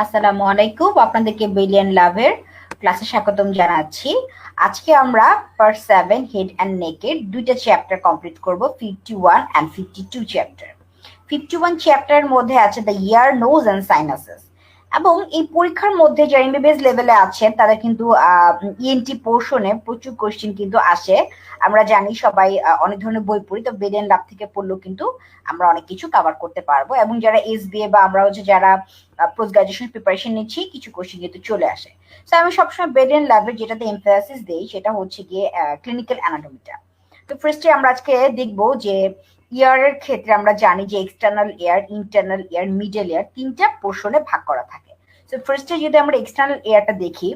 আসসালামু আলাইকুম, আপনাদেরকে বিলিয়ন লাভের ক্লাসে স্বাগতম জানাচ্ছি। আজকে আমরা পার্ট 7 হেড অ্যান্ড নেকের দুইটা চ্যাপ্টার কমপ্লিট করব, 51 অ্যান্ড 52 চ্যাপ্টার। 51 চ্যাপ্টারের মধ্যে আছে দ্য ইয়ার, নোজ অ্যান্ড সাইনাসেস। এবং এই পরীক্ষার মধ্যে যারা এমবিবিএস লেভেলে আছেন তারা কিন্তু ইএনটি পোর্শনে প্রচুর কোশ্চেন কিন্তু আসে। আমরা জানি সবাই অনেক ধরনের বই পড়ি, তো বিলিয়ন লাভ থেকে পড়লেও কিন্তু আমরা অনেক কিছু কভার করতে পারবো। এবং যারা এসবিএ বা আমরা হচ্ছে যারা পোস্ট গ্রাজুয়েশন প্রিপারেশন নিচ্ছি, কিছু কোশ্চেন কিন্তু চলে আসে। তো আমি সবসময় বেডেন ল্যাবের যেটাতে এমফাসিস দেই সেটা হচ্ছে গিয়ে ক্লিনিক্যাল অ্যানাটমিটা। তো ফার্স্টে আমরা আজকে দেখবো যে ইয়ারের ক্ষেত্রে আমরা জানি যে external air, internal air, middle air তিনটা পোর্শনে ভাগ করা থাকে। তো ফার্স্টে যদি আমরা এক্সটার্নাল এয়ারটা দেখি,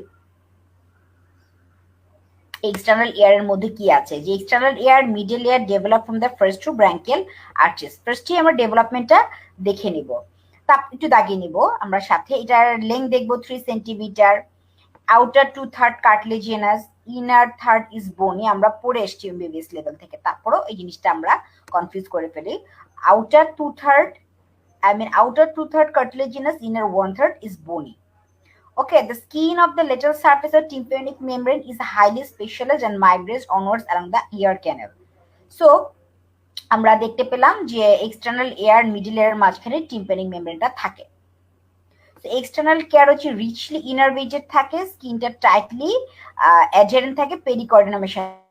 এক্সটার্নাল এয়ার এর মধ্যে কি আছে, যে external air, middle air develop from the first two branchial arches. ফার্স্টে আমরা ডেভেলপমেন্টটা দেখে নিব, তা একটু দাগিয়ে নিব আমরা সাথে। এটার লেন্থ দেখবো 3 centimetre. Outer 2/3 cartilaginous, inner third is bony. আমরা পড়ে এসছি এমবিবিএস লেভেল থেকে, তারপরও এই জিনিসটা আমরা কনফিউজ করে ফেলি। Outer 2/3, outer 2/3 cartilaginous, inner 1/3 is bony. Okay, the skin of the lateral surface of tympanic membrane is highly specialized and migrates onwards along the ear canal. So আমরা দেখতে পেলাম যে এক্সটার্নাল এয়ার, মিডল এয়ার মাঝখানে tympanic মেমব্রেনটা থাকে। External care হচ্ছে রিচলি ইনারভেটেড থাকে, স্কিনটা tightly অ্যাডজারেন্ট থাকে পেরিকর্ডিনামের সাথে।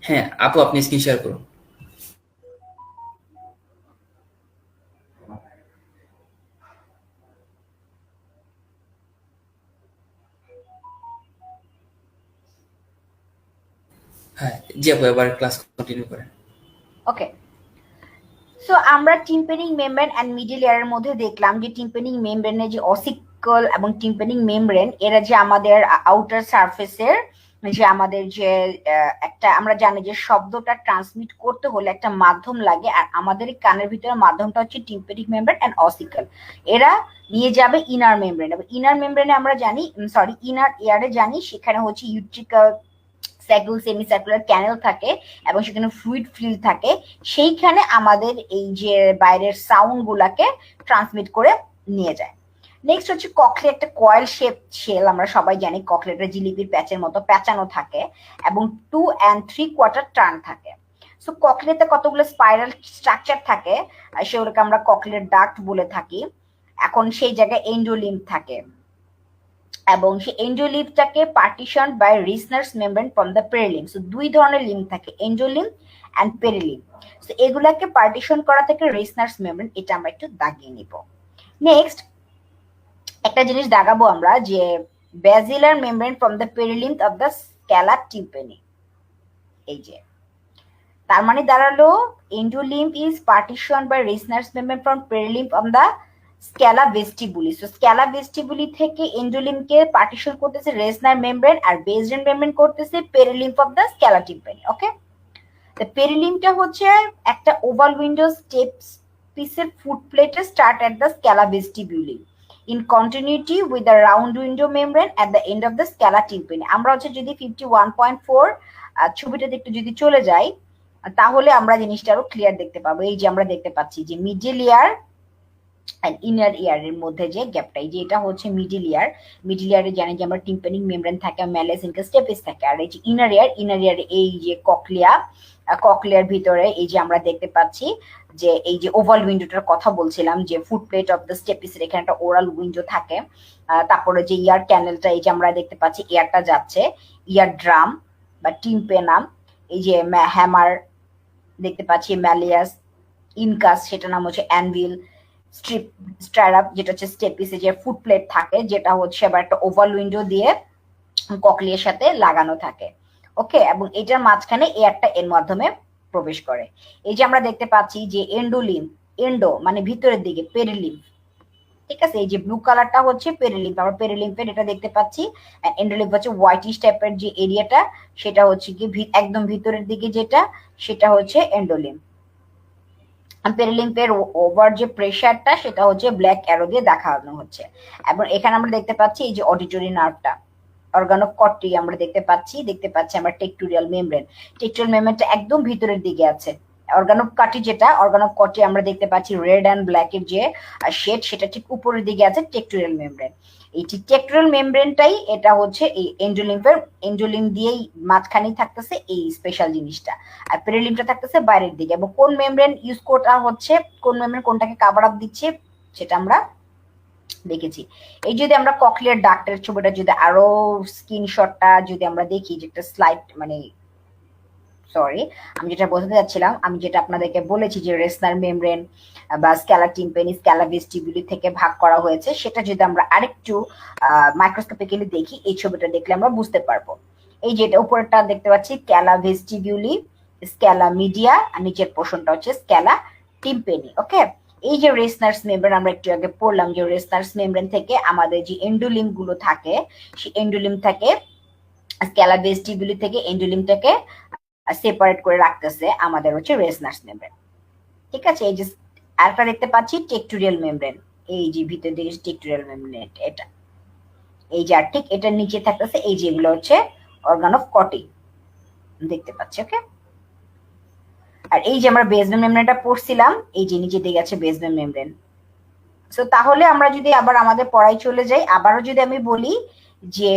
হ্যাঁ আপু, আপনি স্ক্রিন শেয়ার করুন। হ্যাঁ জি আপু, এবার ক্লাস কন্টিনিউ করেন। ওকে, সো আমরা টিম্পেনিং মেমব্রেন এন্ড মিডল ইয়ারের মধ্যে দেখলাম যে টিম্পেনিং মেমব্রেনের যে অসিকল এবং টিম্পেনিং মেমব্রেন এরা যে আমাদের আউটার সারফেসের যে আমাদের যে একটা আমরা জানি যে শব্দটা ট্রান্সমিট করতে হলে একটা মাধ্যম লাগে, আর আমাদের এই কানের ভিতরে মাধ্যমটা হচ্ছে টিম্পেনিং মেমব্রেন এন্ড অসিকল। এরা নিয়ে যাবে ইনার মেমব্রেন, এবং ইনার মেমব্রেনে আমরা জানি, সরি ইনার ইয়ারে জানি সেখানে হচ্ছে ইউট্রিকাল স্যাকুল সেমিসার্কুলার ক্যানেল থাকে এবং সেখানে ফ্লুইড ফিল থাকে। সেইখানে আমাদের এই যে বাইরের সাউন্ড গুলাকে ট্রান্সমিট করে নিয়ে যায়। নেক্সট হচ্ছে ককলে, একটা কয়েল শেপ শেল, আমরা সবাই জানি ককলেটা জিলিপির প্যাচের মতো প্যাঁচানো থাকে এবং 2 and 3/4 টার্ন থাকে। সো ককলেতে কতগুলো স্পাইরাল স্ট্রাকচার থাকে, সেগুলোকে আমরা ককলের ডাক্ট বলে থাকি। এখন সেই জায়গায় এন্ডোলিম্ফ থাকে এবং সেই এন্ডোলিম্ফটাকে partition by Reissner's membrane from the perilymph. So দুই ধরনের লিম্ফ থাকে, এন্ডোলিম্ফ এন্ড পেরিলিম্ফ। সো এগুলাকে পার্টিশন করা থেকে রিসনার্স মেমব্রেন, এটা আমরা একটু দাগিয়ে নিব। নেক্সট একটা জিনিস দাগাবো আমরা যে basilar membrane from the perilymph of the scala tympani. এই যে তার মানে দাঁড়ালো endolymph is partition by Reissner's membrane from perilymph on the scala vestibuli. So scala vestibuli থেকে এন্ডোলিম্ফকে পার্টিশন করতেছে রেসনার মেমব্রেন, আর বেসডেন মেমব্রেন করতেছে perilymph of the scala tympani. Okay, তো পেরিলিম্ফটা হচ্ছে একটা ওভাল উইন্ডো স্টেপস পিসের ফুট প্লেটে start at the scala vestibuli in continuity with the round window membrane at the end of the scala tympani. আমরা হচ্ছে যদি 51.4 ছবিটাতে একটু যদি চলে যাই তাহলে আমরা জিনিসটা আরো ক্লিয়ার দেখতে পাবো। এই যে আমরা দেখতে পাচ্ছি যে মিডল ইয়ার এন্ড ইনার ইয়ারের মধ্যে যে গ্যাপটা, এই যে এটা হচ্ছে মিডল ইয়ার। মিডল ইয়ারে জানি যে আমরা টিম্পানিক মেমব্রেন থাকে, ম্যালেস ইনকাস স্টেপিস থাকে। আর এই যে ইনার ইয়ার, ইনার ইয়ারে এই যে ককলিয়া, ককলিয়ার ভিতরে এই যে আমরা দেখতে পাচ্ছি যে এই যে ওভাল উইন্ডোটার কথা বলছিলাম যে ফুট প্লেট অফ দ্য স্টেপিসের এখানে একটা ওরাল উইন্ডো থাকে। তারপরে যে ইয়ার ক্যানেলটা, এই যে আমরা দেখতে পাচ্ছি ইয়ারটা যাচ্ছে, ইয়ার ড্রাম বা টিম্পেনাম, এই যে হ্যামার দেখতে পাচ্ছি, ম্যালিয়াস ইনকাস সেটা নাম হচ্ছে অ্যানভিল, স্ট্রাপ যেটা হচ্ছে স্টেপিসে যে ফুট প্লেট থাকে, যেটা হচ্ছে আবার একটা ওভাল উইন্ডো দিয়ে ককলিয়ার সাথে লাগানো থাকে। ওকে, এবং এটার মাঝখানে এয়ারটা এর মাধ্যমে প্রবেশ করে। এই যে আমরা দেখতে পাচ্ছি যে এন্ডোলিম্ফ, এন্ডো মানে ভিতরের দিকে, পেরিলিম্ফ, ঠিক আছে, এই যে ব্লু কালারটা হচ্ছে পেরিলিম্ফ, আমরা পেরিলিম্ফের এটা দেখতে পাচ্ছি। এন্ডোলিম্ফ হচ্ছে হোয়াইটিশ টাইপের যে এরিয়াটা, সেটা হচ্ছে কি একদম ভিতরের দিকে যেটা, সেটা হচ্ছে এন্ডোলিম্ফ। পেরিলিম্ফের ওভার যে প্রেসারটা সেটা হচ্ছে ব্ল্যাক অ্যারো দিয়ে দেখানো হচ্ছে। এবং এখানে আমরা দেখতে পাচ্ছি এই যে অডিটরি নার্ভটা, অর্গান অফ কটি আমরা দেখতে পাচ্ছি আমরা টেকটোরিয়াল মেমব্রেন, টেকটোরিয়াল মেমব্রেনটা একদম ভিতরের দিকে আছে। অর্গান অফ কটি যেটা, অর্গান অফ কটি আমরা দেখতে পাচ্ছি রেড অ্যান্ড ব্ল্যাক এর যে শেড, সেটা ঠিক উপরের দিকে আছে টেকটোরিয়াল মেমব্রেন। এই টেকটোরিয়াল মেমব্রেনটাই এটা হচ্ছে এই এন্ডোলিম্ফের, এন্ডোলিম্ফ দিয়েই মাঝখানেই থাকতেছে এই স্পেশাল জিনিসটা, আর পেরিলিম্ফটা থাকতেছে বাইরের দিকে। এবং কোন মেমব্রেন ইউজ করা হচ্ছে, কোন মেমব্রেন কোনটাকে কভার আপ দিচ্ছে সেটা আমরা দেখেছি। এই যদি আমরা ককলিয়ার ডাক্টের ছবিটা যদি আরো স্ক্রিনশটটা যদি আমরা দেখি, যে একটা স্লাইড মানে সরি আমি যেটা বোঝাতে যাচ্ছিলাম, আমি যেটা আপনাদেরকে বলেছি যে রেসনার মেমব্রেন বা স্ক্যালা টিম্পানি স্ক্যালা ভেস্টিবুলি থেকে ভাগ করা হয়েছে, সেটা যদি আমরা আরেকটু মাইক্রোস্কোপিক্যালি দেখি, এই ছবিটা দেখলে আমরা বুঝতে পারবো। এই যে এটা উপরেরটা দেখতে পাচ্ছি স্ক্যালা ভেস্টিবুলি, স্ক্যালা মিডিয়া, আর নিচের পোর্শনটা হচ্ছে স্ক্যালা টিম্পানি। ওকে, এই যে রেসনার্স মেমব্রেন আমরা একটু আগে পড়লাম যে রেসনার্স মেমব্রেন থেকে আমাদের যে এন্ডোলিম্ফ গুলো থাকে, সেই এন্ডোলিম্ফ থাকে স্ক্যালা ভেস্টিবুলি থেকে এন্ডোলিম্ফটাকে সেপারেট করে রাখতেছে আমাদের হচ্ছে রেসনার্স মেমব্রেন। ঠিক আছে, এই যে আরেকটা দেখতে পাচ্ছি টেকটোরিয়াল মেমব্রেন, এই যে ভিতর দিকে টেকটোরিয়াল মেমব্রেন এটা, এই যে আর ঠিক এটার নিচে থাকতেছে এই যেগুলো হচ্ছে অর্গান অফ কটি দেখতে পাচ্ছি। ওকে, আর এই যে আমরা বেসমেন্ট মেমব্রেনটা পড়ছিলাম, এই যে নিচে দিকে আছে বেসমেন্ট মেমব্রেন। সো তাহলে আমরা যদি আবার আমাদের পড়ায় চলে যাই, আবারও যদি আমি বলি যে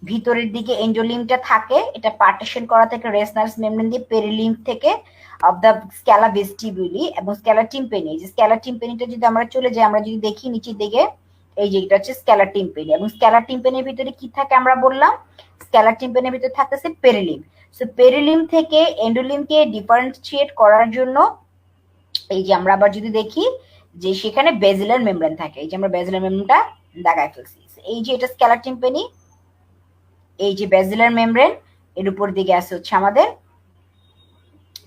ভিতরের দিকে এন্ডোলিম্ফটা থাকে, এটা পার্টিশন করা থেকে রেসনার্স মেমব্রেন দিয়ে পেরিলিম্ফ থেকে অফ দ্য স্ক্যালা ভেস্টিবুলি এবং স্ক্যালা টিম্পানি। এই যে স্ক্যালা টিম্পানিটা যদি আমরা চলে যাই, আমরা যদি দেখি নিচের দিকে, এই যে এটা হচ্ছে স্ক্যালা টিম্পানি, এবং স্ক্যালা টিম্পানির ভিতরে কি থাকে আমরা বললাম, স্ক্যালা টিম্পানির ভিতরে থাকতেছে পেরিলিম্ফ। সো পেরিলিম্ফ থেকে এন্ডোলিম্ফকে ডিফারেন্সিয়েট করার জন্য এই যে আমরা আবার যদি দেখি যে সেখানে বেজিলার মেমব্রেন থাকে, এই যে আমরা বেজিলার মেমব্রেনটা দেখায় ফেলছি। এই যে এটা স্ক্যালা টিম্পানি, এই যে বেজিলার মেমব্রেন, এর উপর দিকে আছে হচ্ছে আমাদের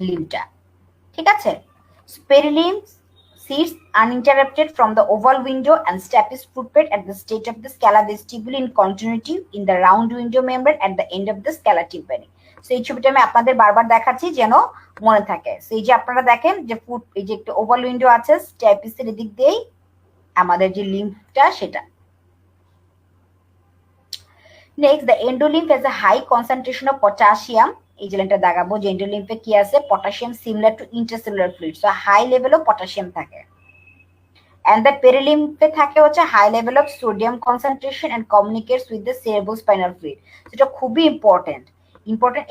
লিম্বটা, ঠিক আছে? পেরিলিম sits uninterrupted from the oval window and stapes footplate at the stage of the scala vestibule in continuity in the round window membrane at the end of the scala tympani. So এই ছবিটা আমি আপনাদের বারবার দেখাচ্ছি যেন মনে থাকে। So এই যে আপনারা দেখেন যে এই যে একটা ওভাল উইন্ডো আছে, স্ট্যাপিসের এদিক দিয়েই আমাদের যে লিম্ফটা সেটা। Next, the endolymph has a high concentration of potassium. এই যে লাইনটা দাগাবো যে এন্ডোলিম্ফে কি আছে, potassium similar to intracellular fluid, so high level of potassium থাকে। And the perilymphe থাকে হচ্ছে high level of sodium concentration and communicates with the cerebrospinal fluid. সেটা খুবই ইম্পর্টেন্ট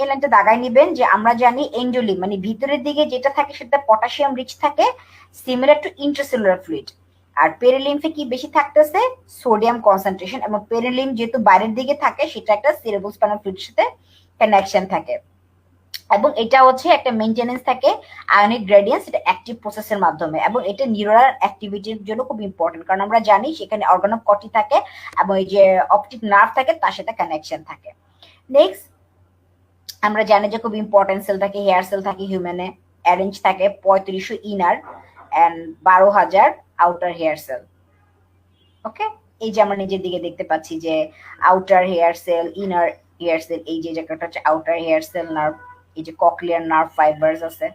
এই লাইনটা দাগাই নেবেন যে আমরা জানি এন্ডোলিম্ফ মানে ভিতরের দিকে যেটা থাকে সেটা পটাশিয়াম রিচ থাকে, সিমিলার টু ইন্ট্রাসেলুলার ফ্লুইড। আর পেরিলিম্ফে কি বেশি থাকতেছে, সোডিয়াম কনসেন্ট্রেশন, এবং পেরিলিম্ফ যেহেতু বাইরের দিকে থাকে সেটা একটা cerebrospinal fluid সাথে কানেকশন থাকে, এবং এটা হচ্ছে একটা মেইনটেনেন্স থাকে আয়নিক গ্রেডিয়েন্টস, এটা অ্যাক্টিভ প্রসেসের মাধ্যমে, এবং এটা নিউরাল অ্যাক্টিভিটির জন্য খুব ইম্পর্টেন্ট, কারণ আমরা জানি সেখানে অর্গান অফ কটি থাকে এবং এই যে অপটিক নার্ভ থাকে তার সাথে কানেকশন থাকে। নেক্সট, আমরা জানি যে খুব ইম্পর্টেন্ট সেল থাকে, হেয়ার সেল থাকে হিউম্যানে, অ্যারেঞ্জ থাকে 3500 inner and 12000 outer hair cell. Okay, এই যে আমরা নিজের দিকে দেখতে পাচ্ছি যে outer hair cell, inner hair cell, এই যে জায়গাটা হচ্ছে আউটার হেয়ার সেল নার্ভ, এই যে ককলিয়ার নার্ভ ফাইবারস আছে,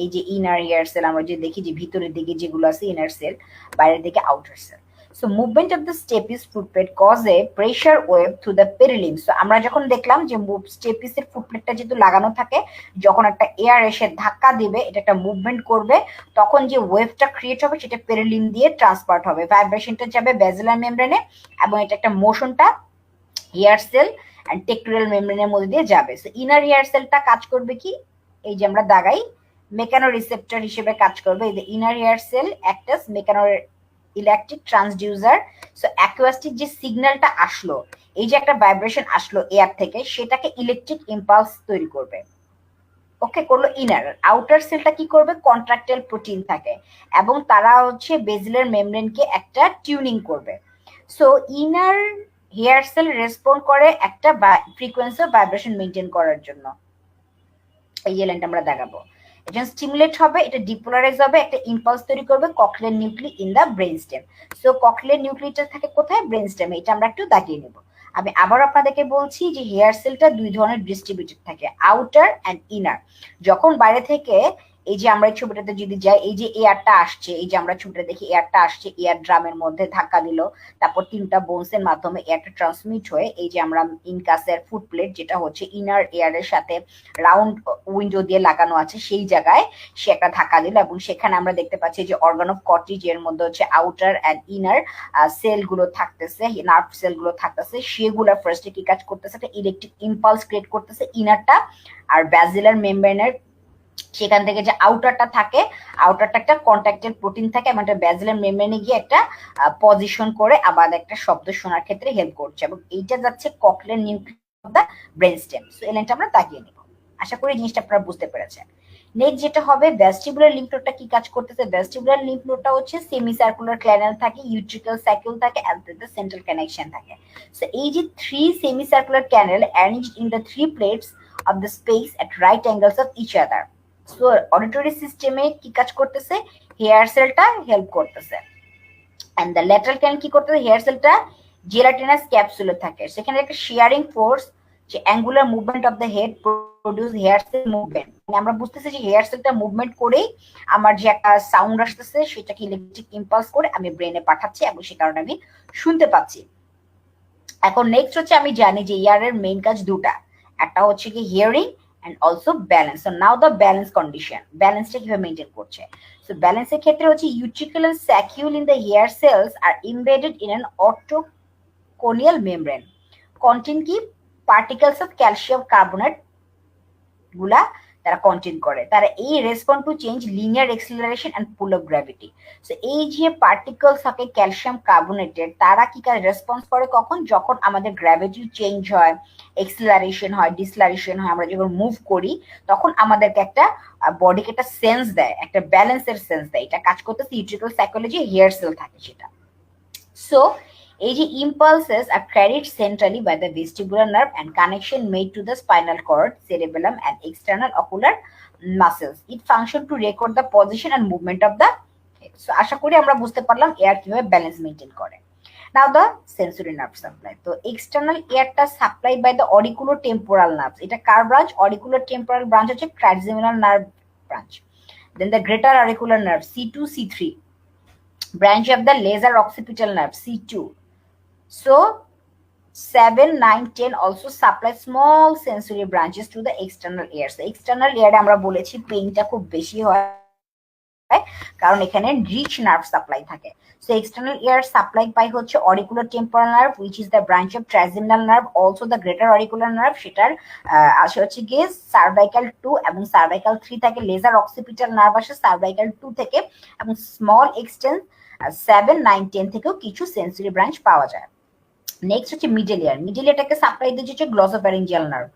এই যে ইনার হেয়ার সেল আমরা যে দেখি যে ভিতরের দিকে যেগুলো আছে ইনার সেল, বাইরের দিকে outer cell. So movement of the stapes footplate cause a pressure wave through the perilymph. So আমরা যখন দেখলাম যে স্টেপিসের ফুটপ্লেটটা যেহেতু লাগানো থাকে, যখন একটা এয়ার এসে ধাক্কা দিবে, এটা একটা মুভমেন্ট করবে, তখন যে ওয়েভটা ক্রিয়েট হবে সেটা পেরিলিম্ফ দিয়ে ট্রান্সপার্ট হবে, ভাইব্রেশনটা যাবে ব্যাসিলার মেমব্রেনে, এবং এটা একটা মোশনটা হেয়ার সেল এন্ড টেক্টোরিয়াল মেমব্রেনের মধ্যে দিয়ে যাবে। সো ইনার হেয়ার সেলটা কাজ করবে কি, এই যে আমরা দাগাই মেকানো রিসেপ্টর হিসেবে কাজ করবে। এই যে inner hair cell acts as mechanoelectric transducer. So acoustic যে সিগন্যালটা আসলো, এই যে একটা ভাইব্রেশন আসলো এয়ার থেকে, সেটাকে ইলেকট্রিক ইম্পালস তৈরি করবে। ওকে, করলো ইনার। আউটার সেলটা কি করবে, কন্ট্রাক্টাইল প্রোটিন থাকে এবং তারা হচ্ছে বেজিলার মেমব্রেনকে একটা টিউনিং করবে। So inner hair cell respond করে একটা ফ্রিকোয়েন্সি অফ ভাইব্রেশন মেইনটেইন করার জন্য। এই লাইনটা আমরা দেখাবো, এটা স্টিমুলেট হবে, এটা ডিপোলারাইজ হবে, একটা ইম্পালস তৈরি করবে cochlear nuclei in the brain stem. So cochlear নিউক্লিটা থাকে কোথায়, ব্রেন স্টেমে। এটা আমরা একটু দাগিয়ে নেব। আমি আবার আপনাদেরকে বলছি যে হেয়ার সেলটা দুই ধরনের ডিস্ট্রিবিউটেড থাকে, আউটার এন্ড ইনার। যখন বাইরে থেকে এই যে আমরা এই ছবিটাতে যদি যাই, এই যে এয়ারটা আসছে, এই যে আমরা ছবিটা দেখি এয়ারটা আসছে, এয়ার ড্রামের মধ্যে ধাক্কা দিল, তারপর তিনটা বোনসের মাধ্যমে এয়ারটা ট্রান্সমিট হয়ে এই যে আমরা ইনকাসের ফুটপ্লেট যেটা হচ্ছে ইনার এয়ারের সাথে রাউন্ড উইন্ডো দিয়ে লাগানো আছে সেই জায়গায় সে একটা ধাক্কা দিল, এবং সেখানে আমরা দেখতে পাচ্ছি যে অর্গান অফ কর্টিজ এর মধ্যে হচ্ছে আউটার এন্ড ইনার সেল গুলো থাকতেছে, নার্ভ সেল গুলো থাকতেছে, সেগুলো ফার্স্টে কি কাজ করতেছে, একটা ইলেকট্রিক ইম্পালস ক্রিয়েট করতেছে ইনারটা, আর ব্যাসিলার মেমব্রেনের সেখান থেকে যে আউটারটা থাকে, আউটারটা একটা কন্ট্যাক্টেড প্রোটিন থাকে এবং একটা ব্যাসিলার মেমব্রেনে গিয়ে একটা পজিশন করে আবার একটা শব্দ শোনার ক্ষেত্রে হেল্প করছে, এবং এইটা যাচ্ছে cochlear nucleus of the brain stem. So এই লাইনটা আমরা তাকিয়ে নিব। আশা করি জিনিসটা আপনারা বুঝতে পেরেছেন। নেক্সট যেটা হবে, ভেস্টিবুলার লিম্ফ নোডটা কি কাজ করতেছে, ভেস্টিবুলার লিম্ফ নোডটা হচ্ছে সেমি সার্কুলার ক্যানাল থাকে, ইউট্রিকাল সাইকেল থাকে, এন্ড দ্য সেন্ট্রাল কানেকশন থাকে। সো এই যে 3 semi circular canal arranged in the 3 plates of the space at right angles of each other. So auditory সিস্টেমে কি কাজ করতেছে, হেয়ার সেলটা হেল্প করতেছে, এন্ড দ্য ল্যাটারাল ক্যানাল কি করতেছে, হেয়ার সেলটা জেলাটিনাস ক্যাপসুলে থাকে, সেখানে একটা শেয়ারিং ফোর্স যে angular movement of the head produce hair cell movement. মানে আমরা বুঝতেছি যে হেয়ার সেলটা মুভমেন্ট করেই আমার যে একটা সাউন্ড আসতেছে সেটাকে ইলেকট্রিক ইম্পালস করে আমি ব্রেনে পাঠাচ্ছি এবং সে কারণে আমি শুনতে পাচ্ছি। এখন নেক্সট হচ্ছে আমি জানি যে ইয়ারের মেইন কাজ দুটা, একটা হচ্ছে কি hearing and also balance. So now the balance condition, ব্যালেন্সটা কিভাবে মেইনটেইন করছে। সো ব্যালেন্সের ক্ষেত্রে হচ্ছে utricle and saccule in the hair cells are embedded in an orthoconial membrane contain কি particles of calcium carbonate গুলা তারা কন্টেইন করে, তারা এই respond to change linear acceleration and pull of gravity. So এই যে পার্টিকলস থাকে ক্যালসিয়াম কার্বনেটেড, তারা কি কাজ রেসপন্স করে কখন, যখন আমাদের গ্র্যাভিটি চেঞ্জ হয়, এক্সিলারেশন হয়, ডিসলারেশন হয়, আমরা যখন মুভ করি তখন আমাদেরকে একটা বডিকে একটা সেন্স দেয়, একটা ব্যালেন্সের সেন্স দেয়। এটা কাজ করতেছে ইউট্রিকাল সাইকোলজি, হেয়ার সেল থাকে সেটা। সো এই যে impulses are carried centrally by the vestibular nerve and connection made to the spinal cord, cerebellum and external ocular muscles. It function to record the position and movement of the head. So আশা করি আমরা বুঝতে পারলাম air কিভাবে balance maintain করে। Now the sensory nerve supply. তো external airটা supply by the auriculotemporal nerves. এটা কার branch? Auriculotemporal branch হচ্ছে trigeminal nerve branch. Then the greater auricular nerve C2, C3. Branch of the laser occipital nerve C2. So 7, 9, 10 also supply small sensory branches to the external ear. So external ear আমরা বলেছি পেইনটা খুব বেশি হয় কারণ এখানে rich nerve supply থাকে। So external ear supplied by হচ্ছে auriculotemporal nerve which is the branch of trigeminal nerve, also the greater auricular nerve সেটার আসে হচ্ছে গিয়ে cervical 2 এবং cervical 3 থেকে laser occipital nerve আসে cervical 2 থেকে এবং small extent 7, 9, 10 থেকেও কিছু sensory branch পাওয়া যায়। নেক্সট হচ্ছে মিডল ইয়ার। মিডল ইয়ারটাকে সাপ্লাই দিচ্ছে হচ্ছে glossopharyngeal nerve.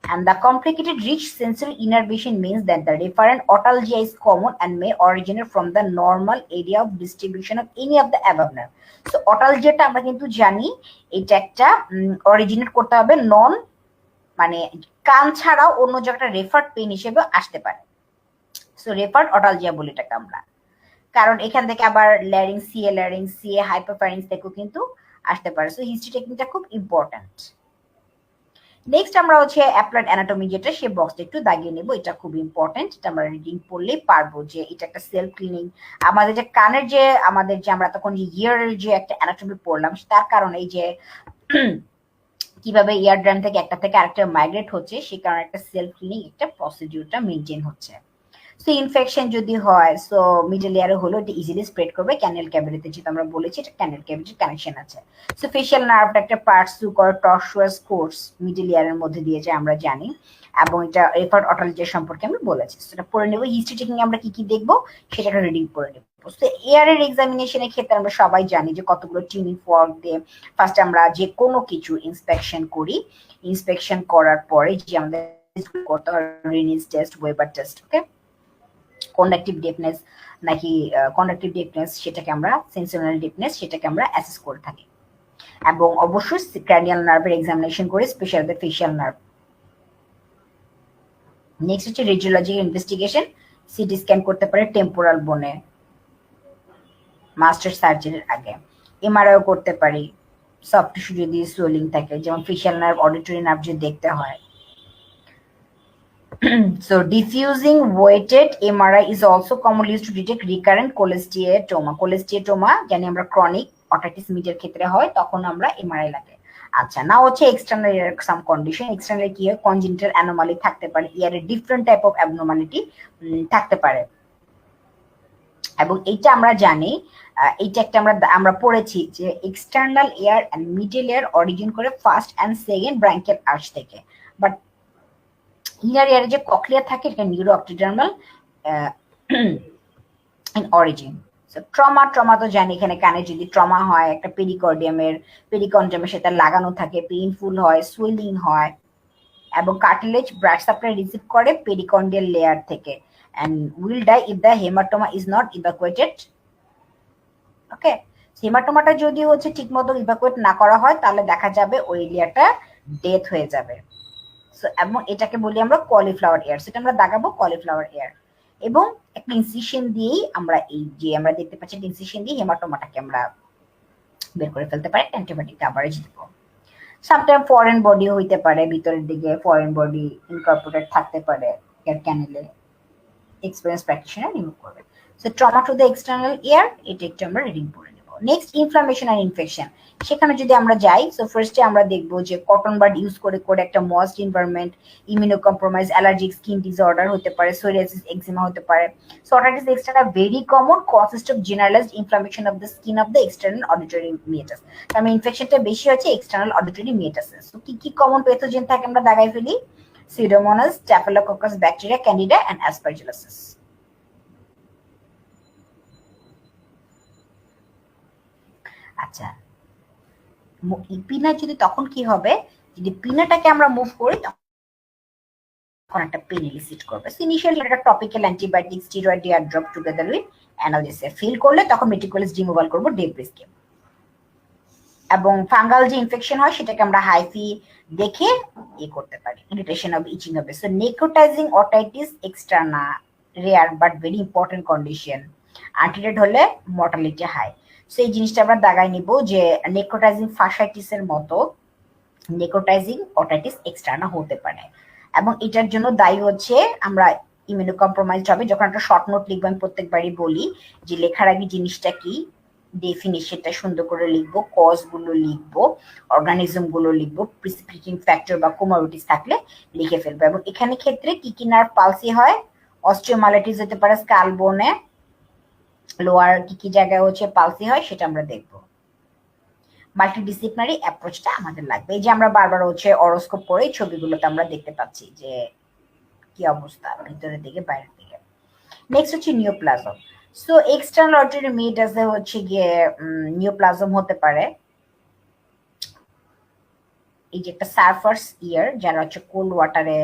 And the complicated rich sensory innervation means that the referent otolgia is common and may originate from the normal area of distribution of any of the above nerve. So otolgiaটা আমরা কিন্তু জানি এটা একটা originate করতে হবে নন মানে কান ছাড়াও অন্য জায়গাটা রেফার্ড পেইন হিসেবে আসতে পারে। সো রেফার্ড অটালজিয়া বলি এটাকে আমরা, কারণ এখান থেকে আবার ল্যারিংসিয়া হাইপোফ্যারিংস থেকেও কিন্তু আসতে পারে। সো হিস্ট্রি টেকনিকটা খুব ইম্পর্ট্যান্ট। নেক্সট আমরা হচ্ছে অ্যাপ্লাইড অ্যানাটমি যেটা সে বক্সটা একটু দাগিয়ে নেব, এটা খুব ইম্পর্টেন্ট। এটা আমরা রিডিং পড়লেই পারবো যে এটা একটা সেলফ ক্লিনিং। আমাদের যে কানের যে আমাদের যে আমরা তখন যে ইয়ারের যে একটা অ্যানাটমি পড়লাম তার কারণে এই যে কিভাবে ইয়ার ড্রাম থেকে একটা থেকে আরেকটা মাইগ্রেট হচ্ছে সেই কারণে একটা সেলফ ক্লিনিং একটা প্রসিডিউরটা মেনটেন হচ্ছে। সো ইনফেকশন যদি হয় সো মিডল ইয়ারে হলো এটা ইজিলি স্প্রেড করবে ক্যানেল ক্যাভিটিতে, যেটা আমরা বলেছি এটা ক্যানেল ক্যাভিটির কানেকশন আছে। সো ফেশিয়াল নার্ভটা একটা পার্সু কর টর্সুয়াস কোর্স মিডল ইয়ারের মধ্যে দিয়ে যায় আমরা জানি, এবং এটা রেফার্ড অটালজিয়া সম্পর্কে আমি বলেছি। সেটা পড়ে নেব। হিস্ট্রি টেকিং আমরা কি কি দেখবো সেটা একটা রিডিং পড়ে নেব। তো এয়ারের এক্সামিনেশনের ক্ষেত্রে আমরা সবাই জানি যে কতগুলো টিউনিং ফর্ক দিয়ে ফার্স্ট আমরা যে কোনো কিছু ইন্সপেকশন করি। ইন্সপেকশন করার পরে যে আমাদের করতে হয় রিনিস টেস্ট, ওয়েবার টেস্ট, ওকে। কন্ডাক্টিভ ডিপনেস নাকি কন্ডাক্টিভ ডিপনেস সেটাকে আমরা সেন্সোরিয়াল ডিপনেস সেটাকে আমরা অ্যাসেস করে থাকি, এবং অবশ্যই ক্র্যানিয়াল নার্ভের এক্সামিনেশন করে special the facial nerve. Next হচ্ছে রেডিওলজিক্যাল ইনভেস্টিগেশন, সিটি স্ক্যান করতে পারে টেম্পোরাল বোনে মাস্টার সার্জারির আগে, এমআরআইও করতে পারি সফট টিস্যু যদি সোলিং থাকে, যেমন ফেশিয়াল নার্ভ অডিটরি নার্ভ যদি দেখতে হয়। So diffusing weighted MRI is also commonly used to detect recurrent cholesteatoma. Cholesteatoma জানি আমরা ক্রনিক অটাইটিস মিডিয়ার ক্ষেত্রে হয় তখন আমরা এমআরআই লাগে। আচ্ছা, না হচ্ছে এক্সটার্নাল ইয়ার সাম কন্ডিশন। এক্সটার্নাল কি হয় কনজেনিটাল অ্যানোমালি থাকতে পারে, ইয়ারে ডিফারেন্ট টাইপ অফ অ্যাবনর্মালিটি থাকতে পারে, এবং এইটা আমরা জানি এইটা একটা আমরা পড়েছি যে external ear and middle ear origin করে first and second branchial arch থেকে, বাট ইনার ইয়ারে যে ককলিয়া থাকে এটা neuroectodermal in origin. So trauma তো জানি এখানে কানে যদি ট্রমা হয় একটা পেরিকন্ডিয়ামের সাথে লাগানো থাকে, পেইনফুল হয়, সুয়েলিং হয়, এবং কার্টিলেজ ব্লাড সাপ্লাই রিসিভ করে পেরিকন্ডিয়াল লেয়ার থেকে and will die if the hematoma is not evacuated. ওকে, হেমাটোমাটা যদি হচ্ছে ঠিকমতো ইভাকুয়েট না করা হয় তাহলে দেখা যাবে ওই এরিয়াটা ডেথ হয়ে যাবে। সো এবং এটাকে বলি আমরা কলিফ্লাওয়ার এয়ার, সেটা আমরা দাগাবো কলিফ্লাওয়ার এয়ার, এবং একটা ইনসিশন দিয়েই আমরা এই যে আমরা দেখতে পাচ্ছি ইনসিশন দিয়ে হেমাটোমাটাকে আমরা বের করে ফেলতে পারি, অ্যান্টিবায়োটিক কাভারেজ দিব। সামটাইম ফরেন বডি হইতে পারে, ভিতরের দিকে ফরেন বডি ইনকর্পোরেটেড থাকতে পারে এয়ার ক্যানেলে, এক্সপেরিয়েন্স প্র্যাকটিশনার রিমুভ করবে। So trauma to the external air এটা একটু আমরা রিডিং করে নেব। নেক্সট ইনফ্লামেশন আর ইনফেকশন, সেখানে যদি আমরা যাই সো ফার্স্টে আমরা দেখবো যে কটন বাড ইউজ করে একটা moist environment, immunocompromise, allergic skin disorder হতে পারে, সোরিয়াসিস, এক্সিমা হতে পারে। So otitis external very common, consist of generalised inflammation of the skin of the external auditory meatus. তার মানে ইনফেকশনটা বেশি হচ্ছে এক্সটার্নাল অডিটরি মিয়েটাসে। সো কি কমন প্যাথোজেন থাকে আমরা দাগাই ফেলি, pseudomonas, staphylococcus bacteria, candida and aspergillosis. আচ্ছা, পিনা যদি তখন কি হবে, যদি পিনাটাকে আমরা মুভ করি তখন একটা পেন ইলিসিট করবে। সো ইনিশিয়ালি একটা topical antibiotic, steroid, ear drop together with analgesia fill করলে তখন মেটিকুলাস রিমুভাল করব ডেব্রিসকে। এবং ফাঙ্গাল যে ইনফেকশন হয় সেটাকে আমরা হাইফি দেখে করতে পারি, ইরিটেশন হবে, ইচিং হবে। So necrotising otitis externa rare but very important condition, untreated হলে মর্টালিটি হাই। সো এই জিনিসটা আমরা দাগাই নিব যে নেক্রোটাইজিং ফাসাইটিসের মতো নেক্রোটাইজিং অটাইটিস এক্সটার্না হতে পারে, এবং এটার জন্য দায়ী হচ্ছে আমরা ইমিউনো কম্প্রোমাইজড হবে। যখন একটা শর্ট নোট লিখবো, আমি প্রত্যেকবারই বলি যে লেখার আগে জিনিসটা কি, ডেফিনিশনটা সুন্দর করে লিখবো, কজ গুলো লিখবো, অর্গানিজম গুলো লিখবো, প্রিসিপিটেটিং ফ্যাক্টর বা কোমরবিডিটিস থাকলে লিখে ফেলবো। এবং এখানে ক্ষেত্রে কি কি নার্ভ পালসি হয়, অস্টিওমালাইটিস হতে পারে স্কাল বোনে, লোয়ার কি কি জায়গায় হচ্ছে পালসি হয় সেটা আমরা দেখবো। মাল্টিডিসিপ্লিনারি অ্যাপ্রোচটা আমাদের লাগবে। এই যে আমরা বারবার হচ্ছে অরোস্কোপ করে ছবিগুলোতে আমরা দেখতে পাচ্ছি যে কি অবস্থা ভিতরের দিকে বাইরের দিকে। নেক্সট হচ্ছে নিওপ্লাজম। সো এক্সটার্নাল অডিটরি মিডাসে হচ্ছে গিয়ে নিওপ্লাজম হতে পারে। এই যে একটা সার্ফার্স ইয়ার, যারা হচ্ছে কোল্ড ওয়াটারে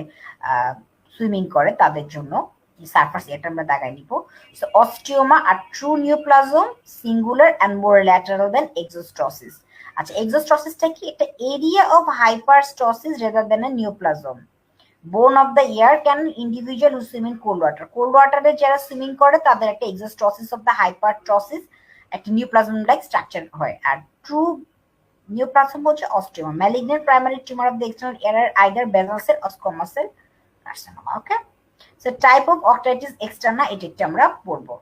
সুইমিং করে তাদের জন্য সার্ফার্স ইয়ারটা আমরা দাগাই নিব। সো অস্টিওমা আর true neoplasm, singular and more lateral than exostosis. আচ্ছা, এক্সোস্টোসিসটা কি? এটা area of hyperostosis rather than a neoplasm. Bone of the ear can individual who swimming cold water, cold ওয়াটারে যারা সুইমিং করে তাদের একটা এক্সোস্টোসিস অফ দ্য হাইপারস্টোসিস, একটা নিওপ্লাজম লাইক স্ট্রাকচার হয়। আর ট্রু নিওপ্লাজম হচ্ছে osteoma. Malignant primary tumour of the external ear are either basal cell or squamous cell carcinoma. Okay, so type of otitis externa এটা একটা আমরা পড়বো,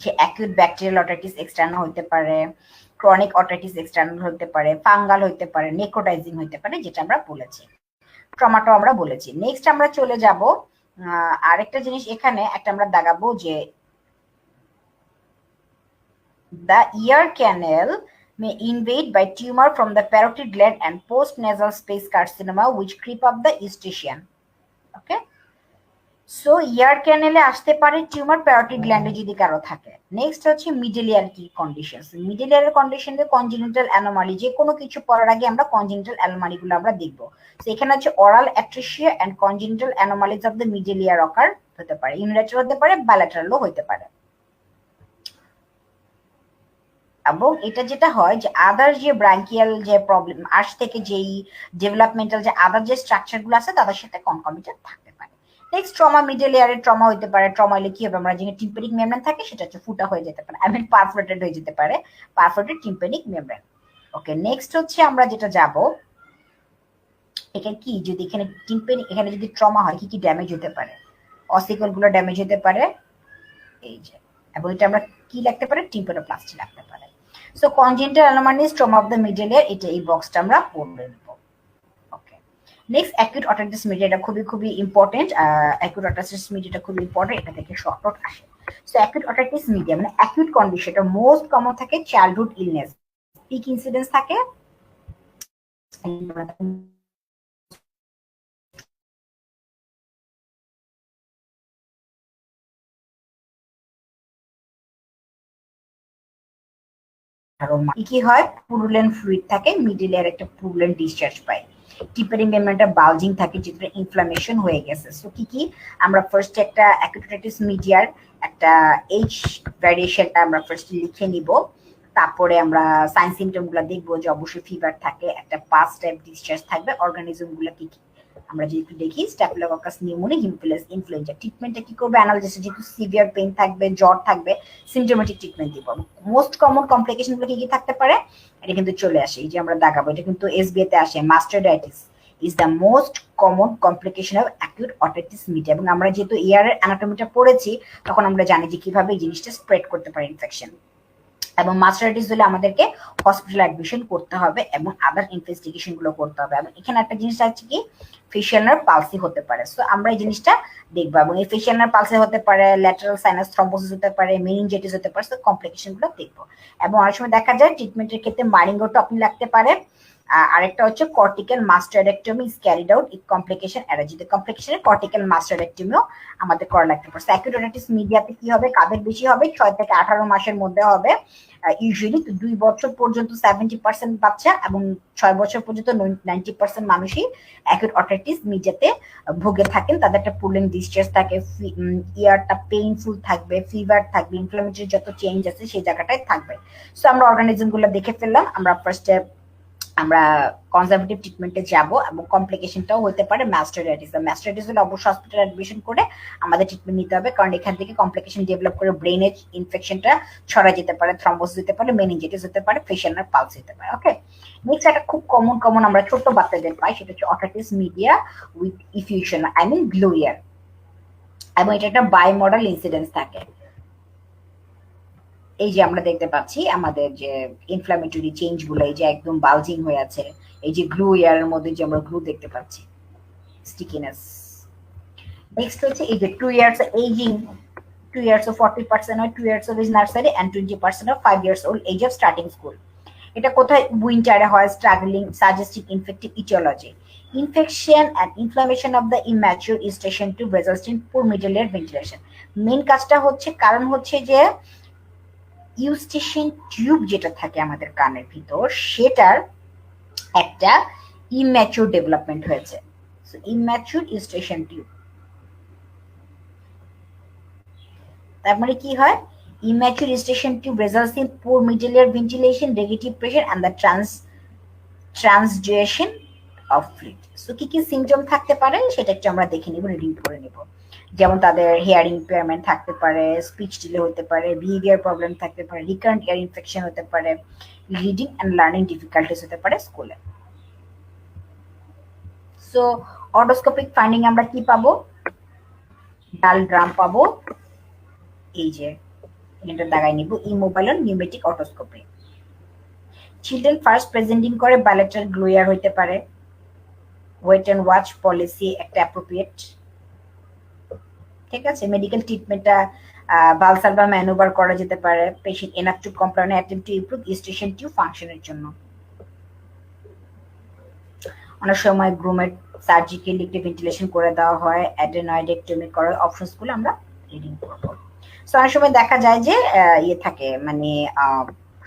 যে অ্যাকিউট ব্যাকটেরিয়াল অটাইটিস এক্সটার্নাল হতে পারে, chronic otitis external হতে পারে, ফাঙ্গাল হতে পারে, নেক্রোটাইজিং হতে পারে, যেটা আমরা বলেছি। ট্রমাটো আমরা বলেছি। নেক্সট আমরা চলে যাব আরেকটা জিনিস, এখানে একটা আমরা দাগাবো যে the ear canal may invade by tumor from the parotid gland and post-nasal space carcinoma which creep up the eustachian. Okay, so ear ক্যানেলে আসতে পারে টিউমার প্যারোটিড গ্ল্যান্ডে যদি কারো থাকে। নেক্সট হচ্ছে মিডেলিয়ার কি কন্ডিশনস। মিডেলিয়ার কন্ডিশনে কনজেনিটাল অ্যানোমালি, যে কোনো কিছু পড়ার আগে আমরা কনজেনিটাল অ্যানোমালি গুলো আমরা দেখবো। তো এখানে হচ্ছে aural atresia and congenital anomalies of the middle ear occur হতে পারে, ইউনিল্যাটারাল হতে পারে, বাইল্যাটারালও হতে পারে। এবং এটা যেটা হয় যে আদার যে ব্রাঙ্কিয়াল যে প্রবলেম আর্স থেকে যেই ডেভেলপমেন্টাল যে আদার যে স্ট্রাকচার গুলো আছে তাদের সাথে কনকমিটেন্ট থাকতে পারে। নেক্সট ট্রমা, মিডল ইয়ারের ট্রমা হতে পারে। ট্রমা হলে কি হবে, আমরা যেখানে টিম্পেনিক মেমব্রেন থাকে সেটা হচ্ছে ফুটা হয়ে যেতে পারে, পারফোরেটেড হয়ে যেতে পারে, পারফোরেটেড টিম্পেনিক মেমব্রেন। ওকে, নেক্সট হচ্ছে আমরা যেটা যাব, এটা কি, যদি এখানে টিম্পেনিক, এখানে যদি ট্রমা হয় কি কি ড্যামেজ হতে পারে, অসিকল গুলো ড্যামেজ হতে পারে, এই যে, এবং এটা আমরা কি লাগতে পারে, টিম্পেনোপ্লাস্টি লাগতে পারে। So congenital anomaly, trauma of the middle ইয়ার, এটা এই বক্সটা আমরা পড়ে নেব। ওকে, নেক্সট অ্যাকিউট অটাইটিস মিডিয়া, এটা খুবই খুবই ইম্পর্টেন্ট। অ্যাকিউট অটাইটিস মিডিয়াটা খুবই ইম্পর্টেন্ট, এটা থেকে শর্ট নোট আসে। সো অ্যাকিউট অটাইটিস মিডিয়া মানে অ্যাকিউট কন্ডিশন, এটা মোস্ট কমন থাকে চাইল্ডহুড ইলনেস, পিক ইনসিডেন্স থাকে কি হয়, পুরুলেন্ট ফ্লুইড থাকে, মিডল এর একটা পুরুলেন্ট ডিসচার্জ পাই, টিম্পানি মেমব্রেনটা বালজিং থাকে, যেটা ইনফ্লামেশন হয়ে গেছে। সো কি কি আমরা ফার্স্ট একটা অ্যাকিউটাইটিস মিডিয়ার একটা এইচ ভ্যারিয়েশনটা আমরা ফার্স্ট লিখে নিব, তারপরে আমরা সাইন সিমটম গুলো দেখবো যে অবশ্যই ফিভার থাকে, একটা পাস টাইপ ডিসচার্জ থাকবে, অর্গানিজম গুলো কি কি আমরা যদি একটু দেখি, স্ট্যাফিলোককাস নিউমোনিয়া, হিমোফিলাস ইনফ্লুয়েঞ্জা। ট্রিটমেন্টটা কি করবে, অ্যানালিসিস, যেহেতু সিভিয়ার পেইন থাকবে, জ্বর থাকবে, সিমটোমেটিক ট্রিটমেন্ট দিব। মোস্ট কমন কমপ্লিকেশন গুলো কি কি থাকতে পারে, এটা কিন্তু চলে আসে, এই যে আমরা দাগাবো, এটা কিন্তু এসবিএ তে আসে, mastoiditis is the most common complication of acute otitis media. এবং আমরা যেহেতু ইয়ারের অ্যানাটমিটা পড়েছি তখন আমরা জানি যে কিভাবে এই জিনিসটা স্প্রেড করতে পারে ইনফেকশন। এবং মাস্টারাইটিস হলে আমাদেরকে হসপিটাল অ্যাডমিশন করতে হবে এবং আদার ইনভেস্টিগেশন গুলো করতে হবে। এবং এখানে একটা জিনিস আছে কি, ফেশিয়াল নার্ভ পালসি হতে পারে। সো আমরা এই জিনিসটা দেখবো, এবং এই ফেশিয়াল নার্ভ পালসি হতে পারে, ল্যাটারাল সাইনাস থ্রম্বোসিস হতে পারে, মেনিনজাইটিস হতে পারে। সো কমপ্লিকেশন গুলো দেখবো। এবং অনেক সময় দেখা যায় ট্রিটমেন্টের ক্ষেত্রে মারিঙ্গোটপনি লাগতে পারে, আরেকটা হচ্ছে cortical mastoidectomy is carried out if complication arise. যদি কমপ্লিকেশনের কর্টিক্যাল মাস্টারেক্টমিও আমাদের করা লাগতে পারে। অ্যাকিউট ওটাইটিস মিডিয়াতে কি হবে, কাদের বেশি হবে, 6 থেকে 18 মাসের মধ্যে হবে ইউজুয়ালি। তো 2 বছর পর্যন্ত 70% বাচ্চা এবং 6 বছর পর্যন্ত 90% মানুষই অ্যাকিউট ওটাইটিস মিডিয়াতে ভুগে থাকেন। তাদের একটা পুলিং ডিসচার্জ থাকে, ইয়ারটা পেইনফুল থাকবে, ফিভার থাকবে, ইনফ্লামেটরি যত চেঞ্জ আছে সেই জায়গাটায় থাকবে। সো আমরা অর্গানিজম গুলো দেখে ফেললাম। আমরা কনজারভেটিভ ট্রিটমেন্টে যাব এবং কমপ্লিকেশনটাও হতে পারে মাস্টারডাইটিস। মাস্টারডাইটিস হলে অবশ্যই হসপিটালে অ্যাডমিশন করে আমাদের ট্রিটমেন্ট নিতে হবে, কারণ এখান থেকে কমপ্লিকেশন ডেভেলপ করে ব্রেনে ইনফেকশনটা ছড়া যেতে পারে, থ্রম্বোসিস হতে পারে, মেনিনজাইটিস হতে পারে, ফেশিয়াল নার্ভ পালস হতে পারে। ওকে, নেক্সট একটা খুব কমন আমরা ছোট বাচ্চাদের পাই, সেটা হচ্ছে otitis media with effusion, I mean glue ear, এবং এটা একটা বাই-মডাল ইনসিডেন্স থাকে। এই যে আমরা দেখতে পাচ্ছি আমাদের যে ইনফ্লামেটরি চেঞ্জ গুলো, এই যে একদম বালজিং হয়ে আছে, এই যে গ্লু ইয়ারের মধ্যে যে আমরা গ্লু দেখতে পাচ্ছি, স্টিকিনেস। নেক্সট হচ্ছে এই যে 2 ইয়ার্স এজিং, 2 ইয়ার্স of 40% হয় 2 years of is nursery and 20% of 5 years old age of starting school। এটা কোথায়, উইন্টারে হয়, struggling, suggesting infective aetiology, infection and inflammation of the immature eustachian tube results in poor middle ear ventilation. Main কাজটা হচ্ছে, কারণ হচ্ছে যে Eustachian tube যেটা থাকে আমাদের কানের ভিতর, সেটার একটা ইম্যাচিউর ডেভেলপমেন্ট হয়েছে। সো ইম্যাচিউর ইউস্টেশন টিউব, তার মানে কি হয়, immature gestation tube results in poor middle ear ventilation, negative pressure and the transduction of fluid। So কি কি সিমটম থাকতে পারে সেটা একটু আমরা দেখে নিব, রিডিং করে নিব। যেমন তাদের হিয়ারিং ইম্পেয়ারমেন্ট থাকতে পারে, স্পিচ ডিলে হতে পারে, বিহেভিয়ার প্রবলেম থাকতে পারে, রিকারেন্ট ইয়ার ইনফেকশন হতে পারে, রিডিং এন্ড লার্নিং ডিফিকাল্টিস হতে পারে স্কুলে। সো অটোস্কোপিক ফাইন্ডিং আমরা কি পাবো, ডাল ড্রাম পাবো, এই যে এটা দাগাই নিব, immobile pneumatic otoscopy. Children first presenting করে বাইলেটারাল গ্লু ইয়ার হইতে পারে, ওয়েট এন্ড ওয়াচ পলিসি একটা অ্যাপ্রোপ্রিয়েট। ঠিক আছে, মেডিকেল ট্রিটমেন্টটা বালসাল বা ম্যানুভার করা যেতে পারে, patient enough to complain attempt to improve eustachian tube ফাংশনের জন্য। অনেক সময় গ্রুমেট সার্জিক্যাল লিকুইড ভেন্টিলেশন করে দেওয়া হয়, অ্যাডেনয়েডেক্টমি করার অপশনসগুলো আমরা রিডিং করব। সো অনেক সময় দেখা যায় যে ইয়ে থাকে, মানে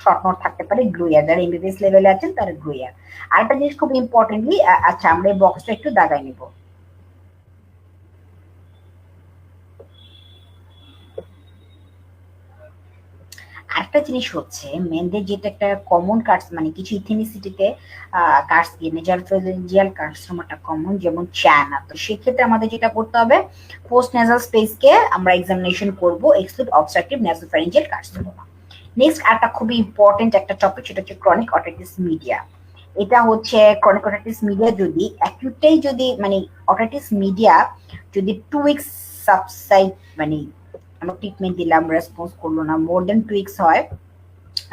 শর্ট নোট থাকতে পারে, গ্লু ইয়ার, যারা এমবিবিএস লেভেলে আছেন তারা গ্লু ইয়ার। আরেকটা জিনিস খুব ইম্পর্টেন্টলি, আচ্ছা আমরা এই বক্সটা একটু দাগাই নিব। আরেকটা জিনিস হচ্ছে, মেনদের যেটা একটা কমন কার্স, মানে কিছু ইথেনিসিটিতে কার্স, নেজারফেজিয়াল কার্সিনোমাটা কমন, যেমন চায়না। তো সেক্ষেত্রে আমাদের যেটা করতে হবে, পোস্ট নেজাল স্পেসকে আমরা এক্সামিনেশন করব, exclude obstructive nasopharyngeal carcinoma. Next একটা খুবই ইম্পর্টেন্ট একটা টপিক, সেটা হচ্ছে ক্রনিক অটাইটিস মিডিয়া। এটা হচ্ছে ক্রনিক অটাইটিস মিডিয়া যদি অ্যাকিউটেই, যদি মানে অটাইটিস মিডিয়া যদি 2 উইকস সাবসাইড, মানে আমরা ট্রিটমেন্ট দিলাম, রেসপন্স করলো না, মোর দেন 2 উইকস হয়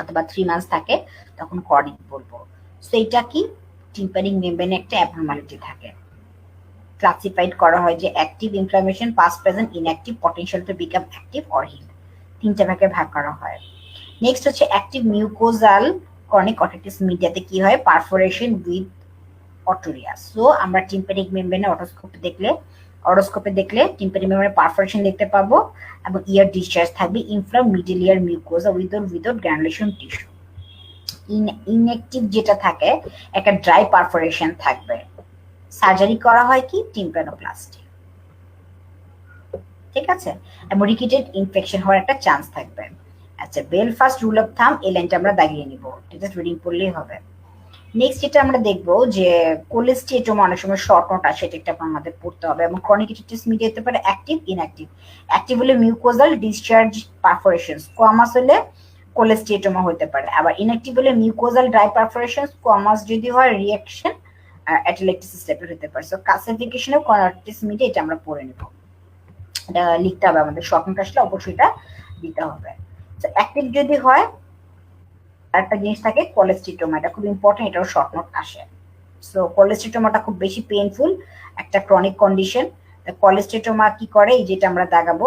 অথবা 3 মান্থস থাকে, তখন ক্রনিক বলবো। সো এটা কি, টিম্পানিক মেমব্রেনে একটা অ্যাবনর্মালিটি থাকে। ক্লাসিফাইড করা হয় যে active inflammation, past present, inactive, potential to become active or heal, 3টা ভাগে ভাগ করা হয়। নেক্সট হচ্ছে অ্যাক্টিভ মিউকোজাল ক্রনিক অটাইটিস মিডিয়াতে কি হয়, পারফোরেশন উইথ অটোরিয়া। সো আমরা টিম্পানিক মেমব্রেনে অটোস্কোপে দেখলে টিম্পানিক মেমব্রেনে পারফোরেশন দেখতে পাবো এবং ইয়ার ডিসচার্জ থাকবে, inflamed middle ear mucosa without granulation tissue. Inactive যেটা থাকে, একটা ড্রাই পারফোরেশন থাকবে। সার্জারি করা হয় কি, টিম্পানোপ্লাস্টি। ঠিক আছে, এবং রিকিটেড ইনফেকশন হওয়ার একটা চান্স থাকবে। আচ্ছা, বেলফাস্ট রুল অফ থাম, এই লাইনটা আমরা দাগিয়ে নিব, এটা রিডিং করলেই হবে। নেক্সট যেটা আমরা দেখবো যে কোলেস্টিয়েটোমা অনেক সময় শর্ট নোট আসে, এটা আমাদের পড়তে হবে। এবং ক্রনিক অটাইটিস মিডিয়া হতে পারে অ্যাক্টিভ, ইনঅ্যাক্টিভ। অ্যাক্টিভ হলে মিউকোজাল ডিসচার্জ পারফোরেশন, স্কোয়ামাস হলে কোলেস্টিয়েটোমা হতে পারে। আবার ইনঅ্যাক্টিভ হলে মিউকোজাল ড্রাই পারফোরেশন, স্কোয়ামাস যদি হয় রিঅ্যাকশন অ্যাটেলেকটিসিস টাইপের হতে পারে। So classification of chronic otitis media এটা আমরা পড়ে নেব, এটা লিখতে হবে আমাদের, শর্ট নোট আসলে অবশ্যই এটা দিতে হবে। সো অ্যাক্টিভ যদি হয়, একটা জিনিস থাকে কোলেস্টিটোমা, এটা খুব ইম্পর্টেন্ট, এটাও শর্ট নোট আসে। সো কোলেস্টিটোমাটা খুব বেশি পেইনফুল একটা ক্রনিক কন্ডিশন। কোলেস্টিটোমা কি করে, এই যেটা আমরা দাগাবো,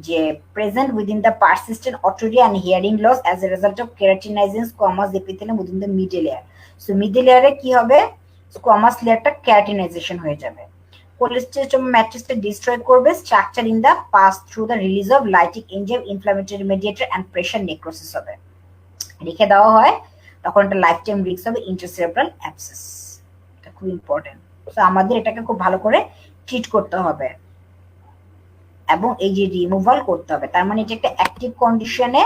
যে present within the persistent otorrhoea and hearing loss as a result of keratinising squamous epithelium within the middle ear. So middle লেয়ারে কি হবে, স্কোয়ামাস লেয়ারটা ক্যারাটিনাইজেশন হয়ে যাবে, কোলেস্টেরম ম্যাট্রিক্সটা ডিস্ট্রয় করবে, structure in the pass through the release of lytic enzyme, inflammatory mediator and pressure necrosis হবে, রেখে দেওয়া হয়, তখন একটা লাইফ টাইম রিস্ক হবে ইন্টারসেরেব্রাল অ্যাবসেস। এটা খুব ইম্পর্টেন্ট। তো আমাদের এটাকে খুব ভালো করে ট্রিট করতে হবে এবং এই যে রিমুভাল করতে হবে। তার মানে এটা একটা অ্যাক্টিভ কন্ডিশনে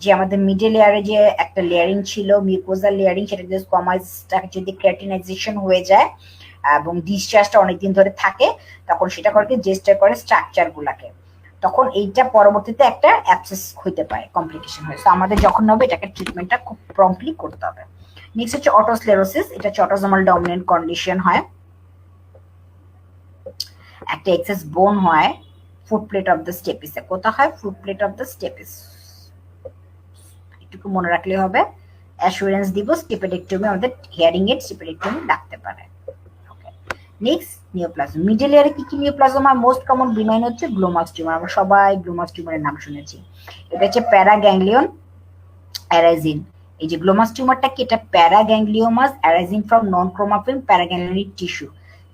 যে আমাদের মিডল লেয়ারে যে একটা লেয়ারিং ছিল, মিউকোজাল লেয়ারিং, সেটা যদি স্কোয়ামাসটা যদি ক্যারাটিনাইজেশন হয়ে যায় এবং ডিসচার্জটা অনেকদিন ধরে থাকে, তখন সেটা করে কি ডিস্ট্রয় করে স্ট্রাকচার গুলাকে, তখন এইটা পরবর্তীতে একটা অ্যাবসেস হইতে পারে, কমপ্লিকেশন হয়। তো আমাদের যখন হবে এটাকে ট্রিটমেন্টটা খুব প্রম্পটলি করতে হবে। নেক্সট হচ্ছে অটোস্ক্লেরোসিস, এটা হচ্ছে অটোসোমাল ডমিনেন্ট কন্ডিশন হয়, একটা এক্সেস বোন হয় ফুট প্লেট অফ দ্য স্টেপিসে। কোথা হয়? Foot plate of the stapes, এটুকু মনে রাখলে হবে। অ্যাসুরেন্স দিব, স্টিপেডেক্টমি আমাদের হিয়ারিং এর স্টিপেডেক্টমি ডাকতে পারে। ওকে, নেক্সট নিওপ্লাজম। মিডল এয়ারে কি কি নিওপ্লাজম হয়? মোস্ট কমন বিনাইন হচ্ছে গ্লোমাস টিউমার, আমরা সবাই গ্লোমাস টিউমারের নাম শুনেছি। এটা হচ্ছে প্যারাগ্যাংলিয়ন অ্যারাইজিং। এই যে গ্লোমাস টিউমারটা কি? এটা paragangliomas arising from non chromaffin paraganglionic tissue.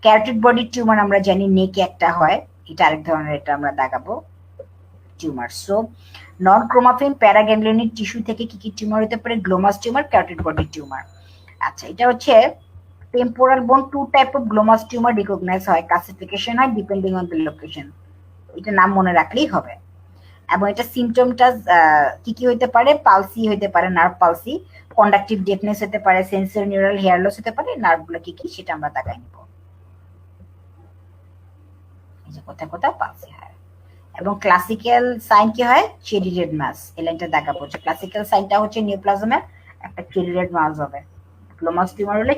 Carotid body tumour আমরা জানি নেকে একটা হয়, এটা আরেক ধরনের, এটা আমরা দেখাবো tumour. So non chromaffin paraganglionic tissue থেকে কি কি টিউমার হতে পারে? Glomus tumour, carotid body tumour. আচ্ছা, এটা হচ্ছে temporal bone. Two type of glomus tumour recognise হয়, ক্লাসিফিকেশন হয় ডিপেন্ডিং অন দ্য লোকেশন, এটা নাম মনে রাখলেই হবে। এবং এটা সিমটমটা কি কি হইতে পারে? পালসি হইতে পারে, নার্ভ পালসি, কন্ডাকটিভ ডেফনেস হতে পারে, সেন্সরি নিউরাল হেয়ার লস হতে পারে। নার্ভগুলো কি কি সেটা আমরা দেখাই নিব, এই যে কোথায় কোথায় পালসি হয়। এবং ক্লাসিক্যাল সাইন কি হয়? চেরি রেড মাস, এই লাইনটা দেখাবো যে ক্লাসিক্যাল সাইনটা হচ্ছে নিওপ্লাজমের একটা চেরি রেড মাস হবে। গ্লোমাস টিউমার হলে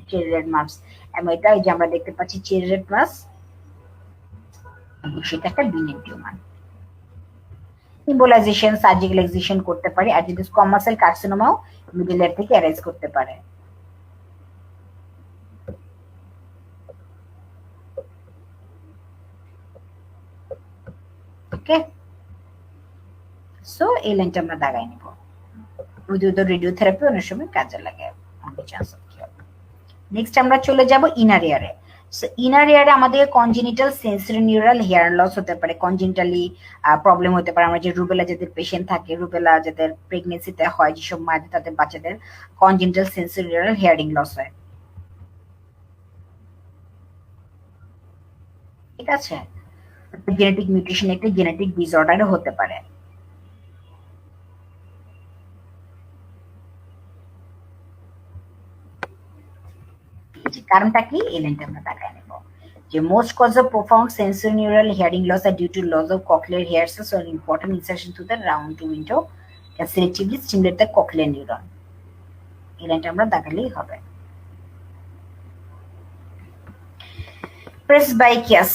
চেরি রেড মাস, এবং এটা এই যে আমরা দেখতে পাচ্ছি চেরি রেড মাস, সেটা একটা বিনিন টিউমার। ইম্বোলাইজেশন, সার্জিক্যাল এক্সিশন করতে পারে, আর যদি স্কোয়ামাস সেল কার্সিনোমাও মিডল লেয়ার থেকে অ্যারাইজ করতে পারে। ওকে, সো এই লাইনটা আমরা দাগাই নিব। উইথ রেডিওথেরাপি অনেক সময় কাজে লাগে। নেক্সট আমরা চলে যাব ইনার ইয়ারে। সো ইনার ইয়ারে আমাদের congenital sensory neural hair loss হতে পারে, কনজেনিটালি প্রবলেম হতে পারে। আমরা যে রুবেলা যাদের পেশেন্ট থাকে, রুবেলা যাদের প্রেগনেন্সিতে হয়, যেসব মায়েদের তাদের বাচ্চাদের congenital sensory neural hearing loss হয়, ঠিক আছে। জেনেটিক মিউটেশন একটা জেনেটিক ডিসঅর্ডারও হতে পারে। কারণটা কি? এই লাইনটা আমরা দেখাই নেব যে most cause of profound sensory neural hearing loss are due to loss of cochlear hair cells or important insertion through the round window can selectively stimulate the cochlear neuron. এই লাইনটা আমরা দেখালেই হবে। presbycusis,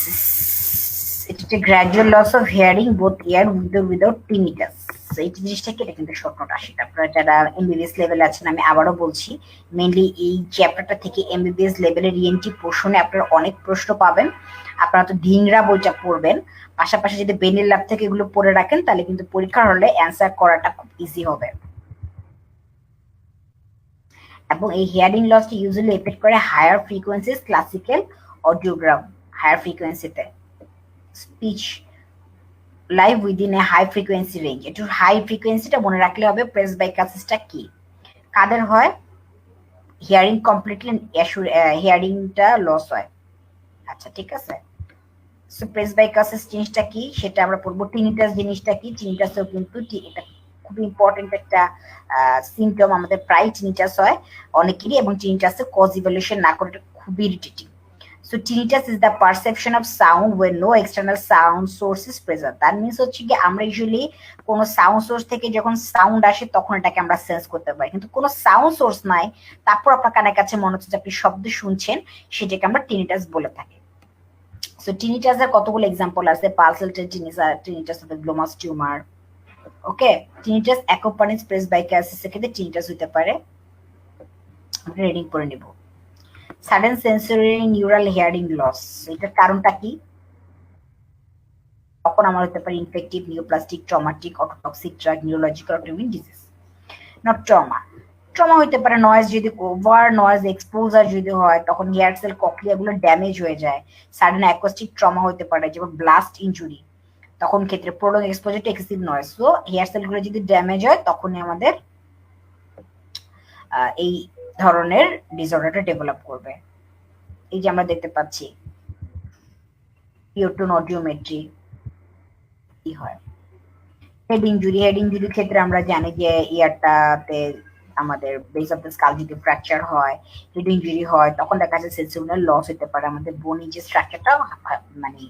এটা হচ্ছে gradual loss of hearing both ear with or without tinnitus। এই জিনিসটা কি? এটা কিন্তু শর্ট নোট আসে। আপনারা যারা এমবিবিএস লেভেলে আছেন, আমি আবারও বলছি, মেইনলি এই চ্যাপ্টারটা থেকে এমবিবিএস লেভেলের ইএনটি পোর্শনে আপনারা অনেক প্রশ্ন পাবেন। আপনারা তো ধিংরা বইটা পড়বেন, পাশাপাশি যদি বেনিল ল্যাব থেকে এগুলো পড়ে রাখেন, তাহলে কিন্তু পরীক্ষার হলে অ্যান্সার করাটা খুব ইজি হবে। এবং এই হিয়ারিং লসটা ইউজুয়ালি এফেক্ট করে higher frequencies, classical audiogram higher ফ্রিকোয়েন্সিতে, speech live within a high frequency range. একটু হাই ফ্রিকোয়েন্সিটা মনে রাখলে হবে। প্রেসবাইকাসিসটা কি? কাদের হয়? হিয়ারিং কমপ্লিটলি হিয়ারিংটা লস হয়। আচ্ছা, ঠিক আছে। সো প্রেসবাইকাসিস জিনিসটা কি সেটা আমরা পড়বো। টিনিটাস জিনিসটা কি? টিনিটাসও কিন্তু এটা খুব ইম্পর্টেন্ট একটা সিমটম, আমাদের প্রায় টিনিটাস হয় অনেকেরই, এবং টিনিটাসের কজ ইভ্যালুয়েশন না করে খুবই irritating. So tinnitus is the perception of sound when no external sound source is present. That means হচ্ছে কি আমরা ইউজুয়ালি কোনো সাউন্ড সোর্স থেকে যখন সাউন্ড আসে তখন এটাকে আমরা সেন্স করতে পারি, কিন্তু কোনো সাউন্ড সোর্স নাই, তারপর আপনার কানের কাছে মনে হচ্ছে যে আপনি শব্দ শুনছেন, সেটাকে আমরা টিনিটাস বলে থাকি। সো টিনিটাসের কতগুলো এক্সাম্পল আছে। Pulsated tinnitus of the glomus tumour. Okay, tinnitus accompanies presbycusis এর ক্ষেত্রে টিনিটাস হতে পারে। আমরা রিডিং করে নিব। Sudden sensory neural hearing loss, এটার কারণটা কি? তখন আমার হতে পারে infective, neoplastic, traumatic, ototoxic drug, neurological autoimmune disease. Not trauma, trauma হইতে পারে নয়েজ, যদি ওভার নয়েজ এক্সপোজার যদি হয় তখন হেয়ার সেল ককলিয়া গুলো ড্যামেজ হয়ে যায়। সাডেন অ্যাকোস্টিক ট্রমা হতে পারে, যেমন ব্লাস্ট ইনজুরি, তখন ক্ষেত্রে prolong exposure to excessive noise. So hair cell গুলো যদি ড্যামেজ হয় তখনই আমাদের এই ধরনের ডিসঅর্ডারটা ডেভেলপ করবে। এই যে আমরা দেখতে পাচ্ছি পিওটোন অডিওমেট্রি কি হয়। হেড ইনজুরির ক্ষেত্রে আমরা জানি যে ইয়ারটাতে আমাদের বেস অফ দ্য স্কাল যদি ফ্র্যাকচার হয়, হেড ইনজুরি হয়, তখন দেখা যাচ্ছে সেন্সিবল লস হতে পারে, আমাদের বোনি যে স্ট্রাকচারটা মানে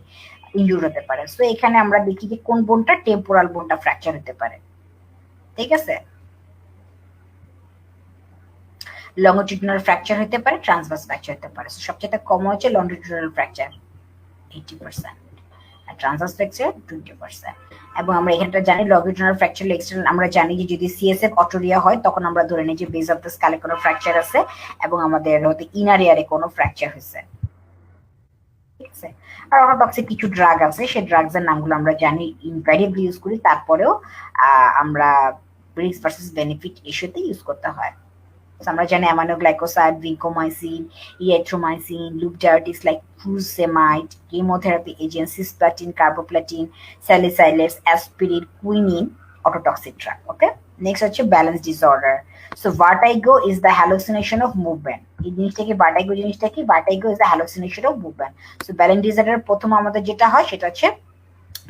ইনজুর হতে পারে। সো এখানে আমরা দেখি যে কোন বোনটা, টেম্পোরাল বোনটা ফ্র্যাকচার হতে পারে। ঠিক আছে, লংজিটিউডিনাল ফ্র্যাকচার হতে পারে, ট্রান্সভার্স ফ্র্যাকচার হতে পারে। সবচেয়ে কম হচ্ছে লংজিটিউডিনাল ফ্র্যাকচার 80%, আর ট্রান্সভার্স ফ্র্যাকচার 20%। এবং আমরা এখানটা জানি লংজিটিউডিনাল ফ্র্যাকচার এক্সটার্নাল, আমরা জানি যে যদি সিএসএফ অটোরিয়া হয় তখন আমরা ধরে নিই যে বেস অফ দ্য স্কালে কোনো ফ্র্যাকচার আছে এবং আমাদের হয়তো ইনার ইয়ারে কোনো ফ্র্যাকচার হয়েছে। ঠিক আছে, আর অটোটক্সিক কিছু ড্রাগ আছে, সেই ড্রাগসের নামগুলো আমরা জানি, ইনভ্যারিয়েবলি ইউজ করি, তারপরেও আমরা রিস্ক ভার্সেস বেনিফিট ইস্যুতে ইউজ করতে হয়। আমরা জানি aminoglycoside, vancomycin, erythromycin, loop diuretics like furosemide, chemotherapy agent, cisplatin, carboplatin, salicylates, aspirin, quinine, ototoxic drug. Okay, next হচ্ছে balance disorder. So vertigo is the hallucination of movement. এই জিনিসটা কি, ভার্টাইগো জিনিসটা কি? Vertigo is the hallucination of movement. So balance disorder প্রথম আমাদের যেটা হয় সেটা হচ্ছে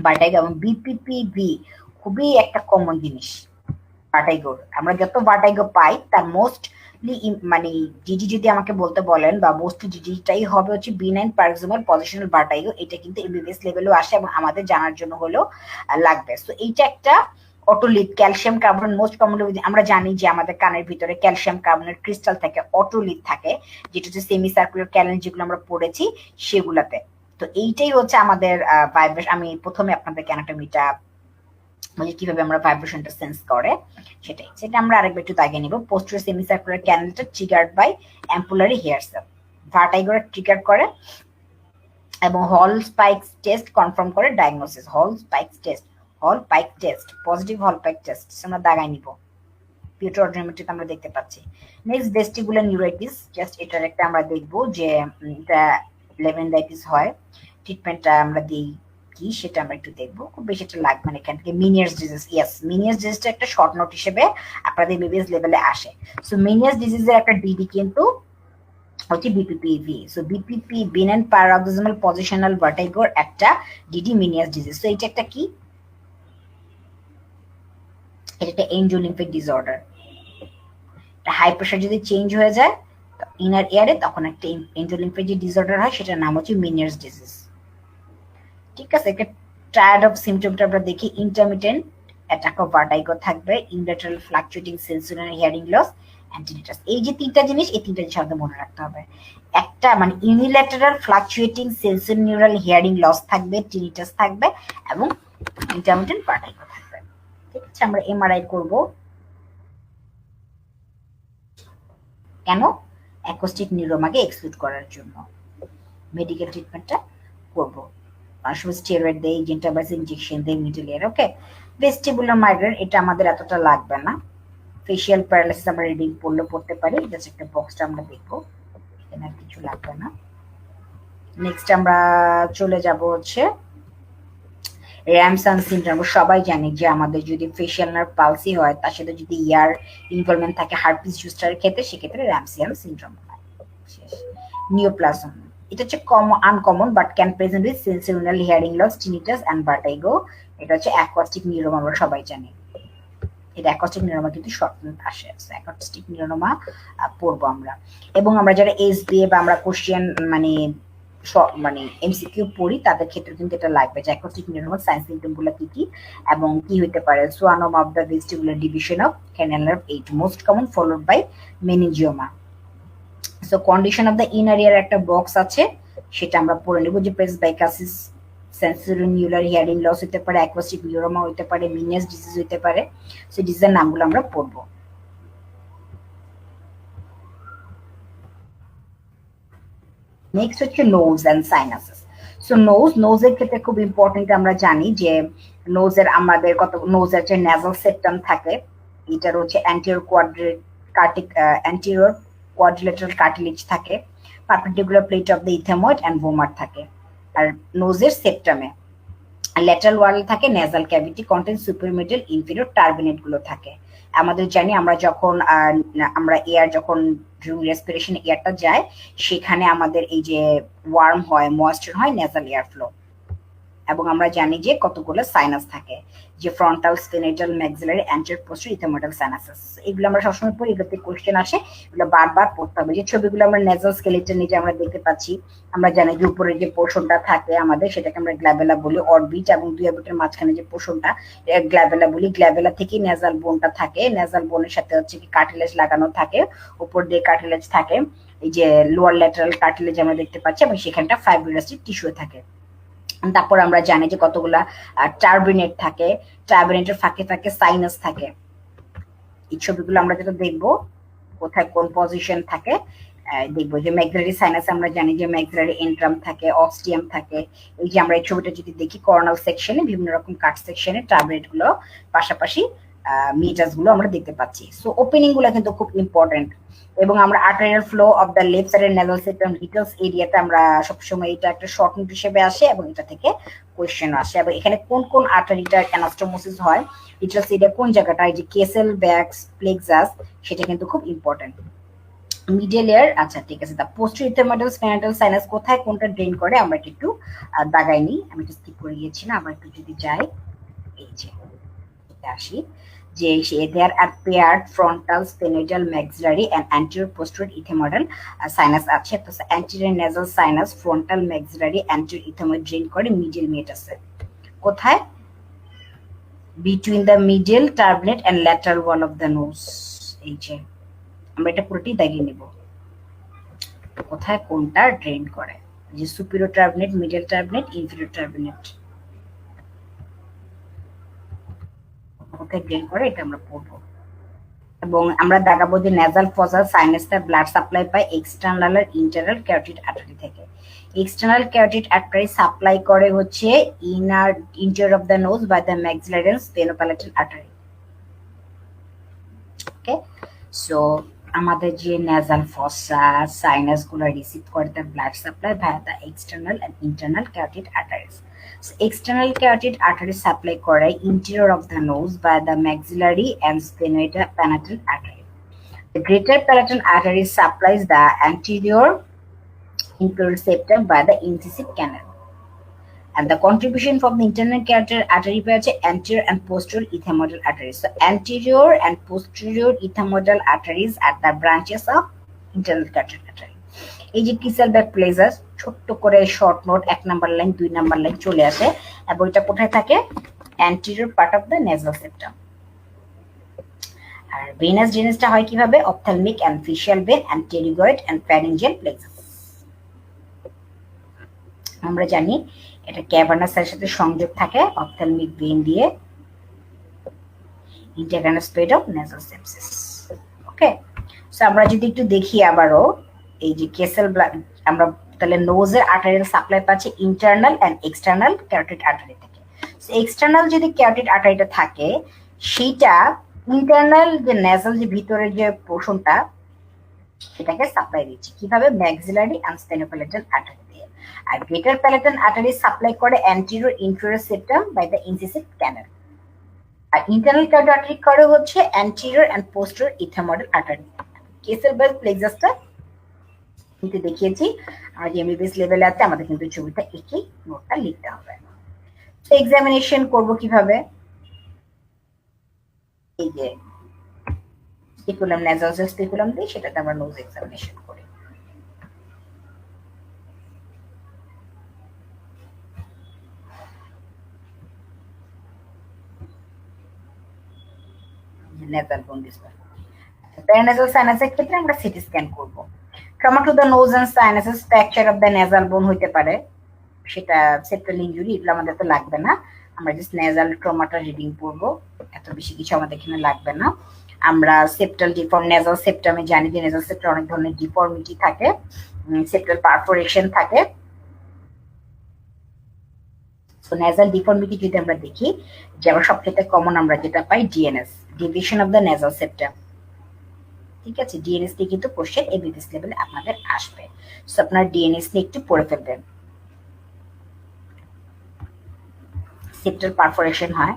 ভার্টাইগো। এবং বিপিপিভি খুবই একটা কমন জিনিস ভার্টাইগোর। আমরা যত ভার্টাইগো পাই তার মোস্টলি মানে ডিডি যদি আমাকে বলতে বলেন, বা মোস্টলি ডিডিটাই হবে হচ্ছে বিনাইন পারক্সিমাল পজিশনাল ভার্টাইগো। এটা কিন্তু এমবিবিএস লেভেলেও আসে এবং আমাদের জানার জন্য হলেও লাগবে। সো এইটা একটা otolith, calcium carbon most commonly আমরা জানি যে আমাদের কানের ভিতরে ক্যালসিয়াম কার্বনের ক্রিস্টাল থাকে, অটোলিথ থাকে, যেটা হচ্ছে সেমি সার্কুলার ক্যালেন যেগুলো আমরা পড়েছি সেগুলাতে। তো এইটাই হচ্ছে আমাদের ভাইব্রেশন। আমি প্রথমে আপনাদেরকে অ্যানাটমিটা মানে কিভাবে আমরা ভাইব্রেশনটা সেন্স করে সেটা আমরা আরেকবার একটু দাগিয়ে নিব। পোস্টেরিয়র সেমিসার্কুলার ক্যানেলটা triggered by ampullary hair cell, ভার্টাইগোর ট্রিগার করে এবং হল স্পাইকস টেস্ট কনফার্ম করে diagnosis. Hallpike test, positive হল পাইক টেস্ট আমরা দাগাই নিব। পিওটো অডিওমেট্রিতে আমরা দেখতে পাচ্ছি। নেক্সট ভেস্টিবুলার নিউরাইটিস, জাস্ট এটার একটা আমরা দেখব যে এটা লেভেন্ডাইটিস হয়, ট্রিটমেন্টটা আমরা দিই কি সেটা আমরা একটু দেখবো, খুব বেশি একটা লাগবে না এখান থেকে। মিনিয়াস ডিজিজ, ইয়েস মিনিয়াস ডিজিজটা একটা শর্ট নোট হিসেবে আপনাদের এমবিবিএস লেভেলে আসে। সো মিনিয়াস ডিজিজের একটা ডিডি কিন্তু হচ্ছে বিপিপিভি। সো বিপিপি, বিনাইন প্যারাক্সিমাল পজিশনাল ভার্টাইগোর একটা ডিডি মিনিয়াস ডিজিজ। সো এটা একটা কি, এটা একটা এনজোলিম্ফিক ডিসঅর্ডার। হাই প্রেশার যদি চেঞ্জ হয়ে যায় ইনার এয়ারে তখন একটা এনজোলিম্ফিক যে ডিসঅর্ডার হয় সেটার নাম হচ্ছে মিনিয়াস ডিজিজ। ঠিক আছে, একটা ট্রায়াড অফ সিমটমটা আমরা দেখি। ইন্টারমিটেন্ট অ্যাটাক অফ ভার্টাইগো থাকবে, unilateral fluctuating sensory hearing loss, and tinnitus. এই যে তিনটা জিনিস, এই তিনটা জিনিস আমাদের মনে রাখতে হবে। একটা মানে unilateral fluctuating sensory neural hearing loss থাকবে, টিনিটাস থাকবে এবং ইন্টারমিটেন্ট ভার্টাইগো থাকবে। ঠিক আছে, আমরা এমআরআই করব। কেন? অ্যাকোস্টিক নিউরোমাকে এক্সক্লুড করার জন্য মেডিকেল ট্রিটমেন্টটা করব। স্টেরয়েড দেয়, জেন্টাবাইস ইনজেকশন দেয় মিডল ইয়ার। ওকে, ভেস্টিবুলার মাইগ্রেন এটা আমাদের এতটা লাগবে না। ফেশিয়াল প্যারালাইসিস আমরা রিডিং পড়তে পারি, জাস্ট একটা বক্সটা আমরা দেখবো, এখানে আর কিছু লাগবে না। নেক্সট আমরা চলে যাব হচ্ছে র্যামসান সিনড্রোম। সবাই জানি যে আমাদের যদি ফেশিয়াল নার্ভ পালসি হয় তার সাথে যদি ইয়ার ইনভলভমেন্ট থাকে হার্পিস জুস্টারের ক্ষেত্রে, সেক্ষেত্রে র্যামসিয়ান সিনড্রোম হয়। নিওপ্লাজম, এটা হচ্ছে uncommon but can present with sensorineural hearing loss, tinnitus and vertigo. এটা হচ্ছে অ্যাকোয়াস্টিক নিউরোমা, আমরা সবাই জানি। এটা অ্যাকোস্টিক নিউরোমা কিন্তু শর্ট নোট আসে, অ্যাকোস্টিক নিউরোমা পড়বো আমরা। এবং আমরা যারা এসবিএ বা আমরা কোশ্চেন মানে এমসিকিউ পড়ি তাদের ক্ষেত্রে কিন্তু এটা লাগবে যে অ্যাকোস্টিক নিউরোমা সাইন সিম্পটমগুলো কি কি এবং কি হতে পারে। Schwannoma of the vestibular division of canal nerve 8 most common, followed by meningioma. So condition of the inner ear একটা বক্স আছে, সেটা আমরা পড়ে নেব যে presbycusis, sensory neural hearing loss হতে পারে, অ্যাকোস্টিক নিউরোমা হতে পারে, মিনিয়াস ডিজিজ হতে পারে। সো ডিজিজের নামগুলো আমরা পড়বো। নেক্সট হচ্ছে নোজ এন্ড সাইনাসেস। সো নোজের ক্ষেত্রে খুব ইম্পর্টেন্ট, আমরা জানি যে নোজের আমাদের নোজের যে নেজাল সেপ্টাম থাকে, এটার হচ্ছে anterior quadrate anterior quadrilateral cartilage থাকে, perpendicular plate of the ethmoid and vomer থাকে, আর নোজের সেপ্টামে ল্যাটারাল ওয়াল থাকে, nasal cavity content super middle inferior turbinate গুলো থাকে। আমাদের জানি আমরা যখন আমরা এয়ার যখন রেসপিরেশন এয়ারটা যায় সেখানে আমাদের এই যে ওয়ার্ম হয়, ময়েশ্চার হয়, নেজাল এয়ার ফ্লো। এবং আমরা জানি যে কতগুলো সাইনাস থাকে, যে ফ্রন্টাল, স্পিনেটাল, ম্যাক্সিলারি, অ্যান্টেরিয়র, পোস্টেরিয়র, ইথোমোডাল সাইনাসেস। এগুলো আমরা সবসময় পড়ি, এগুলোতে কোশ্চেন আসে, এগুলো বারবার পড়তে হবে। যে ছবিগুলো আমরা নেজাল স্কেলেটন নিচে আমরা দেখতে পাচ্ছি, আমরা জানি যে উপরে যে পোর্শনটা থাকে আমাদের সেটাকে আমরা গ্ল্যাবেলা বলি, অরবিট এবং দুই অরবিটের মাঝখানে যে পোর্শনটা গ্ল্যাবেলা বলি। গ্ল্যাবেলা থেকে নেজাল বোনটা থাকে, নেজাল বোনের সাথে হচ্ছে কি কার্টিলেজ লাগানো থাকে, উপর দিয়ে কার্টিলেজ থাকে, এই যে লোয়ার ল্যাটারাল কার্টিলেজ আমরা দেখতে পাচ্ছি, এবং সেখানটা ফাইব্রোলাস্টিক টিস্যু থাকে। তারপর আমরা জানি যে কতগুলা টার্বিনেট থাকে, টার্বিনেটের ফাঁকে ফাঁকে সাইনাস থাকে। এই ছবিগুলো আমরা যেটা দেখবো কোথায় কোন পজিশন থাকে দেখবো। যে ম্যাক্সিলারি সাইনাস আমরা জানি যে ম্যাক্সিলারি এন্ট্রাম থাকে, অস্টিয়াম থাকে। এই যে আমরা এই ছবিটা যদি দেখি করোনাল সেকশনে বিভিন্ন রকম কাট সেকশনে টার্বিনেট গুলো পাশাপাশি মিটাস গুলো আমরা দেখতে পাচ্ছি। সো ওপেনিং গুলো কিন্তু খুব ইম্পর্টেন্ট। এবং আমরা arterial flow of the left সাইডের নেজাল সেপ্টাম ডিটেলস এরিয়াটা আমরা সবসময় এটা একটা শর্ট নোট হিসেবে আসে এবং এটা থেকে কোয়েশ্চেন আসে। এবং এখানে কোন কোন আর্টারিটার অ্যানাস্টোমোসিস হয়, ডিটেলস এরিয়া কোন জায়গাটা, এই যে কেসেল, ব্যাক্স, প্লেক্সাস, সেটা কিন্তু খুব ইম্পর্টেন্ট। মিডল এয়ার, আচ্ছা ঠিক আছে। দা পোস্টেরিয়র ইথোমোডাল স্পিনাটাল সাইনাস কোথায় কোনটা ড্রেন করে আমরা একটু দাগাই নিই। আমি একটু স্কিপ করে গিয়েছি না, আবার একটু যদি যাই, এই যে আসি যে there are paired frontal, sphenoidal, maxillary and anterior posterior ethmoidal sinus আছে। তো anterior nasal sinus, frontal, maxillary, anterior ethmoid drain করে middle meatus কোথায়, between the middle turbinate and lateral wall of the nose। এই যে আমরা এটা পুরোটি দাগিয়ে নিব কোথায় কোনটা ড্রেন করে, যে superior turbinate, middle turbinate, inferior turbinate কোথায় ড্রেন করে এটা আমরা পড়বো। এবং আমরা দেখাবো যে নেজাল ফসা সাইনাসটা ব্লাড সাপ্লাই পায় এক্সটার্নাল আর ইন্টারনাল ক্যারোটিড আর্টারি থেকে। এক্সটার্নাল ক্যারোটিড আর্টারি সাপ্লাই করে হচ্ছে inner interior of the nose by the maxillary and sphenopalatine artery. Okay, so আমাদের যে নেজাল ফসা সাইনাস গুলো রিসিভ করে the blood supply via the external and internal carotid arteries. External carotid artery supply করে interior of the nose by the maxillary and sphenoid-palatal artery. The greater palatal artery supplies the anterior inferior septum by the incisive canal. And the contribution from the internal carotid artery is anterior and posterior ethmoidal arteries. So anterior and posterior ethmoidal arteries are the branches of internal carotid artery. এই যে কিসেল back plexus ছোট্ট করে short note 1 number line 2 number line চলে আসে, এবং এটা কোথায় থাকে, anterior part of the nasal septum. আর ভেনাস ড্রেনেজটা হয় কিভাবে, ophthalmic and facial vein and pterygoid and pharyngeal plexus. আমরা জানি এটা ক্যাভার্নাসের সাথে সংযোগ থাকে অপথ্যালমিক ভেন দিয়ে, internal spread of nasal sepsis. Okay, so আমরা যদি একটু দেখি আবারও এই যে কেসেল আমরা তাহলে নোজের আর্টারিয়াল সাপ্লাই পাচ্ছি internal and external carotid artery থেকে। সো এক্সটার্নাল যদি ক্যারোটিড আর্টারিটা থাকে সেটা ইন্টারনাল যে নেজাল যে ভিতরের যে পোর্শনটা সেটাকে সাপ্লাই দিচ্ছে কিভাবে, ম্যাক্সিলারি এন্ড স্পেনোপ্যালেটাল আর্টারি দিয়ে। আর গ্রেটার প্যালেটাল আর্টারি সাপ্লাই করে anterior inferior septum by the incisive canal. আর ইন্টারনাল ক্যারোটিড আর্টারি করে হচ্ছে anterior and posterior ethmoidal artery. Kiesselbach প্লেক্সাসটা কিন্তু দেখিয়েছি, আমরা যে এমবিবিএস লেভেলে আছে আমাদের কিন্তু ছবিটা একই নোটটা লিখতে হবে। তো এক্সামিনেশন করব কিভাবে, এই যে স্পিকুলাম নেজাল স্পিকুলাম দিয়ে সেটাতে আমরা নোজ এক্সামিনেশন করি। নেজাল বোন ডিসপ্লে প্যারানেজাল সাইনাসের ক্ষেত্রে আমরা সিটি স্ক্যান করব। Trauma to the nose and sinuses, fracture of the nasal bone হইতে পারে, সেটা সেপ্টাল ইনজুরি, এগুলো আমাদের তো লাগবে না। আমরা জাস্ট নেজাল ট্রমাটা রিডিং করব, এত বেশি কিছু আমাদের এখানে লাগবে না। আমরা সেপ্টাল ডিফর্ম নেজাল সেপ্টামে জানি যে নেজাল সেপ্টামে অনেক ধরনের ডিফর্মিটি থাকে, সেপ্টাল পারফোরেশন থাকে। সো নেজাল ডিফর্মিটি যদি আমরা দেখি, যেমন সবচেয়ে কমন আমরা যেটা পাই DNS, deviation of the nasal septum. ঠিক আছে, ডিএনএস নিয়ে কিন্তু কোশ্চেন এবিবিএস লেভেলে আপনাদের আসবে। সো আপনার ডিএনএস নিয়ে একটু পড়ে ফেলবেন। সেপ্টাল পারফোরেশন হয়,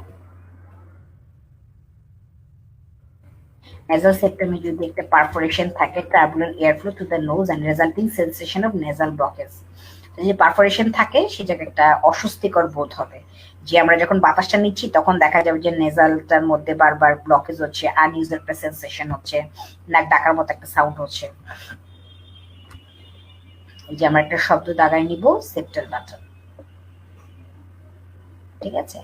nasal septum এ যদি একটা পারফোরেশন থাকে, turbulent airflow to the nose and resulting sensation of nasal blockage, যে পারফোরেশন থাকে সে জায়গায় একটা অস্বস্তিকর বোধ হবে। যে আমরা যখন বাতাসটা নিচ্ছি তখন দেখা যাবে যে নেজালটার মধ্যে বারবার ব্লকেজ হচ্ছে, আনইউজড একটা সেন্সেশন হচ্ছে, নাক ডাকার মতো একটা সাউন্ড হচ্ছে। এই যে আমরা একটা শব্দ দাগায় নিব, সেপ্টাল বাটন। ঠিক আছে,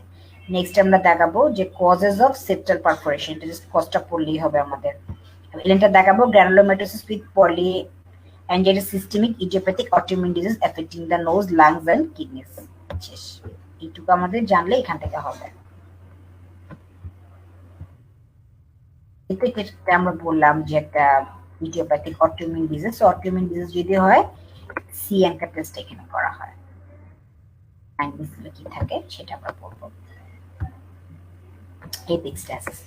নেক্সট আমরা দেখাবো যে কজেস অফ সেপ্টাল পারফোরেশন, এটা জাস্ট কজটা পড়লেই হবে আমাদের। এলেনটা দেখাবো granulomatosis with polyangiitis, systemic idiopathic autoimmune disease affecting the nose, lungs and kidneys. শেষ, এইটুকু আমাদের জানলে এখান থেকে হবে। আমরা বললাম যে একটা idiopathic autoimmune disease, autoimmune disease যদি হয় সি অ্যাঙ্কার টেস্ট এখানে করা হয়, কি থাকে সেটা আমরা পড়বো। এপিক্সটাসিস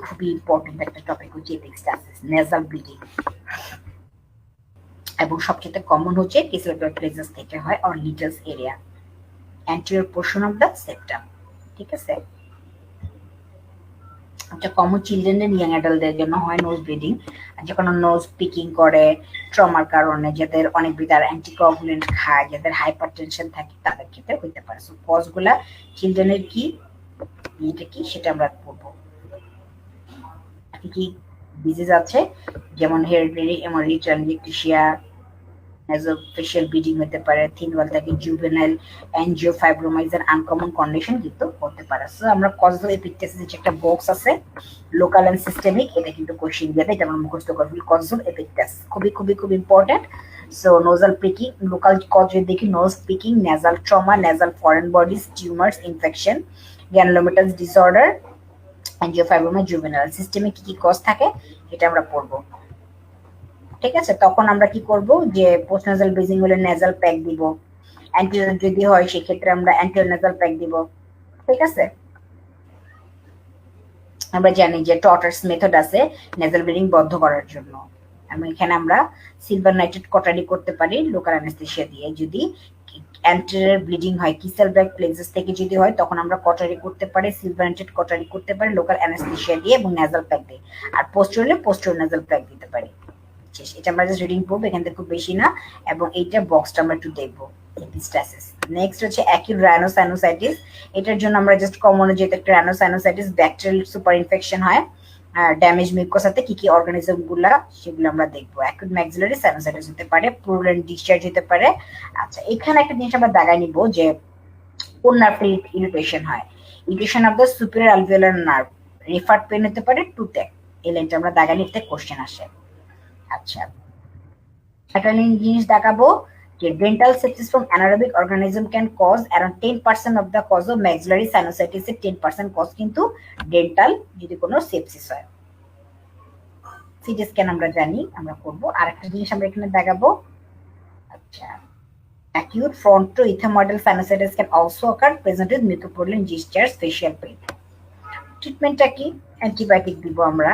খুবই ইম্পর্টেন্ট একটা টপিক হচ্ছে এপিক্সটাসিস, নেজাল ব্লিডিং, এবং সবচেয়ে কমন হচ্ছে কিসেলেটর প্লেক্সাস থেকে হয়, or Little's area anterior portion of the septum। ঠিক আছে, আচ্ছা, কমন চিলড্রেন এন্ড ইয়াং অ্যাডাল্টদের জন্য হয় নোজ ব্লিডিং, যখন নোজ পিকিং করে ট্রমার কারণে, যাদের অনেক বিদার অ্যান্টিকোয়াগুলেন্ট খায়, যাদের হাইপারটেনশন থাকে তাদের ক্ষেত্রে হইতে পারে। সো কজগুলা চিলড্রেনের কি, এটা কি সেটা আমরা পড়বো। কি ডিজিজ আছে, যেমন হেরিডিটারি হেমোরেজিক অ্যানজিওপ্লাসিয়া, nasophacial bleeding হতে পারে, থিন ওয়াল থেকে জুভেনাইল অ্যানজিওফাইব্রোমাইজ এর আনকমন কন্ডিশন কিন্তু হতে পারে। সো আমরা কজল এপিকটেসিস যে একটা বক্স আছে, লোকাল এন্ড সিস্টেমিক, এটা কিন্তু কোশ্চেন দিয়ে এটা আমরা মুখস্থ করে ফেলি। কজল এপিকটেসিস খুবই খুবই খুব important. So nasal picking, local cause যদি দেখি, nose picking, nasal trauma, nasal foreign bodies, tumours, infection, granulomatous disorder, angiofibroma, juvenile. সিস্টেমে কি কি কজ থাকে এটা আমরা পড়বো। ঠিক আছে, তখন আমরা কি করব, যে পোস্টনাজাল ব্রিজিং হলে নেজাল প্যাক দিব, অ্যান্টিরিয়র যদি হয় সেক্ষেত্রে আমরা অ্যান্টিরিয়র নেজাল প্যাক দিব। ঠিক আছে, আমরা জানি যে টটার্স মেথড আছে নেজাল ব্লিডিং বন্ধ করার জন্য। এখানে আমরা সিলভার নাইট্রেট কটারি করতে পারি লোকাল অ্যানেস্থেসিয়া দিয়ে। যদি অ্যান্টিরিয়র ব্লিডিং হয় কিসেল ব্যাক প্লেক্সাস থেকে যদি হয়, তখন আমরা কটারি করতে পারি, সিলভার নাইট্রেট কটারি করতে পারি লোকাল অ্যানেস্থেসিয়া দিয়ে এবং নেজাল প্যাক দিয়ে। আর পোস্টেরিয়র পোস্টেরিয়র নেজাল প্যাক দিতে পারি। এটা আমরা জাস্ট রিডিং পড়বো, এখান থেকে খুব বেশি না। এবং এইটা বক্সটা আমরা একটু দেখবো, এপিস্টাসিস। নেক্সট হচ্ছে অ্যাকিউট রাইনোসাইনোসাইটিস, এটার জন্য আমরা জাস্ট কমন যেহেতু একটা রাইনোসাইনোসাইটিস ব্যাকটেরিয়াল সুপার ইনফেকশন হয় ড্যামেজ মিউকোসাতে, কি কি অর্গানিজম গুলা সেগুলো আমরা দেখবো। অ্যাকিউট ম্যাক্সিলারি সাইনোসাইটিস হতে পারে, প্লুরাল ডিসচার্জ হতে পারে। আচ্ছা, এখানে একটা জিনিস আমরা দাগায় নিব যে কোন নার্ভে ইরিটেশন হয়, irritation of the superior alveolar nerve, referred pain হতে পারে টুথে, এই লাইনটা আমরা দাগায় নিতে কোশ্চেন আসে। আচ্ছা, একটা জিনিস দেখাবো যে dental sepsis from anaerobic organism can cause around 10% of the cause of maxillary sinusitis এর 10% কজ কিন্তু ডেন্টাল যদি কোনো সেপসিস হয়। সিটি স্ক্যান আমরা জানি আমরা করব। আর একটা জিনিস আমরা এখানে দেখাবো, আচ্ছা, acute frontoethmoidal sinusitis can also occur present with mucopurulent discharge, facial pain। ট্রিটমেন্টটা কি, অ্যান্টিবায়োটিক দিব আমরা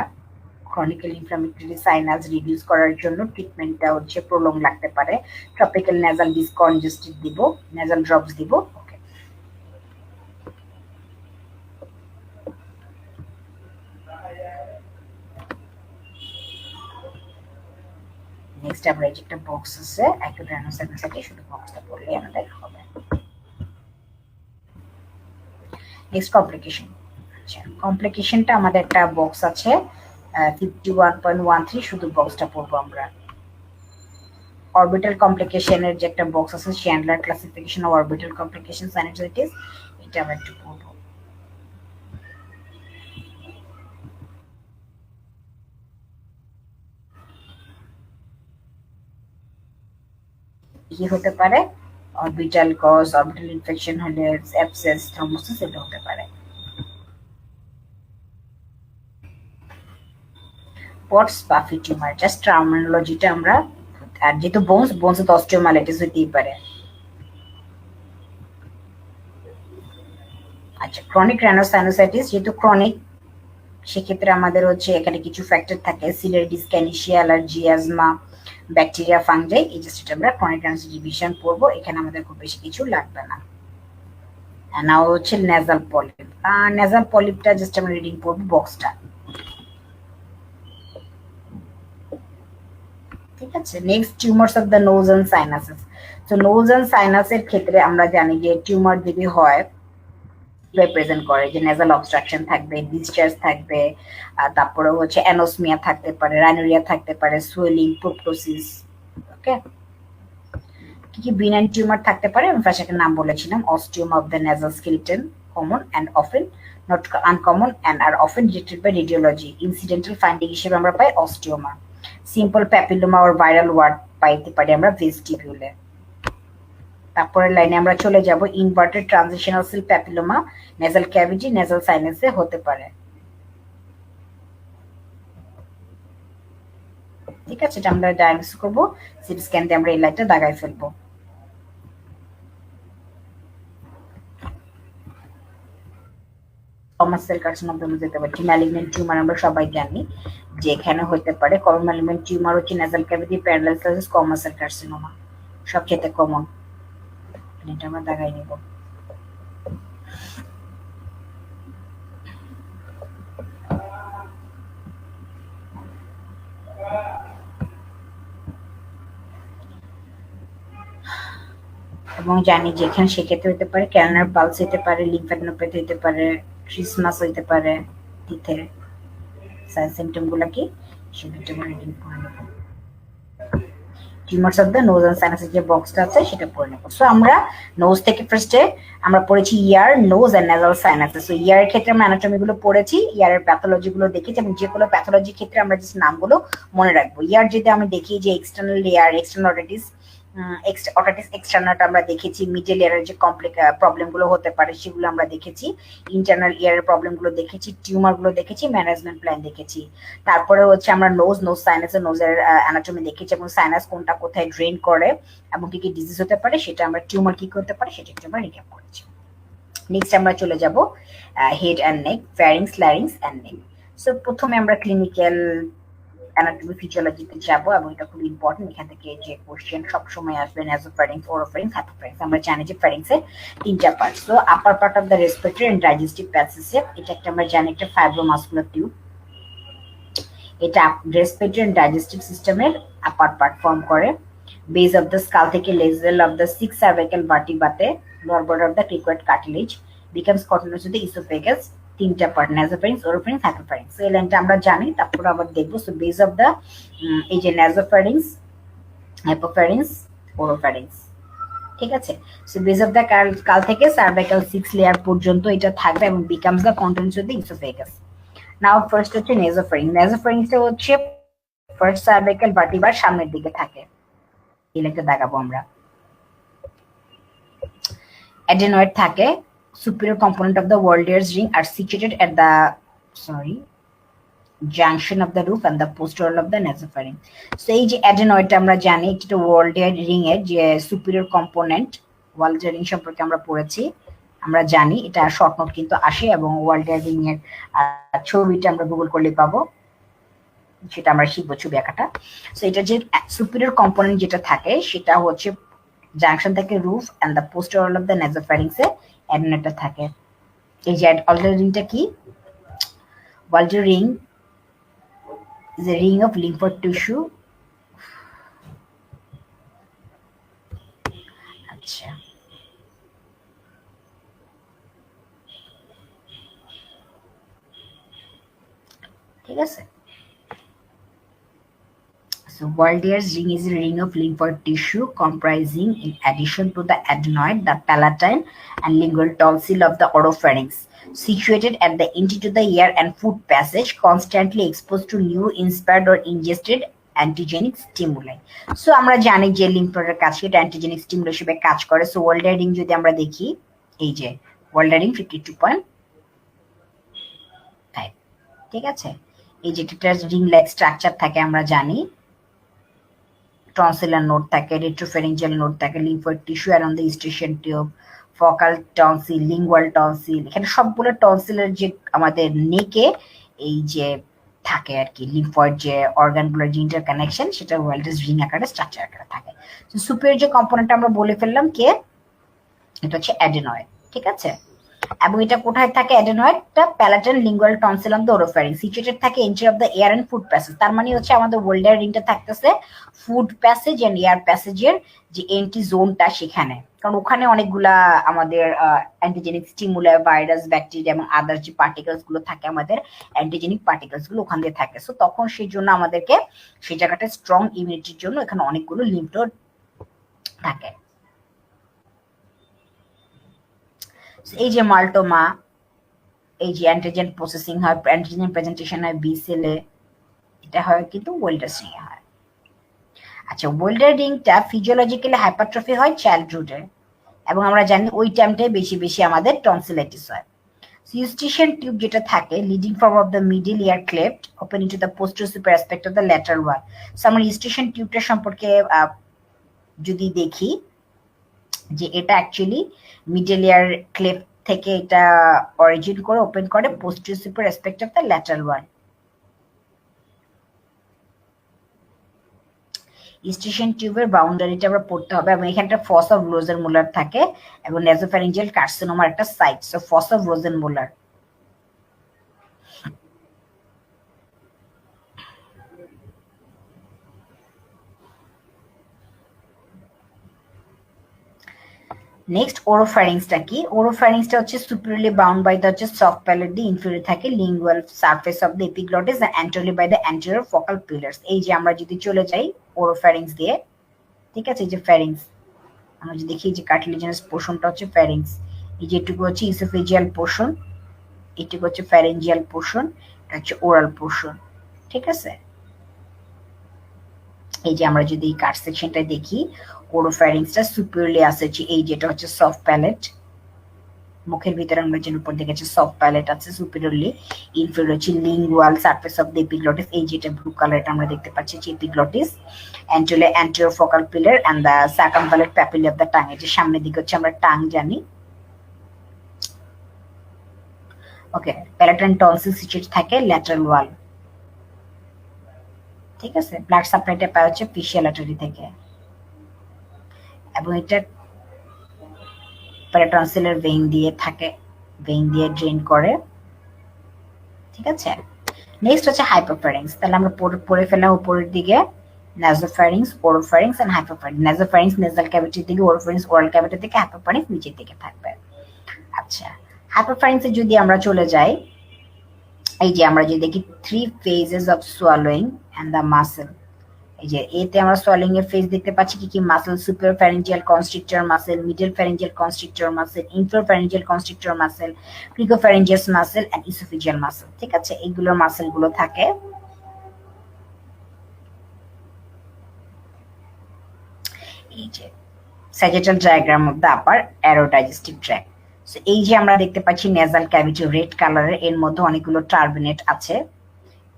ক্রনিক্যাল ইনফ্লামেটরি সাইনাস রিডিউস করার জন্য। ট্রিটমেন্টটা হচ্ছে প্রলং লাগতে পারে, টপিক্যাল নেজাল ডিসকনজেস্টিভ দিব, নেজাল ড্রপস দিব। ওকে, নেক্সট আমরা এই যে একটা বক্স আছে অ্যাকিউট রাইনোসাইনোসাইটিস, শুধু বক্সটা পড়লেই আমাদের হবে। Next complication. আচ্ছা, কমপ্লিকেশনটা আমাদের একটা বক্স আছে 51.13, শুধু বক্সটা পড়বো আমরা। অরবিটাল কমপ্লিকেশনের যে একটা বক্স আছে, Chandler classification of orbital complication sinusitis, এটা আমরা একটু পড়বো। কি হতে পারে, অরবিটাল কজ, অরবিটাল ইনফেকশন হলে অ্যাবসেস, থ্রম্বোসিস, এটা হতে পারে। পটস পাফি টিউমার, জাস্ট টার্মিনোলজিটা আমরা, আর যেহেতু বোনস তো অস্টিওমাইলাইটিস হতেই পারে। আচ্ছা, ক্রনিক রাইনোসাইনোসাইটিস, যেহেতু ক্রনিক সেক্ষেত্রে আমাদের হচ্ছে এখানে কিছু ফ্যাক্টর থাকে, সিলারিটিস, ক্যানিশিয়া, অ্যালার্জি, অ্যাজমা, ব্যাকটেরিয়া, ফাঙ্গাই। এই জাস্ট আমরা ক্রনিক রাইনাইটিস ডিভিশন পড়বো, এখানে আমাদের খুব বেশি কিছু লাগবে না। নাও হচ্ছে নেজাল পলিপ। নেজাল পলিপটা জাস্ট আমরা রিডিং পড়বো বক্সটা, ঠিক আছে। Next, tumours of the nose and sinuses. তো নোজ এন্ড সাইনাসের ক্ষেত্রে আমরা জানি যে টিউমার যদি হয় প্রেজেন্ট করে যে নেজাল অবস্ট্রাকশন থাকবে, ডিসচার্জ থাকবে, তারপরে হচ্ছে অ্যানোসমিয়া থাকতে পারে, রাইনোরিয়া থাকতে পারে, সোয়েলিং, প্রোপটোসিস। ওকে, কি কি বিনাইন টিউমার থাকতে পারে আমি ফার্স্ট একটা নাম বলেছিলাম, osteoma of the nasal skeleton, common and often not uncommon and are often detected by radiology. Incidental finding হিসেবে আমরা পাই osteoma. Simple papilloma or viral wart পাইতে পারি আমরা ভেস্টিবিউলে। তারপরের লাইনে আমরা চলে যাব, inverted transitional cell papilloma nasal cavity, nasal সাইনাসে হতে পারে, ঠিক আছে। এটা আমরা ডায়াগনোসিস করব, সিটি স্ক্যান দিয়ে আমরা এই লাইনটা দাগাই ফেলবো। কমাস সেল কার্সিনোমা আমরা যেতে পারি, ম্যালিগন্যান্ট টিউমার আমরা সবাই জানি যে এখানে হতে পারে। কমন ম্যালিগন্যান্ট টিউমার হচ্ছে nasal cavity, parallel cells, squamous cell carcinoma সবচেয়ে কমন। এটা আমরা দাগাই নিব। এবং জানি যে এখানে সেক্ষেত্রে হতে পারে ক্যালনার পালস হতে পারে, লিম্ফ্যাডিনোপ্যাথি হতে পারে, ক্রিসমাস হতে পারে। টিথের সিমটম গুলা কি সেটা আমরা রিডিং করে নেব। টিউমারস অফ দ্য নোজ এন্ড সাইনাসের যে বক্সটা আছে সেটা পড়ে নেব। সো আমরা নোজ থেকে ফার্স্টে আমরা পড়েছি ইয়ার, নোজ এন্ড নেজাল সাইনাসেস। সো ইয়ারের ক্ষেত্রে আমরা অ্যানাটমি গুলো পড়েছি, ইয়ারের প্যাথোলজি গুলো দেখেছি, এবং যে কোনো প্যাথোলজি ক্ষেত্রে আমরা জাস্ট নামগুলো মনে রাখবো। ইয়ার যদি আমি দেখি যে external layer, external otitis, otitis এক্সটার্নালটা আমরা দেখেছি, মিডল ইয়ারের যে প্রবলেম গুলো হতে পারে সেগুলো আমরা দেখেছি, ইন্টারনাল ইয়ারের প্রবলেম গুলো দেখেছি, টিউমার গুলো দেখেছি, ম্যানেজমেন্ট প্ল্যান দেখেছি। তারপরে হচ্ছে আমরা নোজ সাইনাসের নোজের অ্যানাটমি দেখেছি, এবং সাইনাস কোনটা কোথায় ড্রেন করে এবং কি কি ডিজিজ হতে পারে সেটা আমরা, টিউমার কি করতে পারে সেটা একটু আমরা রিক্যাপ করেছি। নেক্সট আমরা চলে যাব head and neck, ফ্যারিংস, larynx and neck. So প্রথমে আমরা ক্লিনিক্যাল অ্যানাটমি ফিজিওলজিতে যাব, এবং এটা খুব ইম্পর্টেন্ট। এখান থেকে যে কোশ্চেন সবসময় আসবে নাসোফ্যারিংস, ওরোফ্যারিংস, হাইপোফ্যারিংস। আমরা জানি যে ফ্যারিংসের তিনটা part. So upper part of the respiratory and digestive passage, এটা একটা আমরা জানি একটা ফাইব্রোমাসকুলার টিউব। এটা রেসপিরেটরি এন্ড ডাইজেস্টিভ সিস্টেমের আপার পার্ট ফর্ম করে। বেস অফ দ্য স্কাল থেকে লেজাল অফ দ্য 6 সার্ভাইকাল ভার্টিব্রাতে, lower border of the cricoid cartilage, becomes continuous to the oesophagus. তিনটা পার্ট, নাসোফ্যারিংস, ওরোফ্যারিংস, হাইপোফ্যারিংস। এই লাইনটা আমরা জানি, তারপর আবার দেখবো। সো বেস অফ দ্য, এই যে নাসোফ্যারিংস, হাইপোফ্যারিংস, ওরোফ্যারিংস, ঠিক আছে। সো বেস অফ দ্য কাল থেকে সার্ভাইকাল 6 লেয়ার পর্যন্ত এটা থাকবে, এবং becomes the continuous to the oesophagus. Now first হচ্ছে নাসোফ্যারিংস। নাসোফ্যারিংসটা হচ্ছে ফার্স্ট সার্ভাইকাল ভার্টিব্রার সামনের দিকে থাকে, এই লাইনটা দেখাবো আমরা। Adenoid থাকে, superior component of the Waldear's ring are situated at the junction of the roof and the posterior of the nasopharynx. So এই যে adenoidটা আমরা জানি এটা Waldear ring এর যে superior component, Waldear ring সম্পর্কে আমরা পড়েছি, আমরা জানি এটা শর্ট নোট কিন্তু আসে, এবং Waldear ring এর ছবিটা আমরা গুগল করলে পাবো, সেটা আমরা শিখবো ছবি আঁকাটা। সো এটা যে superior component যেটা থাকে সেটা হচ্ছে জাংশন থেকে roof and the posterior of the nasopharynx এ অ্যাডেনোইডটা থাকে। এই যে ওয়াল্ডার রিংটা কি? Waldeyer ring is a ring of lymphoid tissue. আচ্ছা, ঠিক আছে। So Waldear's ring is a ring of lymphoid tissue comprising, in addition to the adenoid, the palatine and lingual tonsil of the oropharynx, situated at the entry to the ear and food passage, constantly exposed to new inspired or ingested antigenic stimuli. So আমরা জানি যে লিম্ফোয়েডের কাজ সেটা antigenic stimuli হিসেবে কাজ করে। So ওয়াল্ডার ring যদি আমরা দেখি, এই যে ওয়াল্ডার রিং 52.5, ঠিক আছে। এই যে এটা রিং লাইক স্ট্রাকচার থাকে আমরা জানি, টনসিলার নোড থাকে, রেট্রোফেরিঞ্জিয়াল নোড থাকে, lymphoid tissue around the Eustachian tube, faucial tonsil, lingual tonsil. এখানে সবগুলো টনসিলের যে আমাদের নেকে এই যে থাকে আর কি লিম্ফয়েড যে অর্গানগুলোর যে ইন্টারকানেকশন সেটা ওয়েলডেস রিং আকারে স্ট্রাকচার আকারে থাকে। তো সুপিরিয়র যে কম্পোনেন্ট আমরা বলে ফেললাম কে, এটা হচ্ছে অ্যাডেনয়েড, ঠিক আছে। এবং এটা কোথায় থাকে অ্যাডেনয়েডটা? Palatal lingual tonsil on the oropharynx, situated থাকে entry of the air and food passage. তার মানে হচ্ছে আমাদের ওয়েলডার রিংটা থাকতেছে ফুড প্যাসেজ এন্ড এয়ার প্যাসেজের যে এন্ট্রি জোনটা সেখানে, কারণ ওখানে অনেকগুলা আমাদের অ্যান্টিজেনিক স্টিমুলাই, ভাইরাস, ব্যাকটেরিয়া এবং আদার যে পার্টিকেলস গুলো থাকে আমাদের অ্যান্টিজেনিক পার্টিকেলস গুলো ওখান দিয়ে থাকে। সো তখন সেই জন্য আমাদেরকে সেই জায়গাটা স্ট্রং ইমিউনিটির জন্য এখানে অনেকগুলো লিম্ফ নোড থাকে। এই যে মাল্টোমা, এই যে অ্যান্টিজেন প্রসেসিং হয়, অ্যান্টিজেন প্রেজেন্টেশন হয় বি সেলে, এটা হয় কিন্তু ওয়েলডার রিং এ হয়। আচ্ছা, ওয়েলডার রিংটা ফিজিওলজিক্যালি হাইপারট্রফি হয় চাইল্ডহুডে, এবং আমরা জানি ওই টাইমটাই বেশি বেশি আমাদের টনসিলাইটিস হয়। ইউস্টিশিয়ান টিউব যেটা থাকে leading from of the middle year cleft open into the posterior super aspect of the lateral wall. So আমরা ইউস্টিশিয়ান টিউবটা সম্পর্কে যদি দেখি যে এটা অ্যাকচুয়ালি মিডল ইয়ার ক্লেফট থেকে এটা অরিজিন করে ওপেন করে posterior super aspect of the lateral wall. Eustachian টিউবের বাউন্ডারিটা আমরা পড়তে হবে, এবং এখানটা ফস অফ রোজেনমুলার থাকে এবং নেজোফ্যারিঞ্জিয়াল কার্সিনোমার একটা site. So fossa of Rosenmuller. Next ওরোফ্যারিংসটা কি? ওরোফ্যারিংসটা হচ্ছে সুপিরিয়রলি বাউন্ড বাই দ্য হচ্ছে সফট প্যালেট দিয়ে, ইনফিরিয়র থাকে lingual surface of the epiglottis and anteriorly by the anterior faucial pillars. এই যে আমরা যদি চলে যাই ওরোফ্যারিংস দিয়ে, ঠিক আছে, এই যে ফ্যারিংস আমরা যদি দেখি যে কার্টিলেজিনাস পোর্শনটা হচ্ছে ফ্যারিংস, এই যে এটুকু হচ্ছে ইসোফেজিয়াল পোর্শন, এটুকু হচ্ছে ফ্যারিঞ্জিয়াল পোর্শন, এটা হচ্ছে ওরাল পোর্শন, ঠিক আছে। এই যে আমরা যদি এই কাট সেকশনটা দেখি ওরোফ্যারিংসটা সুপিরিয়রলি আছে, এই যেটা হচ্ছে সফট প্যালেট, মুখের ভিতরে আমরা যেন উপর দিকে হচ্ছে সফট প্যালেট আছে সুপিরিয়রলি, ইনফিরিয়র হচ্ছে lingual surface of the epiglottis, এই যেটা ব্লু কালারটা আমরা দেখতে পাচ্ছি যে epiglottis, anterior faucial pillar and the circumvallate papilla of the tongue. এই যে সামনের দিকে হচ্ছে আমরা টাং জানি, ওকে। প্যালেটাল টনসিল সিচুয়েট থাকে ল্যাটারাল ওয়াল, ঠিক আছে। ব্লাড সাপ্লাইটা পাওয়া হচ্ছে ফেশিয়াল আর্টারি থেকে, এবং এটা প্যারাটনসিলের ভেইন দিয়ে থাকে, ভেইন দিয়ে ড্রেন করে, ঠিক আছে। নেক্সট হচ্ছে হাইপোফ্যারিংস। তাহলে আমরা পড়ে ফেললাম উপরের দিকে নাসোফ্যারিংস, ওরোফ্যারিংস এন্ড হাইপোফ্যারিংস। নাসোফ্যারিংস নেজাল ক্যাভিটির দিকে, ওরোফ্যারিংস ওরাল ক্যাভিটি থেকে, হাইপোফ্যারিংস নিচের দিকে থাকবে। আচ্ছা, হাইপোফ্যারিংসে যদি আমরা চলে যাই, এই যে আমরা যদি দেখি 3 phases of swallowing and the muscle, এই যে এতে আমরা সোয়ালিং এর ফেজ দেখতে পাচ্ছি কি কি muscle, superior pharyngeal constrictor muscle, middle pharyngeal constrictor muscle, inferior pharyngeal constrictor muscle, cricopharyngeus muscle and oesophageal muscle, ঠিক আছে। এইগুলোর মাসল গুলো থাকে। এই যে sagittal diagram of the upper aerodigestive tract. So এই যে আমরা দেখতে পাচ্ছি নেজাল ক্যাভিটি রেড কালারের, এর মধ্যে অনেকগুলো টার্বিনেট আছে।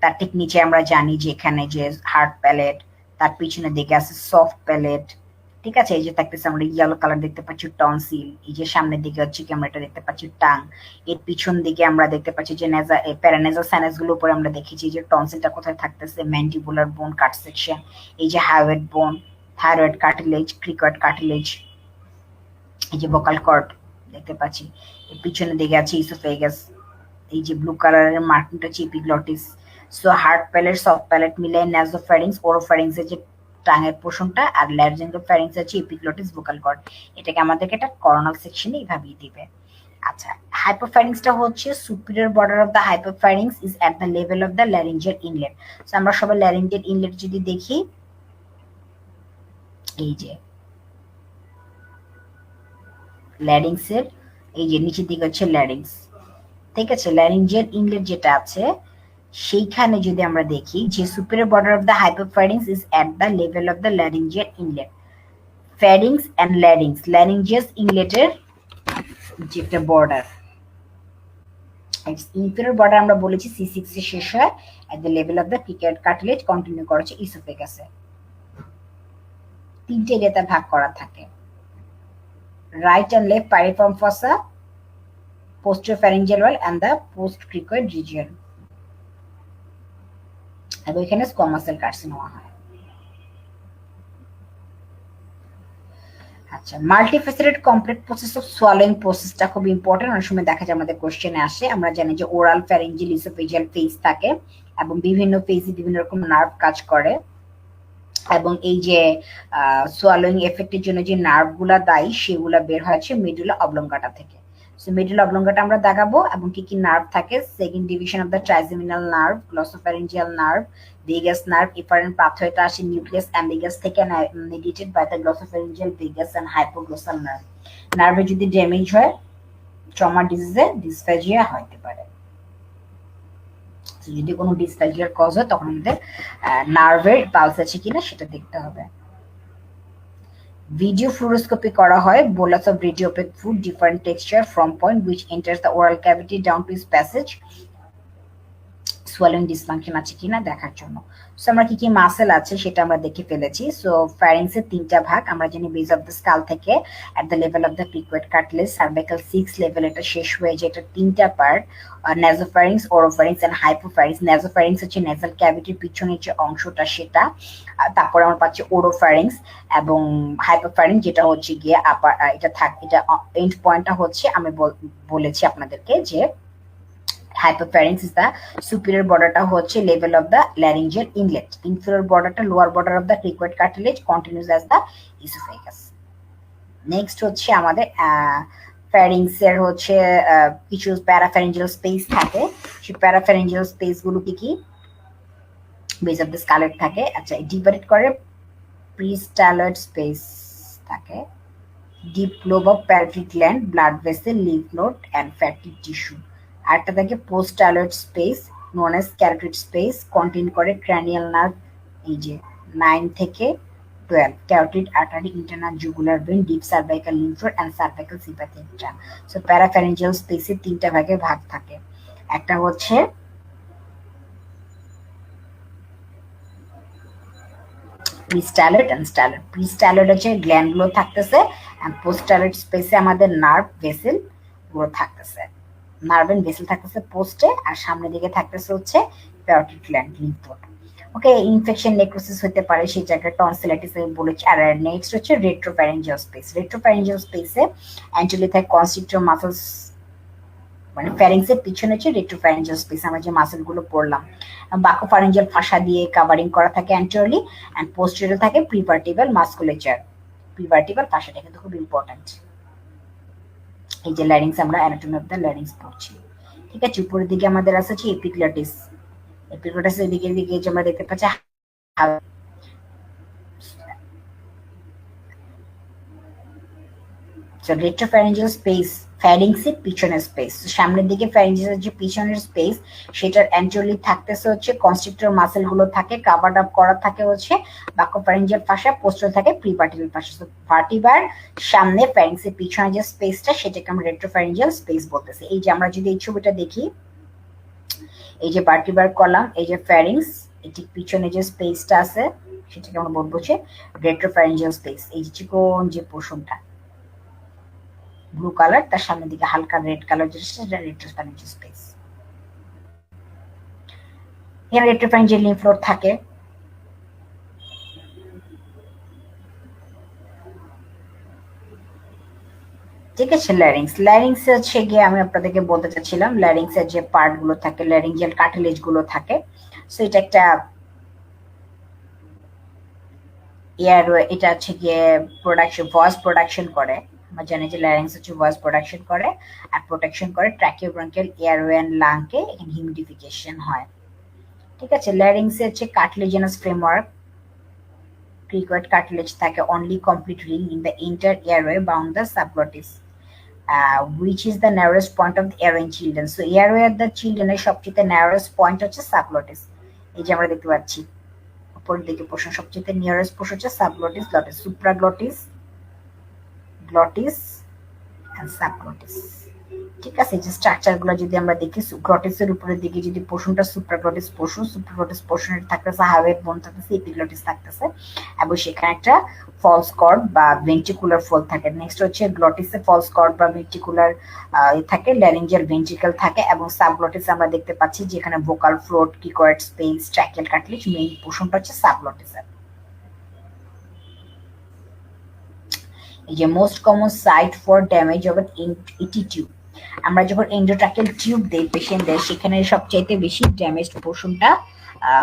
তার ঠিক নিচে আমরা জানি যে এখানে যে হার্ড প্যালেট, তার পিছনের দিকে আছে সফট প্যালেট, ঠিক আছে। এই যে থাকতেছে আমরা ইয়েলো কালার দেখতে পাচ্ছি টনসিল, এই যে সামনের দিকে হচ্ছে কি আমরা এটা দেখতে পাচ্ছি টাং, এর পিছন দিকে আমরা দেখতে পাচ্ছি যে প্যারানেজাল সাইনাস গুলো উপরে আমরা দেখেছি যে টনসিলটা কোথায় থাকতেছে, ম্যান্ডিবুলার বোন কাট সেকশন, এই যে হাইওয়েড বোন, থাইরয়েড কার্টিলেজ, ক্রিকয়েড কার্টিলেজ, এই যে ভোকাল কর্ড দেখতে পাচ্ছি, এর পিছনের দিকে আছে ইসোফেগাস, এই যে ব্লু কালারের মার্কিংটা হচ্ছে epiglottis. So hard palate soft palate মিলে নাসোফ্যারিংস, ওরোফ্যারিংস এর যে টাঙের পোর্শনটা, আর ল্যারিঞ্জোফ্যারিংস হচ্ছে এপিগ্লটিস ভোকাল কর্ড। এটাকে আমাদেরকে একটা করোনাল সেকশনে এইভাবেই দিবে। আচ্ছা, হাইপোফ্যারিংসটা হচ্ছে superior border of the hypopharynx is at the level of the laryngeal inlet. So আমরা সবাই ল্যারিঞ্জিয়াল ইনলেট যদি দেখি, এই যে ল্যারিংসের এই যে নিচের দিকে হচ্ছে ল্যারিংস, ঠিক আছে। ল্যারিঞ্জিয়াল ইনলেট যেটা আছে সেইখানে যদি আমরা দেখি যে superior border of the hypopharynx is at the level of the laryngeal inlet. Pharynx and larynx, laryngeal ইনলেটের যেটা বর্ডার, ইনফিরিয়র বর্ডার আমরা বলেছি C6 এ শেষ হয়, at the level of the cricoid cartilage continue করেছে ইসোফেগাসে। তিনটে এরিয়াতে ভাগ করা থাকে, right and left piriform fossa, posterior pharyngeal wall and the post cricoid region. এবং এখানে স্কোয়ামাস সেল কার্সিনোমা হয়। আচ্ছা, মাল্টিফেসেটেড কমপ্লিট প্রসেস অফ সোয়ালোইং প্রসেসটা খুব ইম্পর্টেন্ট। অনেক সময় দেখা যায় আমাদের কোশ্চেনে আসে। আমরা জানি যে ওরাল, ফ্যারিঞ্জিয়াল, ইসোফেজিয়াল ফেজ থাকে এবং বিভিন্ন ফেজে বিভিন্ন রকম নার্ভ কাজ করে এবং এই যে সোয়ালোইং এফেক্টের জন্য যে নার্ভগুলা দায়ী সেগুলা বের হয়েছে মেডুলা অবলঙ্গাটা থেকে। সো মেডুলা অবলঙ্গাটা আমরা দাগাবো এবং কি কি নার্ভ থাকে, second division of the trigeminal nerve, glossopharyngeal nerve, vagus nerve, efferent pathwayটা আসে নিউক্লিয়াস অ্যাম্বিগাস থেকে, mediated by the glossopharyngeal, vagus and hypoglossal nerve. নার্ভে যদি ড্যামেজ হয় ট্রমা ডিজিজে ডিসফ্যাজিয়া হতে পারে। যদি কোনো ডিসফ্যাজিয়ার কজ হয় তখন আমাদের নার্ভের পালস আছে কিনা সেটা দেখতে হবে। ভিডিও ফ্লুরোস্কোপি করা হয়, bolus of radiopaque food, different texture from point which enters the oral cavity down to its passage, swallowing dysfunction আছে কিনা দেখার জন্য। সো আমরা কি কি মাসেল আছে সেটা আমরা দেখে ফেলেছি। সো ফ্যারিংসের তিনটা ভাগ আমরা জানি, বেস অফ দ্য স্কাল থেকে at the level of the cricoid cartilage, cervical 6 level, এটা শেষ হয়ে যায়, এটা তিনটা part, nasopharynx, oropharynx and hypopharynx. Nasopharynx হচ্ছে নেজাল ক্যাভিটির পিছনের যে অংশটা সেটা, তারপরে আমরা পাচ্ছি ওরোফ্যারিংস এবং হাইপোফ্যারিংস যেটা হচ্ছে গিয়ে আপার, এটা এটা এন্ড পয়েন্টটা হচ্ছে আমি বলেছি আপনাদেরকে যে hypopharynx is the superior borderটা হচ্ছে level of the laryngeal inlet, inferior borderটা lower border of the cricoid cartilage continues as the esophagus. Next হচ্ছে আমাদের pharynx এর হচ্ছে কিছু প্যারাফ্যারিঞ্জিয়াল স্পেস থাকে, সেই প্যারাফ্যারিঞ্জিয়াল স্পেস গুলো কি বেস অফ দ্য স্কালেট থাকে। আচ্ছা, ডিভাইড করে প্রিস্টালয়েড স্পেস থাকে, deep lobe of parotid gland, blood vessel, lymph node and fatty tissue. আরেকটা থাকে poststyloid space known as carotid space, contain করে ক্র্যানিয়াল নার্ভ, এই যে 9 থেকে 12, carotid artery, internal jugular vein, deep cervical lymph node and cervical sympathetic tract. So parapharyngeal স্পেসে তিনটা ভাগ থাকে, একটা হচ্ছে প্রিস্টালয়েড এন্ড স্টালয়েড। প্রিস্টালয়েড হচ্ছে গ্ল্যান্ড গুলো থাকতেছে এন্ড পোস্টালয়েড স্পেসে আমাদের নার্ভ ভেসেল গুলো থাকতেছে, নার্ভ এন্ড ভেসেল থাকতেছে পোস্টে, আর সামনের দিকে থাকতেছে হচ্ছে প্যারোটিড গ্ল্যান্ড, লিম্ফ নোড। ওকে, ইনফেকশন নেক্রোসিস হতে পারে সেই জায়গায়, টনসিলাইটিস আমি বলেছি। আর নেক্সট হচ্ছে রেট্রোফ্যারিঞ্জিয়াল স্পেস। রেট্রোফ্যারিঞ্জিয়াল স্পেসে অ্যান্টিলি থাকে কনস্ট্রিক্টর মাসলস, মানে ফ্যারিংস এর পিছনে হচ্ছে রেট্রোফ্যারিঞ্জিয়াল স্পেস, আমরা যে মাসল গুলো পড়লাম। বাকোফ্যারিঞ্জিয়াল ফাসা দিয়ে কাভারিং করা থাকে অ্যান্টেরিয়রলি, এন্ড পোস্টেরিয়র থাকে প্রিভার্টিবল মাসকুলেচার। প্রিভার্টিবল ফাসাটা কিন্তু খুব ইম্পর্টেন্ট। এই যে ল্যারিংস, আমরা অ্যানাটমি অফ দ্য ল্যারিংস পড়ছি, ঠিক আছে। উপরের দিকে আমাদের আছে হচ্ছে এপিগ্লটিস। এপিগ্লটিসের দিকে যে আমরা দেখতে পাচ্ছি রেট্রোফ্যারিঞ্জিয়াল স্পেস, ফ্যারিংসের পিছনের স্পেস, সামনের দিকে ফ্যারিঞ্জিয়াল যে পিছনের স্পেস সেটার অ্যান্টেরিয়রলি থাকতেছে হচ্ছে কনস্ট্রিক্টর মাসল গুলো থাকে, কাভার্ড আপ করা থাকে হচ্ছে বাকোফ্যারিঞ্জিয়াল ফাসা, পোস্টাল থাকে প্রিভার্টিবল ফাসা। তো ভার্টিবার সামনে, ফ্যারিংসের পিছনে যে স্পেসটা সেটাকে আমরা রেট্রোফ্যারিঞ্জিয়াল স্পেস বলতেছি। এই যে আমরা যদি এই ছবিটা দেখি, এই যে ভার্টিবার কলাম, এই যে ফ্যারিংস, এটি পিছনে যে স্পেসটা আছে সেটাকে আমরা বলবো হচ্ছে রেট্রোফ্যারিঞ্জিয়াল স্পেস। এই যে চিকন যে পোর্শনটা ব্লু কালার, তার সামনের দিকে হালকা রেড কালার যেটা রেট্রোফ্যারিঞ্জিয়াল স্পেস। এখানে রেট্রোফ্যারিঞ্জিয়াল লিম্ফ নোড থাকে, ঠিক আছে। ল্যারিংস হচ্ছে গিয়ে আমি আপনাদেরকে বলতে চাচ্ছিলাম, ল্যারিংস এর যে পার্ট গুলো থাকে, ল্যারিঞ্জিয়াল কার্টিলেজ গুলো থাকে, সো এটা একটা এয়ারওয়ে, এটা হচ্ছে গিয়ে প্রোডাকশন, ভয়েস প্রোডাকশন করে। আমরা জানি যে ল্যারিংস হচ্ছে ভয়েস প্রোডাকশন করে আর প্রোটেকশন করে ট্র্যাকিওব্রঙ্কিয়াল এয়ারওয়ে এন্ড লাংকে, এখানে হিউমিডিফিকেশন হয়, ঠিক আছে। ল্যারিংস এর হচ্ছে কার্টিলেজিনাস ফ্রেমওয়ার্ক, ক্রিকয়েড কার্টিলেজ থাকে, only complete ring in the entire airway bound the subglottis, which is the narrowest point of the airway in children. So airway of the children এর সবচেয়ে narrowest point হচ্ছে সাবগ্লটিস। এই যে আমরা দেখতে পাচ্ছি উপরের দিকে পোর্শন, সবচেয়ে নিয়ারেস্ট পোর্শন হচ্ছে সাবগ্লটিস, গ্লটিস, সুপ্রাগ্লটিস, গ্লটিস এন্ড সাবগ্লটিস, ঠিক আছে, যে স্ট্রাকচার গুলো যদি আমরা দেখি, গ্লটিসের উপরের দিকে যদি পোর্শনটা সুপ্রাগ্লটিস পোর্শন, সুপ্রাগ্লটিস পোর্শনের থাকতেছে হাইওয়েড বোন থাকতেছে, এপিগ্লটিস থাকতেছে এবং সেখানে একটা ফলস কর্ড বা ভেন্ট্রিকুলার ফোল থাকে। নেক্সট হচ্ছে গ্লটিসে ফলস কর্ড বা ভেন্ট্রিকুলার থাকে, ল্যারিঞ্জিয়াল ভেন্ট্রিকল থাকে এবং সাবগ্লটিসে আমরা দেখতে পাচ্ছি যেখানে vocal fold, cricoid space, tracheal cartilage, main পোর্শনটা হচ্ছে সাবগ্লটিসের। এই যে most common site for damage of ET tube, আমরা যখন এন্ডোট্রাকিয়াল টিউব দেই পেশেন্টদের, সেখানে সবচাইতে বেশি ড্যামেজড পোর্শনটা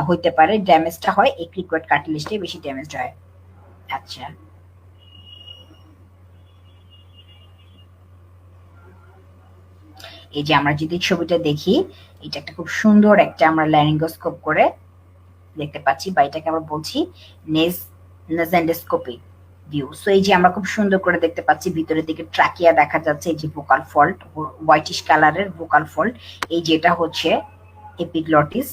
হইতে পারে, ড্যামেজটা হয় এই ক্রিকয়েড কার্টিলেজটাই বেশি ড্যামেজড হয়। আচ্ছা, এই যে আমরা যদি ছবিটা দেখি, এটা একটা খুব সুন্দর একটা আমরা ল্যারিঙ্গোস্কোপ করে দেখতে পাচ্ছি, বা এটাকে আমরা বলছি নেজেন্ডোস্কোপি ভিউ। সো এই যে আমরা খুব সুন্দর করে দেখতে পাচ্ছি, ভিতরের দিকে ট্রাকিয়া দেখা যাচ্ছে, এই যে ভোকাল ফল্ট, হোয়াইটিশ কালারের ভোকাল ফল্ট, এই যেটা হচ্ছে এপিগ্লটিস,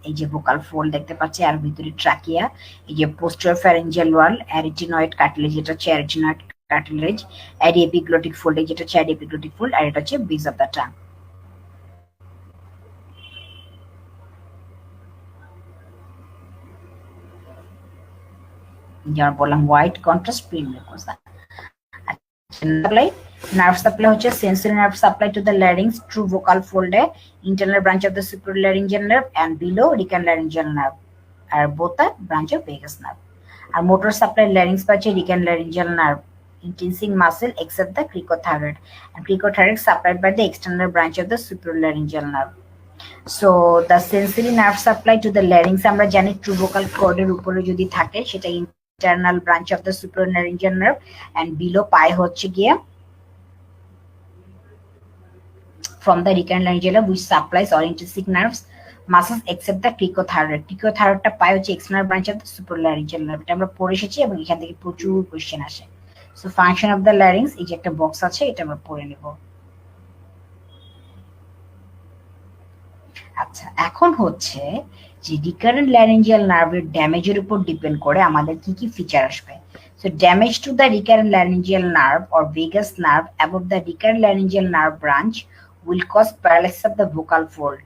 এই যে ভোকাল ফোল্ড দেখতে পাচ্ছি, আর ভিতরে ট্রাকিয়া, এই যে পোস্টার ফ্যারিঞ্জিয়াল ওয়াল, অ্যারিটিনয়েড কার্টিলেজ, যেটা হচ্ছে অ্যারিটিনয়েড কার্টিলেজ, অ্যাডি এপিগ্লটিক ফোল্ড, যেটা হচ্ছে অ্যাডি এপিগ্লটিক ফোল্ড, আর এটা হচ্ছে বেস অফ দ্য টাং। যেমন বললাম white contrast premucosa. Nerve supply হচ্ছে sensory nerve supply to the larynx through vocal ফোল্ডে, internal branch of the superior laryngeal nerve and below recurrent laryngeal nerve, আর both are branch of vagus nerve. আর motor supply larynx পাচ্ছে recurrent laryngeal nerve intensing muscle except the cricothyroid, and cricothyroid supplied by the external branch of the superior laryngeal nerve. So the sensory nerve supply to the larynx আমরা জানি true vocal কর্ডের উপরে যদি থাকে সেটা internal branch of the superior laryngeal nerve, and below পায় হচ্ছে গিয়ে from the recurrent laryngeal nerve which supplies all intrinsic nerves muscles except the cricothyroid. Cricothyroidটা পায় হচ্ছে external branch of the superior laryngeal nerve। এটা আমরা পড়ে এসেছি এবং এখান থেকে প্রচুর কোশ্চেন আসে। So function of the larynx, এই যে একটা বক্স আছে, এটা আমরা পড়ে নেব। আচ্ছা, এখন হচ্ছে যে রিকারেন্ট ল্যারিঞ্জিয়াল নার্ভের ড্যামেজের উপর ডিপেন্ড করে আমাদের কি কি ফিচার আসবে। So damage to the recurrent laryngeal nerve or vagus nerve above the recurrent laryngeal nerve branch will cause paralysis of the vocal fold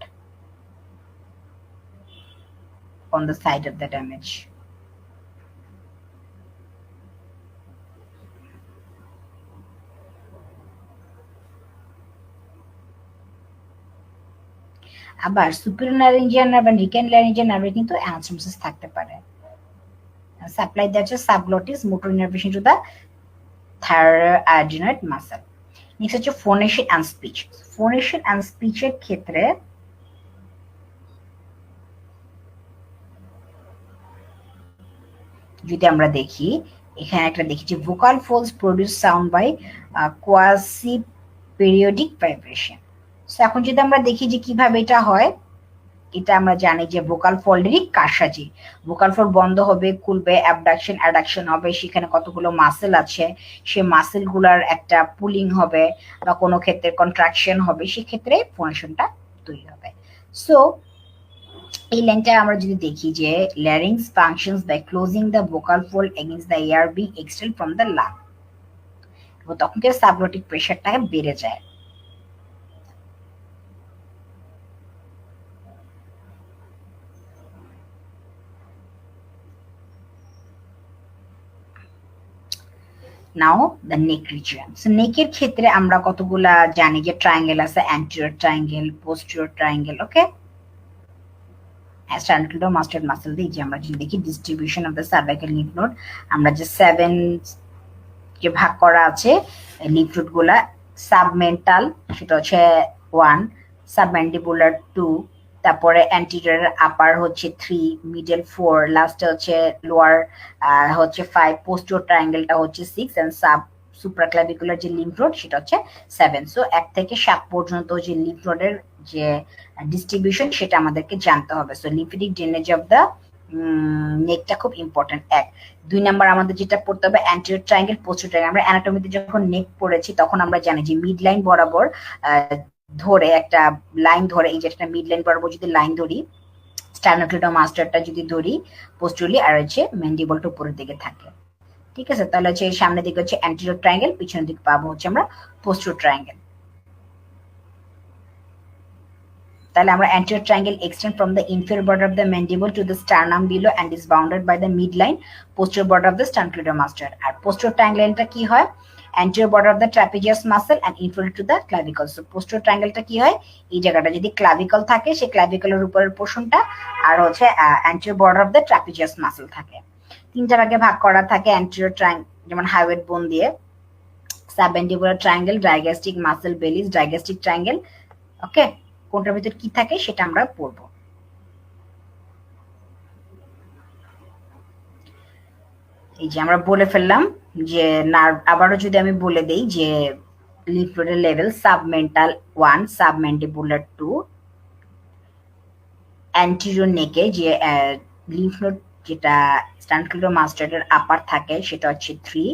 on the side of the damage. আবার superior laryngeal nerve and recurrent laryngeal নার্ভে কিন্তু anastomosis থাকতে পারে। Supply that's subglottis motor innervation to the thyroidinoid muscle. Next হচ্ছে phonation and speech. Phonation and স্পিচের ক্ষেত্রে যদি আমরা দেখি, এখানে একটা দেখি যে vocal folds produce sound by quasi periodic vibration. So এখন যদি আমরা দেখি যে কিভাবে এটা হয়, এটা আমরা জানি যে ভোকাল ফোল্ডেরই কারসাজি। ভোকাল ফোল্ড বন্ধ হবে, খুলবে, অ্যাবডাকশন অ্যাডাকশন হবে, সেখানে কতগুলো মাসেল আছে, সে মাসেল গুলার একটা পুলিং হবে বা কোনো ক্ষেত্রে কন্ট্রাকশন হবে, সেক্ষেত্রে ফোনেশনটা তৈরি হবে। সো এই লাইনটা আমরা যদি দেখি যে larynx functions by closing the vocal fold against the air being exhaled from the lung, এবং তখন কি সাবগ্লটিক প্রেশারটা বেড়ে যায়। Now the neck region. So নেকের ক্ষেত্রে আমরা কতগুলা জানি যে ট্রায়াঙ্গেল আছে, anterior triangle, posterior triangle, okay. Sternomastoid muscle দিয়ে যে আমরা যদি দেখি distribution of the cervical lymph node, আমরা যে 7 যে ভাগ করা আছে লিম্ফ নোড গুলা, সাবমেন্টাল সেটা হচ্ছে 1, সাবম্যান্ডিবুলার 2, তারপরে অ্যান্টিরিয়র আপার হচ্ছে 3, মিডল 4, লাস্ট হচ্ছে লোয়ার হচ্ছে 5, পোস্টিরিয়র ট্রায়াঙ্গেলটা হচ্ছে 6, এন্ড সাব সুপ্রাক্লাভিকুলার যে লিম্ফ নোড সেটা হচ্ছে 7। সো 1 থেকে 7 পর্যন্ত যে লিম্ফ নোডের যে ডিস্ট্রিবিউশন সেটা আমাদেরকে জানতে হবে। So lymphatic drainage of the নেকটা খুব ইম্পর্টেন্ট। 1 2 নাম্বার আমাদের যেটা পড়তে হবে অ্যান্টিরিয়র ট্রায়াঙ্গেল, পোস্টিরিয়র ট্রায়াঙ্গেল। আমরা অ্যানাটমিতে যখন নেক পড়েছি তখন আমরা জানি যে মিড লাইন বরাবর ধরে একটা লাইন ধরে, এই যে একটা মিড লাইন বরাবর যদি লাইন ধরি, স্টার্নোক্লিটোমাস্টারটা যদি ধরি পোস্টেরিয়রলি, আর হচ্ছে ম্যান্ডিবলটা উপরের দিকে থাকে, ঠিক আছে। তাহলে হচ্ছে সামনের দিকে হচ্ছে অ্যান্টিরিয়র ট্রায়াঙ্গেল, পিছনের দিকে পাবো হচ্ছে আমরা পোস্টেরিয়র ট্রায়াঙ্গেল। তাহলে আমরা anterior triangle extend from the inferior border of the mandible to the sternum below and is bounded by the midline posterior border of the sternocleidomastoid. R posterior triangle-টা কি হয়? anterior border of the trapezius muscle and inferior to the clavicle. So posterior triangle-টা কি হয়? এই জায়গাটা যদি clavicle থাকে, সেই clavicle-এর উপরের পোরশনটা আর হচ্ছে anterior border of the trapezius muscle থাকে। তিনটা ভাগে ভাগ করা থাকে anterior triangle, যেমন হাইওয়েড বোন দিয়ে, সাবমেন্ডিবুলার ট্রায়াঙ্গেল, ডাইগ্যাস্ট্রিক মাসল বেলিস, ডাইগ্যাস্ট্রিক ট্রায়াঙ্গেল। ওকে, কোনটার ভিতর কি থাকে সেটা আমরা পড়ব। এই যে আমরা বলে ফেললাম যে নার্ভ, আবারও যদি আমি বলে দেই যে লিম্ফ নোডের লেভেল সাবমেন্টাল 1, সাবমেন্ডিবুলার 2, অ্যান্টিরিয়র নেকে যে লিম্ফ নোড যেটা স্ট্যান্ডক্লিডোমাস্টয়েডের আপার থাকে সেটা হচ্ছে 3,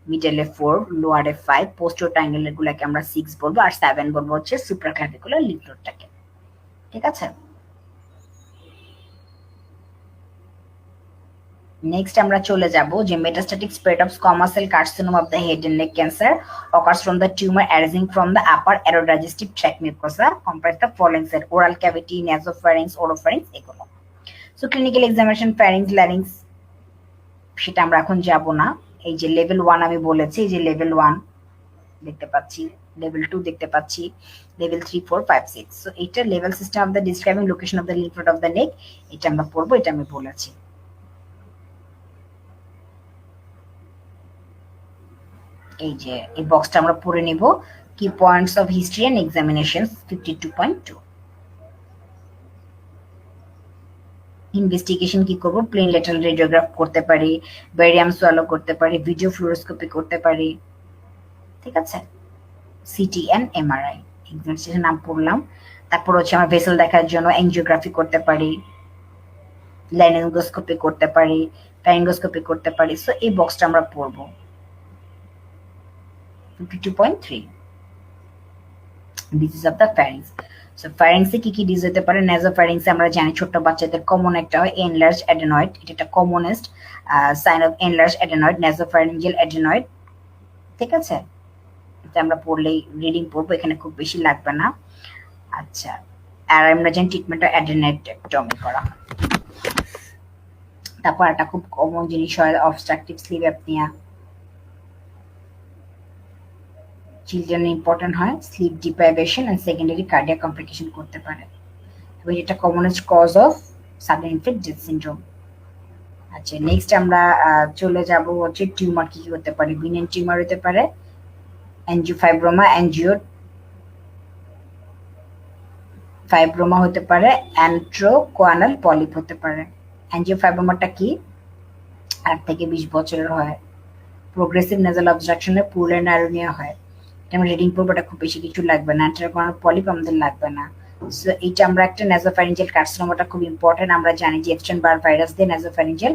মিডলে 4, লোয়ারে 5, পোস্টেরিয়র ট্রায়াঙ্গেলের গুলোকে আমরা 6 বলবো, আর 7 বলবো হচ্ছে সুপ্রাক্লাভিকুলার লিম্ফ নোডটাকে। ঠিক আছে, নেক্সট আমরা চলে যাব যে metastatic spread of squamous cell carcinoma of the head and neck cancer occurs from the tumor arising from the upper aerodigestive tract mucosa comprise the following cell: oral cavity, nasopharynx, oropharynx এগুলো। So clinical examination ফ্যারিংস, larynx সেটা আমরা এখন যাব না। এই যে level 1 আমি বলেছি, এই যে লেভেল 1 দেখতে পাচ্ছি, লেভেল 2 দেখতে পাচ্ছি, লেভেল 3, 4, 5, 6। সো এটা level system of the describing location of the lymph node of the নেক, এটা আমরা পড়বো, এটা আমি বলেছি। এই যে এই বক্সটা আমরা পড়ে নিব, কি points of history and examination 52.2। Investigation কি করব? প্লেন ল্যাটারাল রেডিওগ্রাফ করতে পারি, ব্যারিয়াম সোয়ালো করতে পারি, ভিডিও ফ্লুরোস্কোপি করতে পারি। ঠিক আছে, সিটি এন্ড এমআরআই এক্সামিনেশন নাম পড়লাম। তারপর হচ্ছে আমরা ভেসেল দেখার জন্য এনজিওগ্রাফি করতে পারি, লাইনেঙ্গোস্কোপি করতে পারি, ফ্যারিঙ্গোস্কোপি করতে পারি। সো এই বক্সটা আমরা পড়বো 52.3, disease of the pharynx. So ফ্যারিংসে কি কি ডিজিজ হতে পারে? নেজোফ্যারিংসে আমরা জানি ছোট বাচ্চাদের কমন একটা হয় এনলার্জ অ্যাডেনয়েড, এটা একটা commonest sign of enlarge adenoid, nasopharyngeal adenoid. ঠিক আছে, এটা আমরা পড়লেই রিডিং পড়বো, এখানে খুব বেশি লাগবে না। আচ্ছা, আর আমরা জানি ট্রিটমেন্ট অ্যাডেনয়েডেক্টমি করা হয়। তারপর একটা খুব কমন জিনিস হয় obstructive sleep apnoea, children important হয়, sleep deprivation and secondary cardiac complication করতে পারে, এবং এটা commonest cause of sudden infant death syndrome. আচ্ছা, নেক্সট আমরা চলে যাব হচ্ছে টিউমার কি কি হতে পারে। বিনেন টিউমার হতে পারে, অ্যাঞ্জিওফাইব্রোমা, ফাইব্রোমা হতে পারে, অ্যান্ট্রোকোয়ানাল পলিপ হতে পারে। অ্যাঞ্জিওফাইব্রোমাটা কি? 8 থেকে 20 বছরের হয়, প্রোগ্রেসিভ নেজাল অবস্ট্রাকশনে পুলের ন্যারোনিয়া হয়। আমরা রিডিং পড়বো, এটা খুব বেশি কিছু লাগবে না। অ্যান্ট্রোকোয়ানাল পলিপ আমাদের লাগবে না। সো এইটা আমরা একটা নেজোফ্যারিঞ্জিয়াল কার্সিনোমাটা খুব ইম্পর্টেন্ট, আমরা জানি যে এপস্টাইন-বার ভাইরাস দিয়ে নেজোফ্যারিঞ্জিয়াল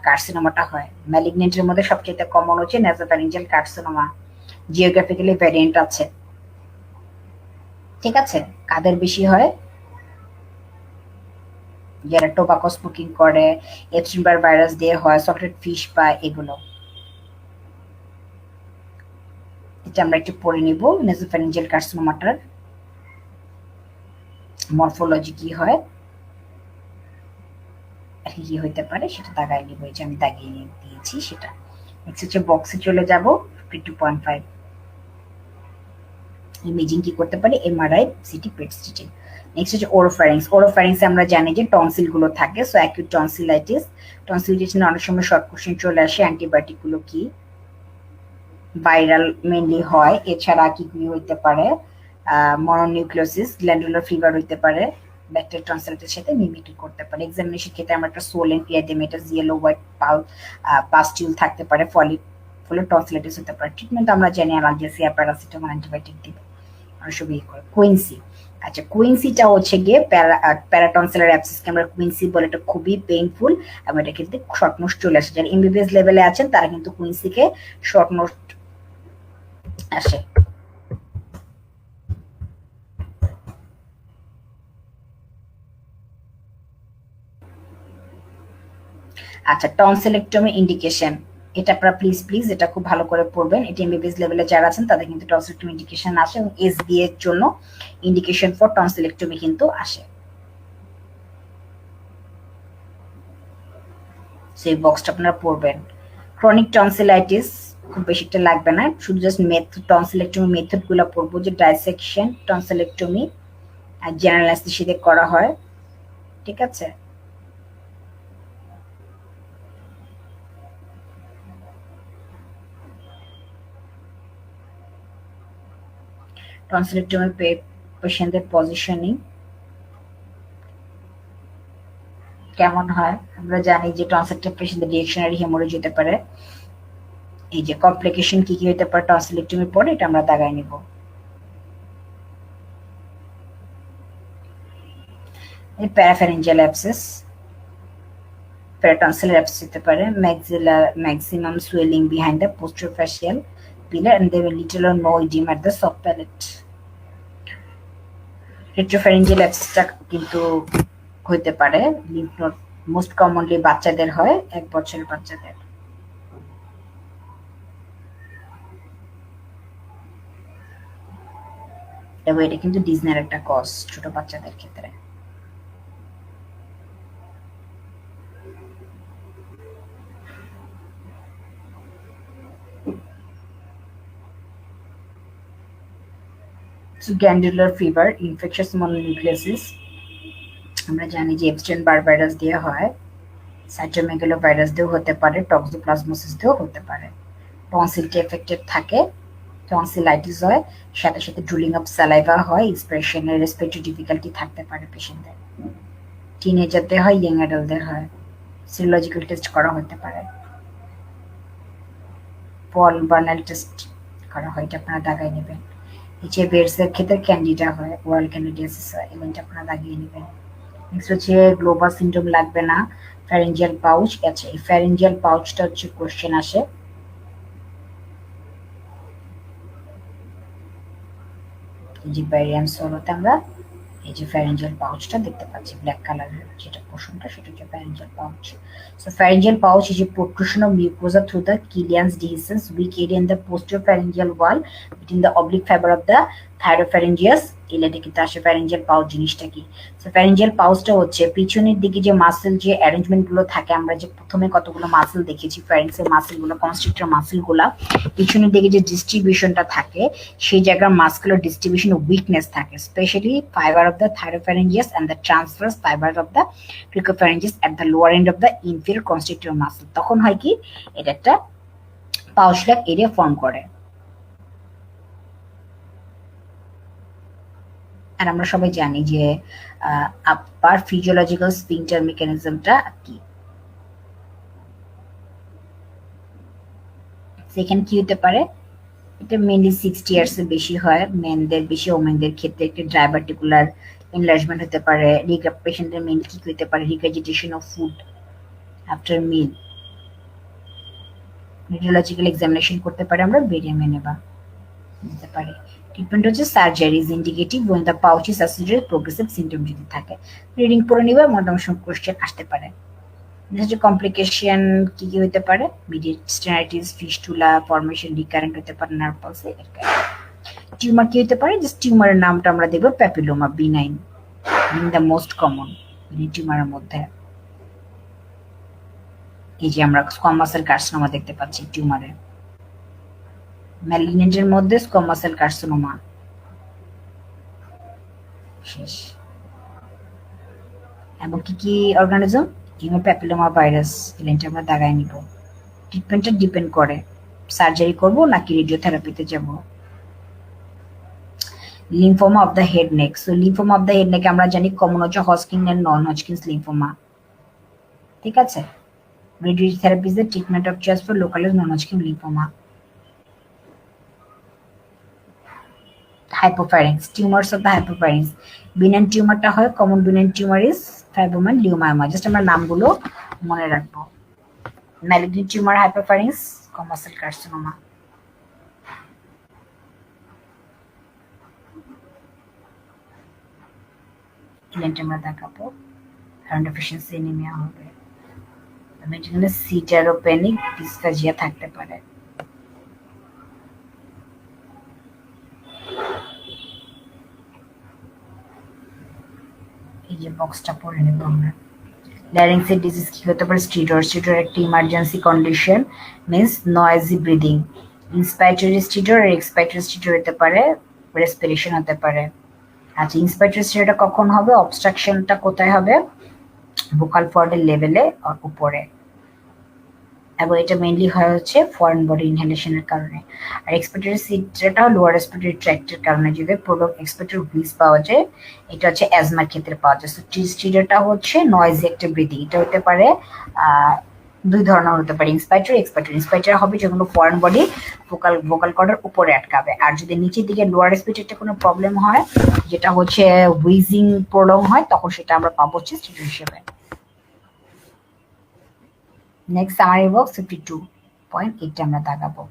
কার্সিনোমাটা হয়। ম্যালিগনেন্টের মধ্যে সবচেয়ে কমন হচ্ছে নেজোফ্যারিঞ্জিয়াল কার্সিনোমা, জিওগ্রাফিক্যালি ভ্যারিয়েন্ট আছে। ঠিক আছে, কাদের বেশি হয়? যারা টোবাকো স্মোকিং করে, এপস্টাইন-বার ভাইরাস দিয়ে হয়, চকলেট ফিশ পায়, এগুলো। এটা আমরা একটু পড়ে নিব, নেজোফ্যারিঞ্জিয়াল কার্সিনোমাটার মরফোলজি কি হয়, কি হইতে পারে সেটা দাগাই নিব। এই যে আমি দাগিয়ে দিয়েছি সেটা। নেক্সট হচ্ছে বক্সে চলে যাব 52.5। ইমেজিং কি করতে পারি? এমআরআই, সিটি, পেট স্টিচিং। নেক্সট হচ্ছে ওরোফ্যারিংস। ওরোফ্যারিংসে আমরা জানি যে টনসিল গুলো থাকে। সো অ্যাকিউট টনসিলাইটিস, টনসিলাইটিস নিয়ে অনেক সময় শর্ট কোশ্চেন চলে আসে। অ্যান্টিবায়োটিক গুলো কি? ভাইরাল মেনলি হয়, এছাড়া কি কি হইতে পারে? মনোনিউক্লিওসিস, গ্ল্যান্ডুলার ফিভার হইতে পারে, ব্যাকটেরিয়াল টনসিলাইটিসের সাথে মিমিক্রি করতে পারে। এক্সামিনেশন ক্ষেত্রে আমরা একটা সোলেন পিয়াডেমেটাস, ইয়েলো হোয়াইট পাস্টিউল থাকতে পারে, ফলে টনসিলাইটিস হতে পারে। ট্রিটমেন্ট আমরা জানি অ্যানালজেসিয়া, প্যারাসিটামল, অ্যান্টিবায়োটিক দিব, আর সব ইয়ে করে। কুইন্সি, আচ্ছা কুইন্সিটা হচ্ছে গিয়ে প্যারাটনসিলার অ্যাবসেসকে আমরা কুইন্সি বলে, এটা খুবই পেইনফুল এবং এটা কিন্তু শর্ট নোট চলে আসে। যারা এমবিবিএস লেভেলে আছেন তারা কিন্তু কুইন্সিকে শর্ট নোট আসে। আচ্ছা, টনসিলেক্টমি ইন্ডিকেশন, এটা আপনারা প্লিজ এটা খুব ভালো করে পড়বেন। এটা এমবিবিএস লেভেলে যারা আছেন তাদের কিন্তু টনসিলেক্টমি ইন্ডিকেশন আসে এবং এসবি এর জন্য ইন্ডিকেশন ফর টনসিলেক্টমি কিন্তু আসে। সেই বক্সটা আপনারা পড়বেন। ক্রনিক টনসিলাইটিস খুব বেশি একটা লাগবে না, শুধু জাস্ট মেথড টনসিলেক্টমি মেথডগুলো পড়বো, যে ডাইসেকশন, টনসিলেক্টমি আর জেনারেল অ্যানেস্থেসিয়া করা হয়, ঠিক আছে। টনসিলেক্টমি পেশেন্টদের পজিশনিং কেমন হয়? আমরা জানি যে টনসিলেক্টমি পেশেন্টদের রিঅ্যাকশনারি হেমোরেজ হতে পারে। এই যে কমপ্লিকেশন কি কি হতে পারে টনসিলেক্টমির পরে, এটা আমরা দাগায় নিব। এই প্যারাফেরেঞ্জিয়াল অ্যাবসেস, পেরাটনসিলার অ্যাবসেস হতে পারে, maximum swelling behind the posterior facial pillar and there will little or no edema at the soft palate. রেট্রোফ্যারিঞ্জিয়াল অ্যাবসেসটা কিন্তু হতে পারে লিম্ফ নোড, মোস্ট কমনলি বাচ্চাদের হয়, 1 বছরের বাচ্চাদের। এবং এটা কিন্তু ডিজনের একটা কজ ছোট বাচ্চাদের ক্ষেত্রে। গ্ল্যান্ডুলার ফিভার, ইনফেকশাস মনোনিউক্লিয়াসিস, আমরা জানি যে এপস্টেইন বার ভাইরাস দিয়ে হয়, সাইটোমেগালো ভাইরাস দিয়েও হতে পারে, টক্সোপ্লাজমোসিস দিয়েও হতে পারে। টনসিলটা এফেক্টেড থাকে, টনসিলাইটিস হয়, সাথে সাথে ড্রুলিং অফ স্যালাইভা হয়, এক্সপ্রেশনের রেসপিরেটরি ডিফিকাল্টি থাকতে পারে পেশেন্টদের। টিনেজারদের হয়, ইয়াং অ্যাডাল্টদের হয়। সিরোলজিক্যাল টেস্ট করা হতে পারে, পল বার্নাল টেস্ট করা হয়, এটা আপনারা দাগাই নেবেন। নিচে বেডসের ক্ষেত্রে ক্যান্ডিডা হয়, ওরাল ক্যান্ডিডিয়াসিস হয়, এগুলোটা আপনারা দাগিয়ে নেবেন। নেক্সট হচ্ছে গ্লোবাল সিনড্রোম লাগবে না, ফ্যারেঞ্জিয়াল পাউচ। আচ্ছা, এই ফ্যারেঞ্জিয়াল পাউচটা হচ্ছে কোশ্চেন আসে, যে ব্যারিয়াম সোলোতে আমরা এই যে ফ্যারেঞ্জিয়াল পাউচটা দেখতে পাচ্ছি ব্ল্যাক কালারের, যেটা পোর্শনটা সেটা হচ্ছে pharyngeal pouch. So pharyngeal pouch is a protrusion of mucosa through the Killian's dehiscence weak area in the posterior pharyngeal wall between the oblique fiber of the thyropharyngeus। এলাটা কিন্তু আসে ফ্যারেঞ্জিয়াল পাউচ জিনিসটা কি। So pharyngeal পাউচটা হচ্ছে পিছনের দিকে যে muscle যে arrangement গুলো থাকে, আমরা যে প্রথমে কতগুলো মাসেল দেখেছি ফ্যারিংসের মাসেল গুলো, কনস্ট্রিক্টর মাসেল গুলা, পিছনের দিকে যে ডিস্ট্রিবিউশনটা থাকে সেই জায়গার মাসকুলার ডিস্ট্রিবিউশন উইকনেস থাকে, specially fibre of the thyropharyngeus and the transverse fiber of the cricopharyngeus at the lower end of the inferior constrictor muscle। তখন হয় কি, এটা একটা পাউচ লাইক এরিয়া ফর্ম করে। আর আমরা সবাই জানি যে আপার ফিজিওলজিক্যাল স্ফিংটার মেকানিজমটা কি। সেখানে কি হতে পারে, এটা মেনলি 60 ইয়ার্স এর বেশি হয়, মেনদের বেশি, ওমেনদের ক্ষেত্রে একটা ড্রাইভার্টিকুলার এনলার্জমেন্ট হতে পারে। পেশেন্টের মেনলি কি হতে পারে, regurgitation of food after mill. Radiological examination করতে পারে, আমরা বেরিয়াম এনেবা নিতে পারি। ট্রিটমেন্ট হচ্ছে surgery is indicative when the pouch is associated with progressive symptom যদি থাকে। রিডিং পড়ে নিবা, মোটামুটি কোশ্চেন আসতে পারে। নেক্সট কমপ্লিকেশন কি কি হতে পারে, মিডিয়েট স্টেনাইটিস, ফিস্টুলা ফর্মেশন, রিকারেন্ট হতে পারে, নার্ভ পালসে। টিউমার কি হতে পারে, জাস্ট টিউমারের নামটা আমরা দেখব papilloma benign, being the most common টিউমারের মধ্যে। এই যে আমরা স্কোয়ামাস সেল কার্সিনোমা দেখতে পাচ্ছি টিউমারে, ম্যালিগন্যান্টের মধ্যে স্কোয়ামাস সেল কার্সিনোমা শেষ। এবং কি কি অর্গানিজম, হিউম্যান প্যাপিলোমা ভাইরাস, এগুলো আমরা দাগায় নিব। ট্রিটমেন্টটা ডিপেন্ড করে সার্জারি করব নাকি রেডিওথেরাপিতে যাব। Lymphoma of the head neck, so lymphoma of the head neck আমরা জানি কমন হচ্ছে Hodgkin and non Hodgkin's lymphoma, ঠিক আছে। Radiotherapy is the treatment of choice for localised non Hodgkin lymphoma. Hypopharynx, tumours of the hypopharynx, benign টিউমারটা হয়, common benign tumour is fibroma and leiomyoma. Just আমরা নামগুলো মনে রাখবো। Malignant tumour, hypopharynx, squamous cell carcinoma. এগুলো আমরা দেখাবো। Iron deficiency anaemia হবে। আমি এখানে সিটারোপেনিক ডিসফেজিয়া থাকতে পারে। এই যে বক্সটা পড়ে নেব আমরা। ল্যারিংসের ডিজিজ কি হতে পারে? স্টিডর। স্টিডর একটা emergency condition, means noisy breathing. Inspiratory stridor আর এক্সপাইরেটরি স্টিডর হতে পারে, রেসপিরেশন হতে পারে। আচ্ছা, ইন্সপাইরেটরি স্টিডরটা কখন হবে? অবস্ট্রাকশনটা কোথায় হবে? ভোকাল কর্ডের লেভেলে উপরে, এবং এটা মেইনলি হয় হচ্ছে ফরেন বডি ইনহেলেশনের কারণে। আর এক্সপেক্টরি সিটটা লোয়ার রেসপিরেটরি ট্র্যাক্টের কারণে যদি প্রোডাক্ট এক্সপেক্টরি হুইজ পাওয়া যায়, এটা হচ্ছে অ্যাজমার ক্ষেত্রে পাওয়া যায়। সো স্টিডারটা হচ্ছে নয়েজি একটা ব্রিদিং। এটা হতে পারে দুই ধরনের হতে পারে, ইন্সপাইরেটরি এক্সপাইরেটরি। ইন্সপাইরেটরি হবে যেগুলো ফরেন বডি ভোকাল কর্ডের উপরে আটকাবে, আর যদি নিচের দিকে লোয়ার রেসপিরেটরিতে কোনো প্রবলেম হয়, যেটা হচ্ছে হুইজিং প্রলং হয়, তখন সেটা আমরা পাবো হচ্ছে স্টিডার হিসেবে। নেক্সট সামারি বক্স 52.8 আমরা দাগাবো।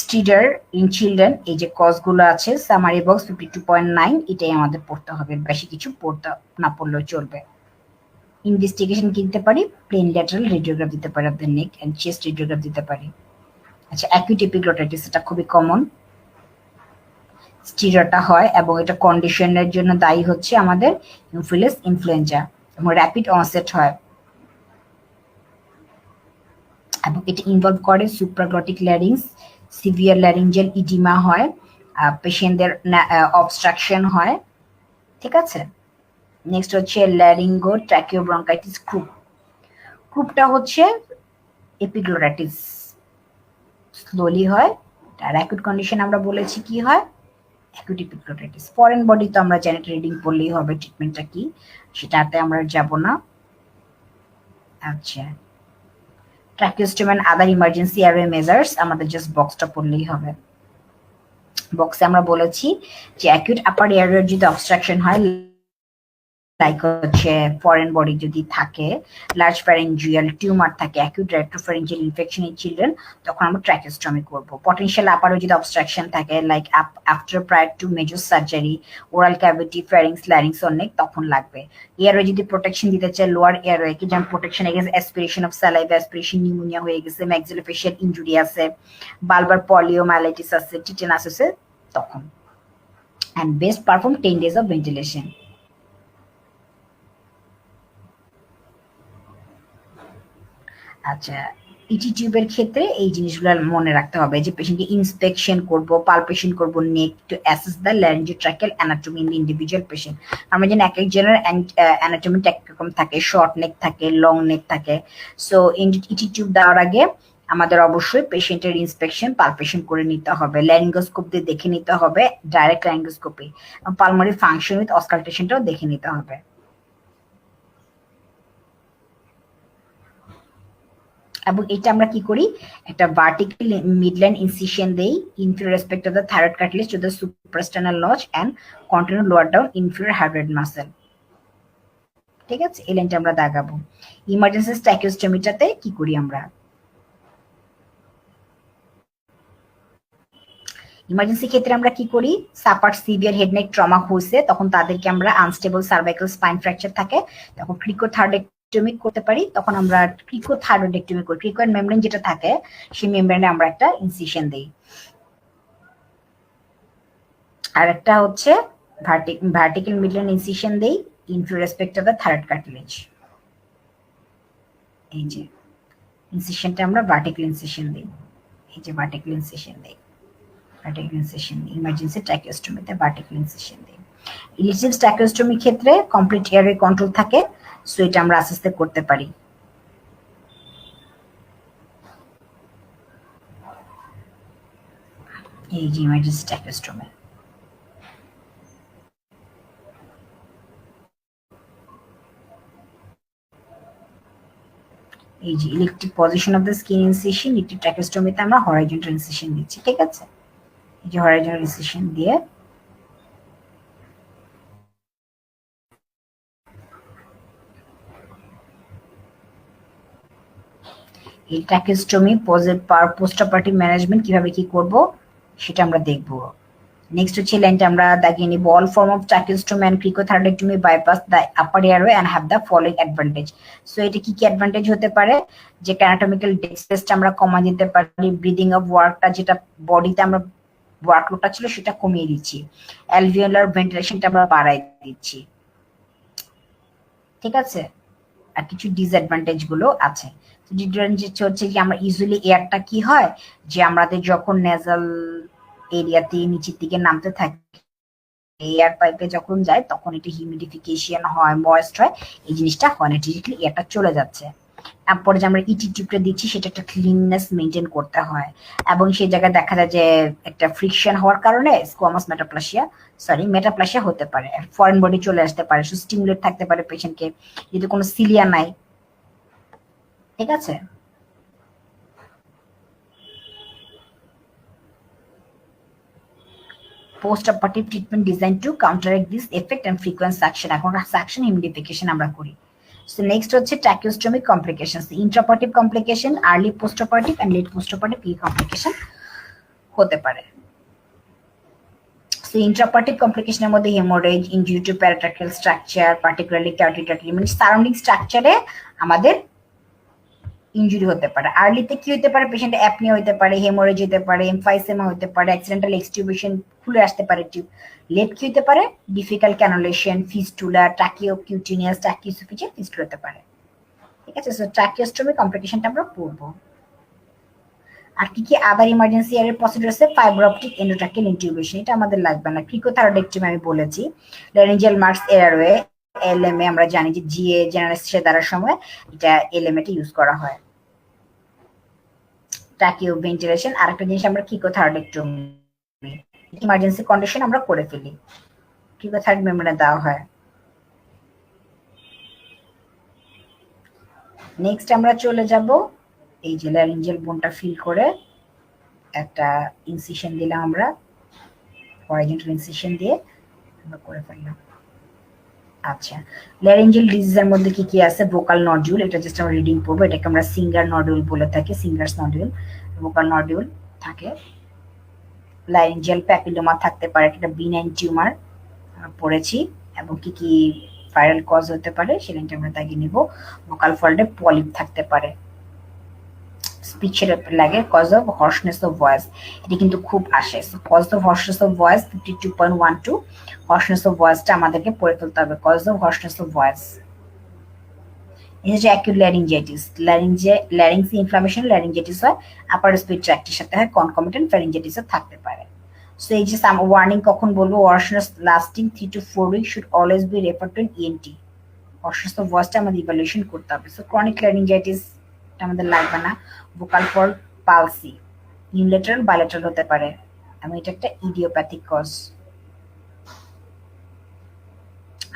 স্টিডার ইন চিলড্রেন, এই যে কজগুলো আছে সামারি বক্স 52.9, এটাই আমাদের পড়তে হবে, বেশি কিছু পড়তে না পড়লেও চলবে। ইনভেস্টিগেশন কি দিতে পারি? প্লেন ল্যাটারাল রেডিওগ্রাফ দিতে পারি, of the neck and chest radiograph দিতে পারি। আচ্ছা, অ্যাকিউট এপিগ্লটাইটিস, এটা খুবই কমন। স্টিডারটা হয় এবং এটা কন্ডিশনের জন্য দায়ী হচ্ছে আমাদের হিমোফিলাস ইনফ্লুয়েঞ্জা, এবং র্যাপিড অনসেট হয়, এবং এটা ইনভলভ করে supraglottic larynx, severe laryngeal oedema হয়, পেশেন্টদের অবস্ট্রাকশন হয়। ঠিক আছে, নেক্সট হচ্ছে ল্যারিঙ্গো ট্র্যাকিওব্রঙ্কাইটিস ক্রুপ। ক্রুপটা হচ্ছে এপিগ্লোটাইটিস, স্লোলি হয়। আর অ্যাকুট কন্ডিশন আমরা বলেছি কি হয়? Acute epiglottitis. ফরেন বডি তো আমরা জানি, রিডিং পড়লেই হবে, ট্রিটমেন্টটা কি সেটাতে আমরা যাব না। আচ্ছা, tracheostomy and other emergency airway measures, আমাদের জাস্ট বক্সটা পড়লেই হবে। বক্সে আমরা বলেছি যে অ্যাকিউট আপার এয়ারওয়ে যদি অবস্ট্রাকশন হয়, লাইক হচ্ছে ফরেন বডি যদি থাকে, লার্জ ফ্যারিঞ্জিয়াল টিউমার থাকে, acute retropharyngeal infection in children, তখন আমরা ট্র্যাকিওস্টমি করব। পটেনশিয়াল আপারও যদি অবস্ট্রাকশন থাকে, like after prior to major surgery, oral cavity, pharynx, larynx অনেক, তখন লাগবে। এয়ারওয়ে যদি প্রোটেকশন দিতে চায়, লোয়ার এয়ারওয়ে কি, যেমন protection against aspiration of saliva, aspiration pneumonia হয়ে গেছে, ম্যাক্সিলোফেশিয়াল ইনজুরি আছে, বালবার পলিওমাইলাইটিস আছে, টিটেনাস আছে, তখন। And best perform 10 days of ventilation. আচ্ছা, ইটি টিউবের ক্ষেত্রে এই জিনিসগুলো মনে রাখতে হবে যে পেশেন্টকে ইন্সপেকশন করব, পালপেশন করব neck to assess the laryngotracheal anatomy in the individual patient. আমরা জানি এক একজনের অ্যানাটমিটা একরকম থাকে, শর্ট নেক থাকে, লং নেক থাকে। সো ইটি টিউব দেওয়ার আগে আমাদের অবশ্যই পেশেন্টের ইন্সপেকশন, পালপেশন করে নিতে হবে, ল্যারিঙ্গোস্কোপ দিয়ে দেখে নিতে হবে, direct laryngoscopy, pulmonary function with অসকালটেশনটাও দেখে নিতে হবে। এবং এটা আমরা কি করি? একটা ভার্টিক্যাল মিডলাইন ইনসিশন দেই inferior respect of the thyroid cartilage to the suprasternal notch and continue lower down inferior হাইড্রয়েড মাসেল। ঠিক আছে, এই লাইনটা আমরা দাগাবো। ইমার্জেন্সি স্ট্যাকিওস্টমিটাতে কি করি আমরা? ইমার্জেন্সি ক্ষেত্রে আমরা কি করি? সাপার সিভিয়ার হেড নেক ট্রমা হয়েছে, তখন তাদেরকে আমরা আনস্টেবল সার্ভাইকাল স্পাইন ফ্র্যাকচার থাকে, তখন ক্রিকোথাইরয়েডেক্টমি করতে পারি, তখন আমরা ক্রিকোথাইরয়েডেক্টমি করি। ক্রিকোয়েড মেমব্রেন যেটা থাকে, সেই মেমব্রেনে আমরা একটা ইনসিশন দেই। আর একটা হচ্ছে ভার্টিক্যাল মিডলাইন ইনসিশন দেই inferior respect of the thyroid cartilage. এই যে ইনসিশনটা আমরা ভার্টিক্যাল ইনসিশন দেই, এই যে ভার্টিক্যাল ইনসিশন দেই, ভার্টিক্যাল ইনসিশন ইমার্জেন্সি ট্র্যাকিওস্টমিতে ভার্টিক্যাল ইনসিশন দেই। ইলিজিভ ট্র্যাকিওস্টমির ক্ষেত্রে কমপ্লিট এয়ারওয়ে কন্ট্রোল থাকে, সো এটা আমরা আস্তে আস্তে করতে পারি। এই যে ইমার্জেন্সি ট্র্যাকিওস্টমি। এই যে elective position of the skin incision, elective ট্র্যাকিওস্টমিতে আমরা হরাইজন্টাল ইনসিশন দিচ্ছি। ঠিক আছে, এই যে হরাইজন্টাল ইনসিশন দিয়ে এই ট্র্যাকিওস্টমি পোস্ট অপারেটিভ ম্যানেজমেন্ট কিভাবে কি করব সেটা আমরা দেখব। নেক্সট হচ্ছে লাইনটা আমরা দাগিয়ে নিব, all form of tracheostomy and cricothyroidectomy bypass the upper airway and have the following advantage. So এটা কি কি অ্যাডভান্টেজ হতে পারে, যে অ্যানাটমিক্যাল ডেক্সটা আমরা কমা দিতে পারি, ব্রিদিং অফ ওয়ার্কটা যেটা বডিতে আমরা ওয়ার্কলোডটা ছিল সেটা কমিয়ে দিচ্ছি, অ্যালভিওলার ভেন্টিলেশনটা আমরা বাড়াই দিচ্ছি, ঠিক আছে। আর কিছু ডিসঅ্যাডভান্টেজ গুলো আছে। ডিসঅ্যাডভান্টেজ হচ্ছে যে আমরা ইউজুয়ালি এয়ারটা কি হয় যে আমাদের যখন নেজাল এরিয়াতে নিচের দিকে নামতে থাকে, এয়ার পাইপে যখন যায় তখন এটা হিউমিডিফিকেশন হয়, ময়েস্ট হয়, এই জিনিসটা হয় না, ডিরেক্টলি এয়ারটা চলে যাচ্ছে। তারপরে যে আমরা ইটি টিউবটা দিচ্ছি সেটা একটা ক্লিননেস মেনটেন করতে হয়, এবং সেই জায়গায় দেখা যায় যে একটা ফ্রিকশন হওয়ার কারণে স্কোয়ামাস মেটাপ্লাসিয়া হতে পারে, ফরেন বডি চলে আসতে পারে, স্টিমুলেট থাকতে পারে পেশেন্টকে, যদি কোনো সিলিয়া নাই, ঠিক আছে। Post-operative treatment designed to counteract this effect and frequent suction. এখন suction humidification আমরা করি। So next হচ্ছে tracheostomy complications, intraoperative complication, early postoperative and late postoperative কি complication হতে পারে। So intraoperative complication এর মধ্যে hemorrhage, injury to paratracheal structure, particularly carotid artery, মানে সারাউন্ডিং স্ট্রাকচারে আমাদের ইনজুরি হতে পারে। আর্লিতে কি হতে পারে, পেশেন্ট অ্যাপনিয়া হতে পারে, হেমোরেজ হতে পারে, এমফাইসেমা হতে পারে, অ্যাক্সিডেন্টাল এক্সটিউবেশন খুলে আসতে পারে টিউব। লেট কি হতে পারে, ডিফিকাল্ট ক্যানুলেশন, ফিস্টুলা, ট্রাকিওকিউটিনিয়াস, ট্রাকিওসোফিজিয়াল ফিস্টুলা হতে পারে, ঠিক আছে। সো ট্রাকিওস্টোমি কমপ্লিকেশনটা আমরা পড়বো। আর কি কি আদার ইমার্জেন্সি এর প্রসিডিউর আছে, ফাইবার অপটিক এন্ডোট্রাকিয়াল ইনটিউবেশন, এটা আমাদের লাগবে না। ক্রিকোথাইরয়েডেক্টমি আমি বলেছি, ল্যারিঞ্জিয়াল মার্কস এয়ারওয়ে এলএমএ আমরা জানি যে জিএ জেনারেল সেদারার সময় এটা এলএমএ টা ইউজ করা হয়। ট্রাকিও ভেন্টিলেশন, আরেকটা জিনিস আমরা ক্রিকোথাইরয়েডেক্টমি, ইমার্জেন্সি কন্ডিশন আমরা করে ফেলি, ক্রিকোথাইরয়েড মেমব্রেন দেওয়া হয়। নেক্সট আমরা চলে যাব এই যে ল্যারিঞ্জিয়াল বোনটা ফিল করে একটা ইনসিশন দিলাম, আমরা হরাইজন্টাল ইনসিশন দিয়ে আমরা করে ফেললাম। আচ্ছা, ল্যারিঞ্জিয়াল ডিজিজের মধ্যে কি কি আছে, ভোকাল নডুল, এটা জাস্ট আমরা রিডিং করবো, এটাকে আমরা সিঙ্গার নডুল বলে থাকি, সিঙ্গার্স নডুল, ভোকাল নডুল থাকে। ল্যারিঞ্জিয়াল প্যাপিলোমা থাকতে পারে, একটা বিনাইন টিউমার পড়েছি, এবং কি কি ভাইরাল কজ হতে পারে সেটা আমরা দাগিয়ে নিব। ভোকাল ফল্ডে পলিপ থাকতে পারে, স্পিচের লাগে, cause of hoarseness of voice, এটা কিন্তু খুব আসে। Cause of hoarseness of voice 52.12, hoarseness of ভয়েসটা আমাদেরকে পড়ে ফেলতে হবে, cause of hoarseness of voice. এই যে acute laryngitis, larynx inflammation laryngitis হয়, আপার রেসপিরেটরি ট্র্যাক্টের সাথে হয়, কনকমিটেন্ট ফ্যারিঞ্জাইটিস থাকতে পারে। সো এই যে ওয়ার্নিং কখন বলবো, hoarseness lasting 3 to 4 week should always be refer to an ENT. Hoarseness of ভয়েসটা আমাদের ইভ্যালুয়েশন করতে হবে। সো ক্রনিক ল্যারিঞ্জাইটিস আমাদের লাগবে না। Vocal cord palsy unilateral bilateral হতে পারে, এবং এটা একটা ইডিওপ্যাথিক কজ।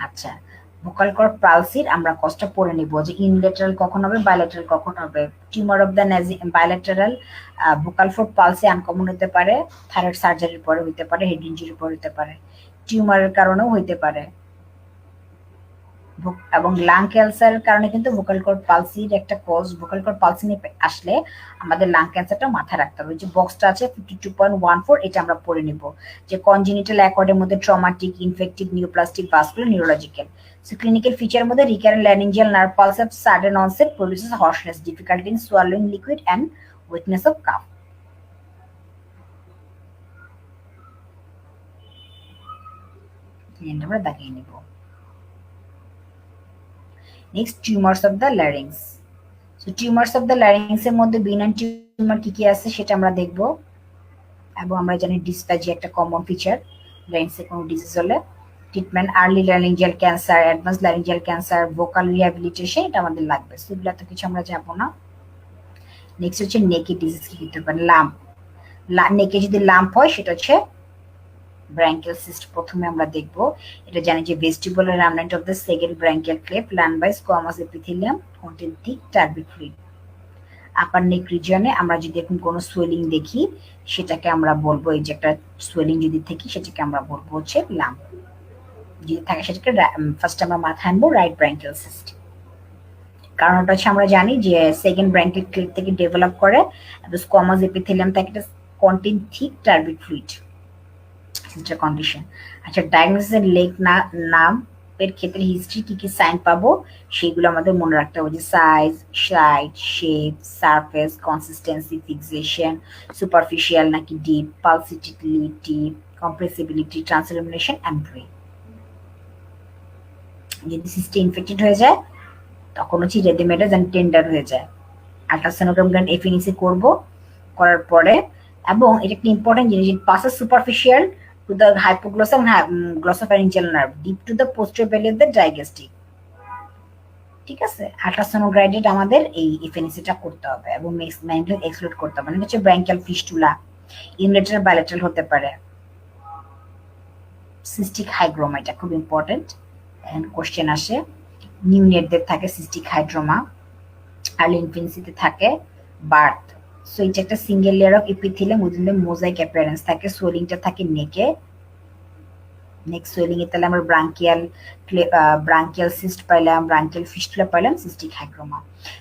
আচ্ছা, ভোকাল কর্ড পালসির আমরা কজটা পড়ে নিব, যে ইউনিলেটারাল কখন হবে, বাইলেটারাল কখন হবে। Tumour of the bilateral vocal cord palsy uncommon হতে পারে, থাইরয়েড সার্জারির পরে হইতে পারে, হেড ইনজুরির পরে হতে পারে, টিউমারের কারণেও হইতে পারে, এবং লাং ক্যান্সারের কারণে কিন্তু ভোকাল কর্ড পালসির একটা কজ। ভোকাল কর্ড পালসি নিয়ে আসলে আমাদের লাং ক্যান্সারটা মাথায় রাখতে হবে। যে বক্সটা আছে 52.14, এটা আমরা পড়ে নিব, যে কনজেনিটাল অ্যাকর্ডের মধ্যে traumatic, infective, neoplastic, vascular, neurological. So clinical ফিচারের মধ্যে recurrent laryngeal nerve palsy of sudden onset produces hoarseness, difficulty in swallowing liquid and weakness of cough. আমরা দেখিয়ে নিব। Next, tumours of the larynx. So tumours of the larynx এর মধ্যে benign tumour কি কি আছে সেটা আমরা দেখব, এবং আমরা জানি ডিসপ্যাজি একটা কমন ফিচার ল্যারিংসে কোনো ডিজিজ হলে। Treatment, early laryngeal cancer, advance laryngeal cancer, vocal rehabilitation, এটা আমাদের লাগবে। সেগুলো তো কিছু আমরা যাব না। নেক্সট হচ্ছে নেকে ডিজিজ কি হতে পারে, লাম্প। নেকে যদি লাম্প হয় সেটা হচ্ছে ব্রাঙ্কিয়াল সিস্ট প্রথমে আমরা দেখব। এটা জানি যে vestibular remnant of the second branchial cleft lined by squamous epithelium contain thick turbid fluid. Upper neck রিজিয়নে আমরা যদি এখন কোনো সোয়েলিং দেখি সেটাকে আমরা বলবো, এই যে একটা সোয়েলিং যদি থেকে সেটাকে আমরা বলবো হচ্ছে লাম্প। যদি থাকে সেটাকে ফার্স্ট আমরা মাথায় আনবো রাইট ব্রাঙ্কিয়াল সিস্ট। কারণ ওটা হচ্ছে আমরা জানি যে সেকেন্ড ব্রাঙ্কিয়াল ক্লেপ থেকে ডেভেলপ করে, স্কোয়ামাস এপিথেলিয়াম থেকে contain thick turbid fluid. Cystic condition. আচ্ছা, ডায়াগনোসিসের লেক নাম এর ক্ষেত্রে হিস্ট্রি কি কি সাইন পাবো সেগুলো আমাদের মনে রাখতে হবে, যে size, side, shape, surface, consistency, fixation, superficial নাকি ডিপ, পালসিটিলিটি, কম্প্রেসিবিলিটি, ট্রান্সলিমিনেশন অ্যান্ড ব্রে। যদি সিস্টে ইনফেক্টেড হয়ে যায় তখন হচ্ছে রেডিমেডেজ অ্যান্ড টেন্ডার হয়ে যায়। আল্ট্রাসোনোগ্রাম গ্ল্যান্ড এফিনিসি করব, করার পরে, এবং এটা একটা ইম্পর্টেন্ট জিনিস, it passes superficial to the hypoglossal glossopharyngeal nerve deep to the posterior belly of the digastric. ঠিক আছে, আল্ট্রাসোনোগ্রাইডেড আমাদের এই এফিনিসিটা করতে হবে এবং মেইনলি এক্সক্লুড করতে হবে। মানে হচ্ছে ব্র্যাঙ্কিয়াল ফিস্টুলা, ইউনিলেটারাল বাইলেটারাল হতে পারে, সিস্টিক হাইগ্রোমা, এটা খুব ইম্পর্টেন্ট এন্ড কোশ্চেন আসে। নিউনেটদের থাকে সিস্টিক হাইড্রোমা, আর্লি ইনফেন্সিতে থাকে বার্থ। সো এটা একটা single layer of epithelium within the mosaic appearance থাকে। সোয়েলিংটা থাকে নেকে, নেক সোয়েলিং এ তাহলে আমরা ব্রাঙ্কিয়াল সিস্ট পাইলাম, ব্রাঙ্কিয়াল ফিস্টুলা পাইলাম, সিস্টিক হাইগ্রোমা।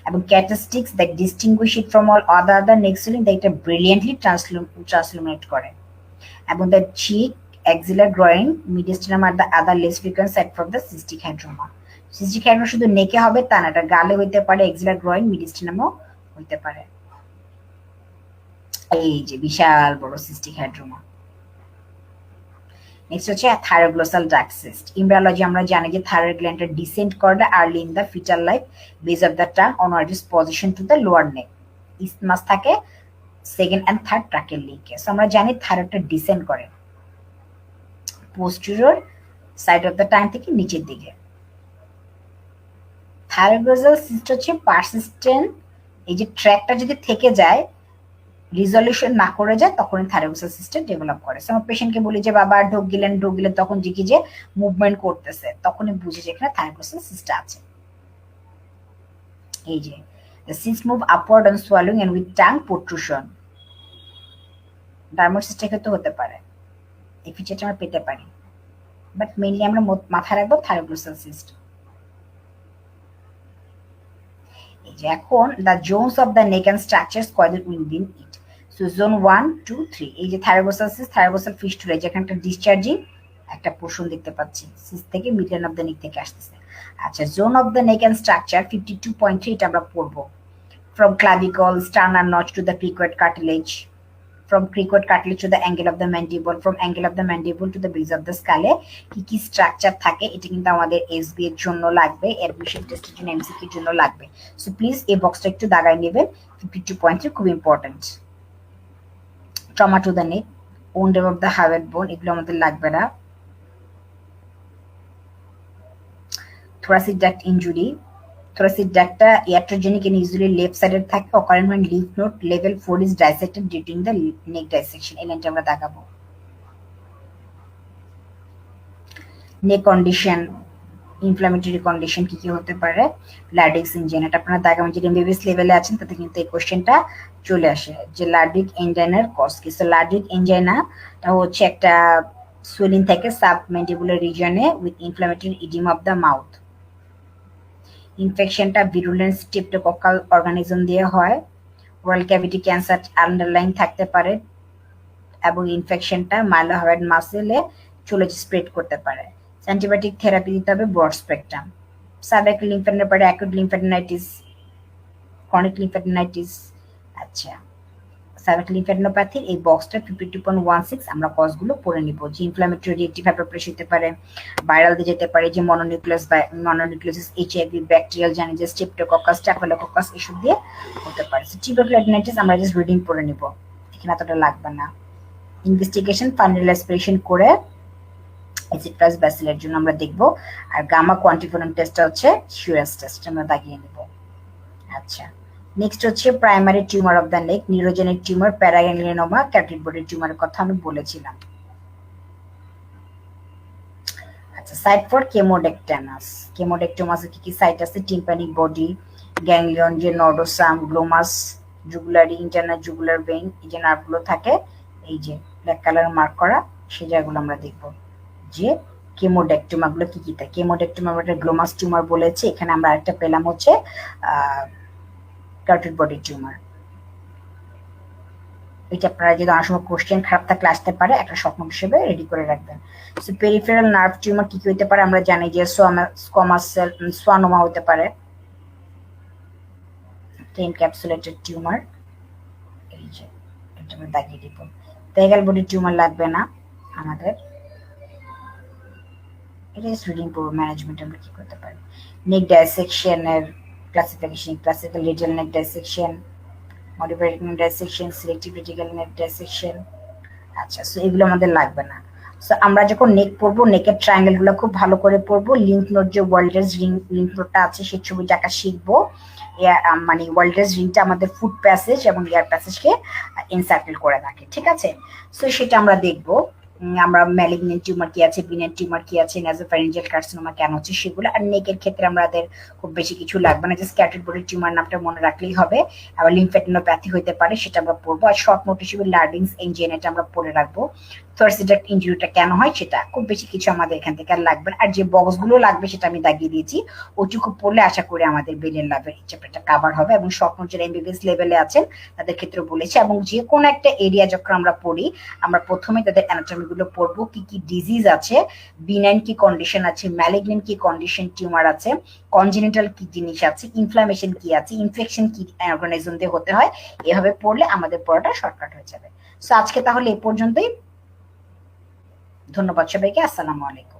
এবং characteristics that distinguish it from all other neck swelling that এটা ব্রিলিয়েন্টলি ট্রান্সলুমিনেট করে। এবং the cheek, axillary groin, mediastinum are the other less frequent side from the cystic hydroma. Cystic hydroma শুধু নেকে হবে তা না, এটা গালে হইতে পারে, axillary groin, mediastinum হইতে পারে। এই যে বিশাল বড় সিস্টিক হাইড্রোমা। নেক্সট হচ্ছে থাইরোগ্লোসাল ডাক্ট সিস্ট। ইমব্রায়োলজি আমরা জানি যে থাইরয়েড গ্ল্যান্ডটা ডিসেন্ড করে early in the fetal life base of the tongue onward is position to the lower neck. Isthmus থাকে সেকেন্ড এন্ড থার্ড ট্রাকের লিঙ্কে। সো আমরা জানি থাইরয়েডটা ডিসেন্ড করে posterior side of the tongue থেকে নিচের দিকে। থাইরোগ্লোসাল সিস্ট হচ্ছে পারসিস্টেন্ট, এই যে ট্র্যাকটা যদি থেকে যায়, রিজলিউশন না করে যায়, তখন থাইরোগ্লোসাল সিস্টেম ডেভেলপ করে। সো আমার পেশেন্টকে বলি যে বাবা ঢোক গেলেন তখন দেখি যে মুভমেন্ট করতেছে, তখনই বুঝি যে এখানে থাইরোগ্লোসাল সিস্ট আছে। এই যে the cyst move upward on swallowing and with tongue protrusion. Dermal সিস্টের ক্ষেত্রে হতে পারে, এই ফিচারটা আমরা পেতে পারি, বাট মেইনলি আমরা মাথায় রাখবো থাইরোগ্লোসাল সিস্ট। এই যে এখন the zones of the neck and structures coiled within it. So zone 1, 2, 3, এই যে থাইরোগ্লোসাল সিস্ট, থাইরোগ্লোসাল ফিস্টুলা, যেখানে একটা ডিসচার্জিং একটা পোর্শন দেখতে পাচ্ছি, সিস্ট থেকে মিডলাইন অফ দ্য নেক থেকে আসতেছে। আচ্ছা, zone of the neck and structure 52.3, এটা আমরা পড়বো। From clavicle, sternal notch to the cricoid cartilage, from cricoid cartilage to the angle of the mandible, from angle of the mandible to the base of the skull, কি কি structure থাকে এটা কিন্তু আমাদের SB এর জন্য লাগবে, অ্যাডমিশন টেস্টের জন্য এমসিকিউ এর জন্য লাগবে। সো প্লিজ এই বক্সটা একটু দাগায় নেবেন, 52.3 খুব important. Trauma to the neck, wound of the heart বোন, এগুলো আমাদের লাগবে না। thoracic duct injury, thoracic duct iatrogenic and usually left sided থাকে, occurring when lymph node level 4 is dissected during the neck dissection। এই লাইনটা আমরা দেখাবো। নেক কন্ডিশন, ইনফ্লামেটরি কন্ডিশন কি কি হতে পারে, লার্ডিক্স ইঞ্জাইনা, এটা আপনারা দাগাবেন। যদি এমবিবিএস লেভেলে আছেন তাতে কিন্তু এই কোশ্চেনটা চলে আসে যে লার্ডিক এনজাইনার কজ কি। সো লার্ডিক এনজাইনাটা হচ্ছে একটা সুয়েলিং থাকে সাবমেন্ডিবুলার রিজনে with inflammatory oedema of the mouth. ইনফেকশনটা ভিরুলেন্ট স্ট্রেপ্টোকক্কাল অর্গানিজম দিয়ে হয়। ওরাল ক্যাভিটি ক্যান্সার আন্ডারলাইন থাকতে পারে এবং ইনফেকশনটা মাইলোহয়েড মাসেলে চলে স্প্রেড করতে পারে। অ্যান্টিবায়োটিক থেরাপি দিতে হবে ব্রড স্পেকট্রাম। সার্ভাইকাল লিম্ফেডিনার পরে অ্যাকুট লিম্ফেডিনাইটিস, ক্রনিক লিম্ফেডিনাইটিস। আচ্ছা, সার্ভাইকাল লিম্ফেডিনোপ্যাথির এই বক্সটা 52.16 আমরা কজগুলো পড়ে নিব। যে ইনফ্লামেটরি রিয়েক্টিভ হাইপারপ্রেশার হতে পারে, ভাইরাল দিয়ে যেতে পারে, যে মনোনিউক্লিয়াস এইচআইভি, ব্যাকটেরিয়াল জানি যে স্ট্রেপ্টোকক্কাস, স্ট্যাফিলোকক্কাস এসব দিয়ে হতে পারে। টিউবারকুলোসিস আমরা জাস্ট রিডিং পড়ে নিব, এখানে এতটা লাগবে না। ইনভেস্টিগেশন ফান্ডাল অ্যাসপিরেশন করে অ্যাসিড প্লাস ব্যাসিলের জন্য আমরা দেখব। আর গামা কোয়ান্টিফারেন্ট টেস্টটা হচ্ছে শিউরাস টেস্ট, আমরা দাগিয়ে নেব। আচ্ছা, নেক্সট হচ্ছে primary tumour of the neck, neurogenic tumour, paraganglioma, carotid body টিউমারের কথা আমি বলেছিলাম। আচ্ছা, সাইট ফর কেমোডেকটামাস, কেমোডেকটোমাসের কি কি সাইট আছে, টিম্পানিক বডি, গ্যাংলিয়ন, যে নর্ডোসাম, গ্লোমাস, জুগুলারি, ইন্টারনাল জুগুলার ভেইন, এই যে নার্ভগুলো থাকে, এই যে ব্ল্যাক কালার মার্ক করা, সেই জায়গাগুলো আমরা দেখব যে কেমোডেকটোমা গুলো কি কি থাকে। কেমোডেকটোমা একটা গ্লোমাস টিউমার বলেছে, এখানে আমরা আরেকটা পেলাম হচ্ছে ক্যারোটিড বডি টিউমার। এটা আপনারা যদি অনেক সময় কোশ্চেন খারাপ থাকলে আসতে পারে, একটা শর্ট নোট হিসেবে রেডি করে রাখবেন। সো পেরিফেরাল নার্ভ টিউমার কি কি হতে পারে আমরা জানি যে স্কোয়ামাস সেল সোয়ানোমা হতে পারে, এনক্যাপসুলেটেড টিউমার, এই যে এটা আমরা দাগিয়ে দিব। পেগাল বডি টিউমার লাগবে না আমাদের, এটা জাস্ট রিডিং করবো ম্যানেজমেন্ট আমরা কি করতে পারি। নেক ডাইসেকশনের ক্লাসিফিকেশন, ক্লাসিক্যাল রিজিয়াল নেক ডাইসেকশন, মডিফাইড নেক ডাইসেকশন, সিলেক্টিভ রেডিক্যাল নেক ডাইসেকশন। আচ্ছা, সো এগুলো আমাদের লাগবে না। সো আমরা যখন নেক পড়বো, নেকের ট্রায়াঙ্গেল গুলো খুব ভালো করে পড়বো। লিঙ্ক নোট যে ওয়ার্ল্ডেস রিং লিঙ্ক নোটটা আছে সেই ছবিটা আঁকা শিখবো। মানে ওয়ার্ল্ডেস রিংটা আমাদের ফুড প্যাসেজ এবং এয়ার প্যাসেজকে এনসার্কেল করে থাকে, ঠিক আছে। সো সেটা আমরা দেখবো। আমরা ম্যালিগনেন্ট টিউমার কি আছে, বিনেট টিউমার কি আছে, নাসোফ্যারিঞ্জিয়াল কার্সিনোমা কেন হচ্ছে সেগুলো। আর নেকের ক্ষেত্রে আমাদের খুব বেশি কিছু লাগবে না, জাস্ট স্ক্যাটার্ড বডি টিউমার নামটা মনে রাখলেই হবে। আবার লিম্ফেটিনোপ্যাথি হতে পারে, সেটা আমরা পড়বো। আর শর্ট নোট হিসেবে লার্ডিংস এনজিএন এটা আমরা পড়ে রাখবো। থর্সিডাক্ট ইনজুরিটা কেন হয় সেটা, খুব বেশি কিছু আমাদের এখান থেকে আর লাগবে না। আর যে বক্সগুলো লাগবে সেটা আমি দাগিয়ে দিয়েছি, ওইটুকু পড়লে আশা করি আমাদের বেলিয়ান লাভের চ্যাপ্টারটা কাভার হবে। এবং শর্ট নোট যারা এমবিবিএস লেভেলে আছেন তাদের ক্ষেত্রে বলেছি। এবং যে কোনো একটা এরিয়া যখন আমরা পড়ি, আমরা প্রথমে তাদের অ্যানাটমি গুলো পড়বো, কি কি ডিজিজ আছে, বিনাইন কি কন্ডিশন আছে, ম্যালিগনেন্ট কি কন্ডিশন টিউমার আছে, কনজেনিটাল কি জিনিস আছে, ইনফ্লামেশন কি আছে, ইনফেকশন কি অর্গানিজম দিয়ে হতে হয়। এভাবে পড়লে আমাদের পড়াটা শর্টকাট হয়ে যাবে। সো আজকে তাহলে এই পর্যন্তই। ধন্যবাদ সবাইকে। আসসালামু আলাইকুম।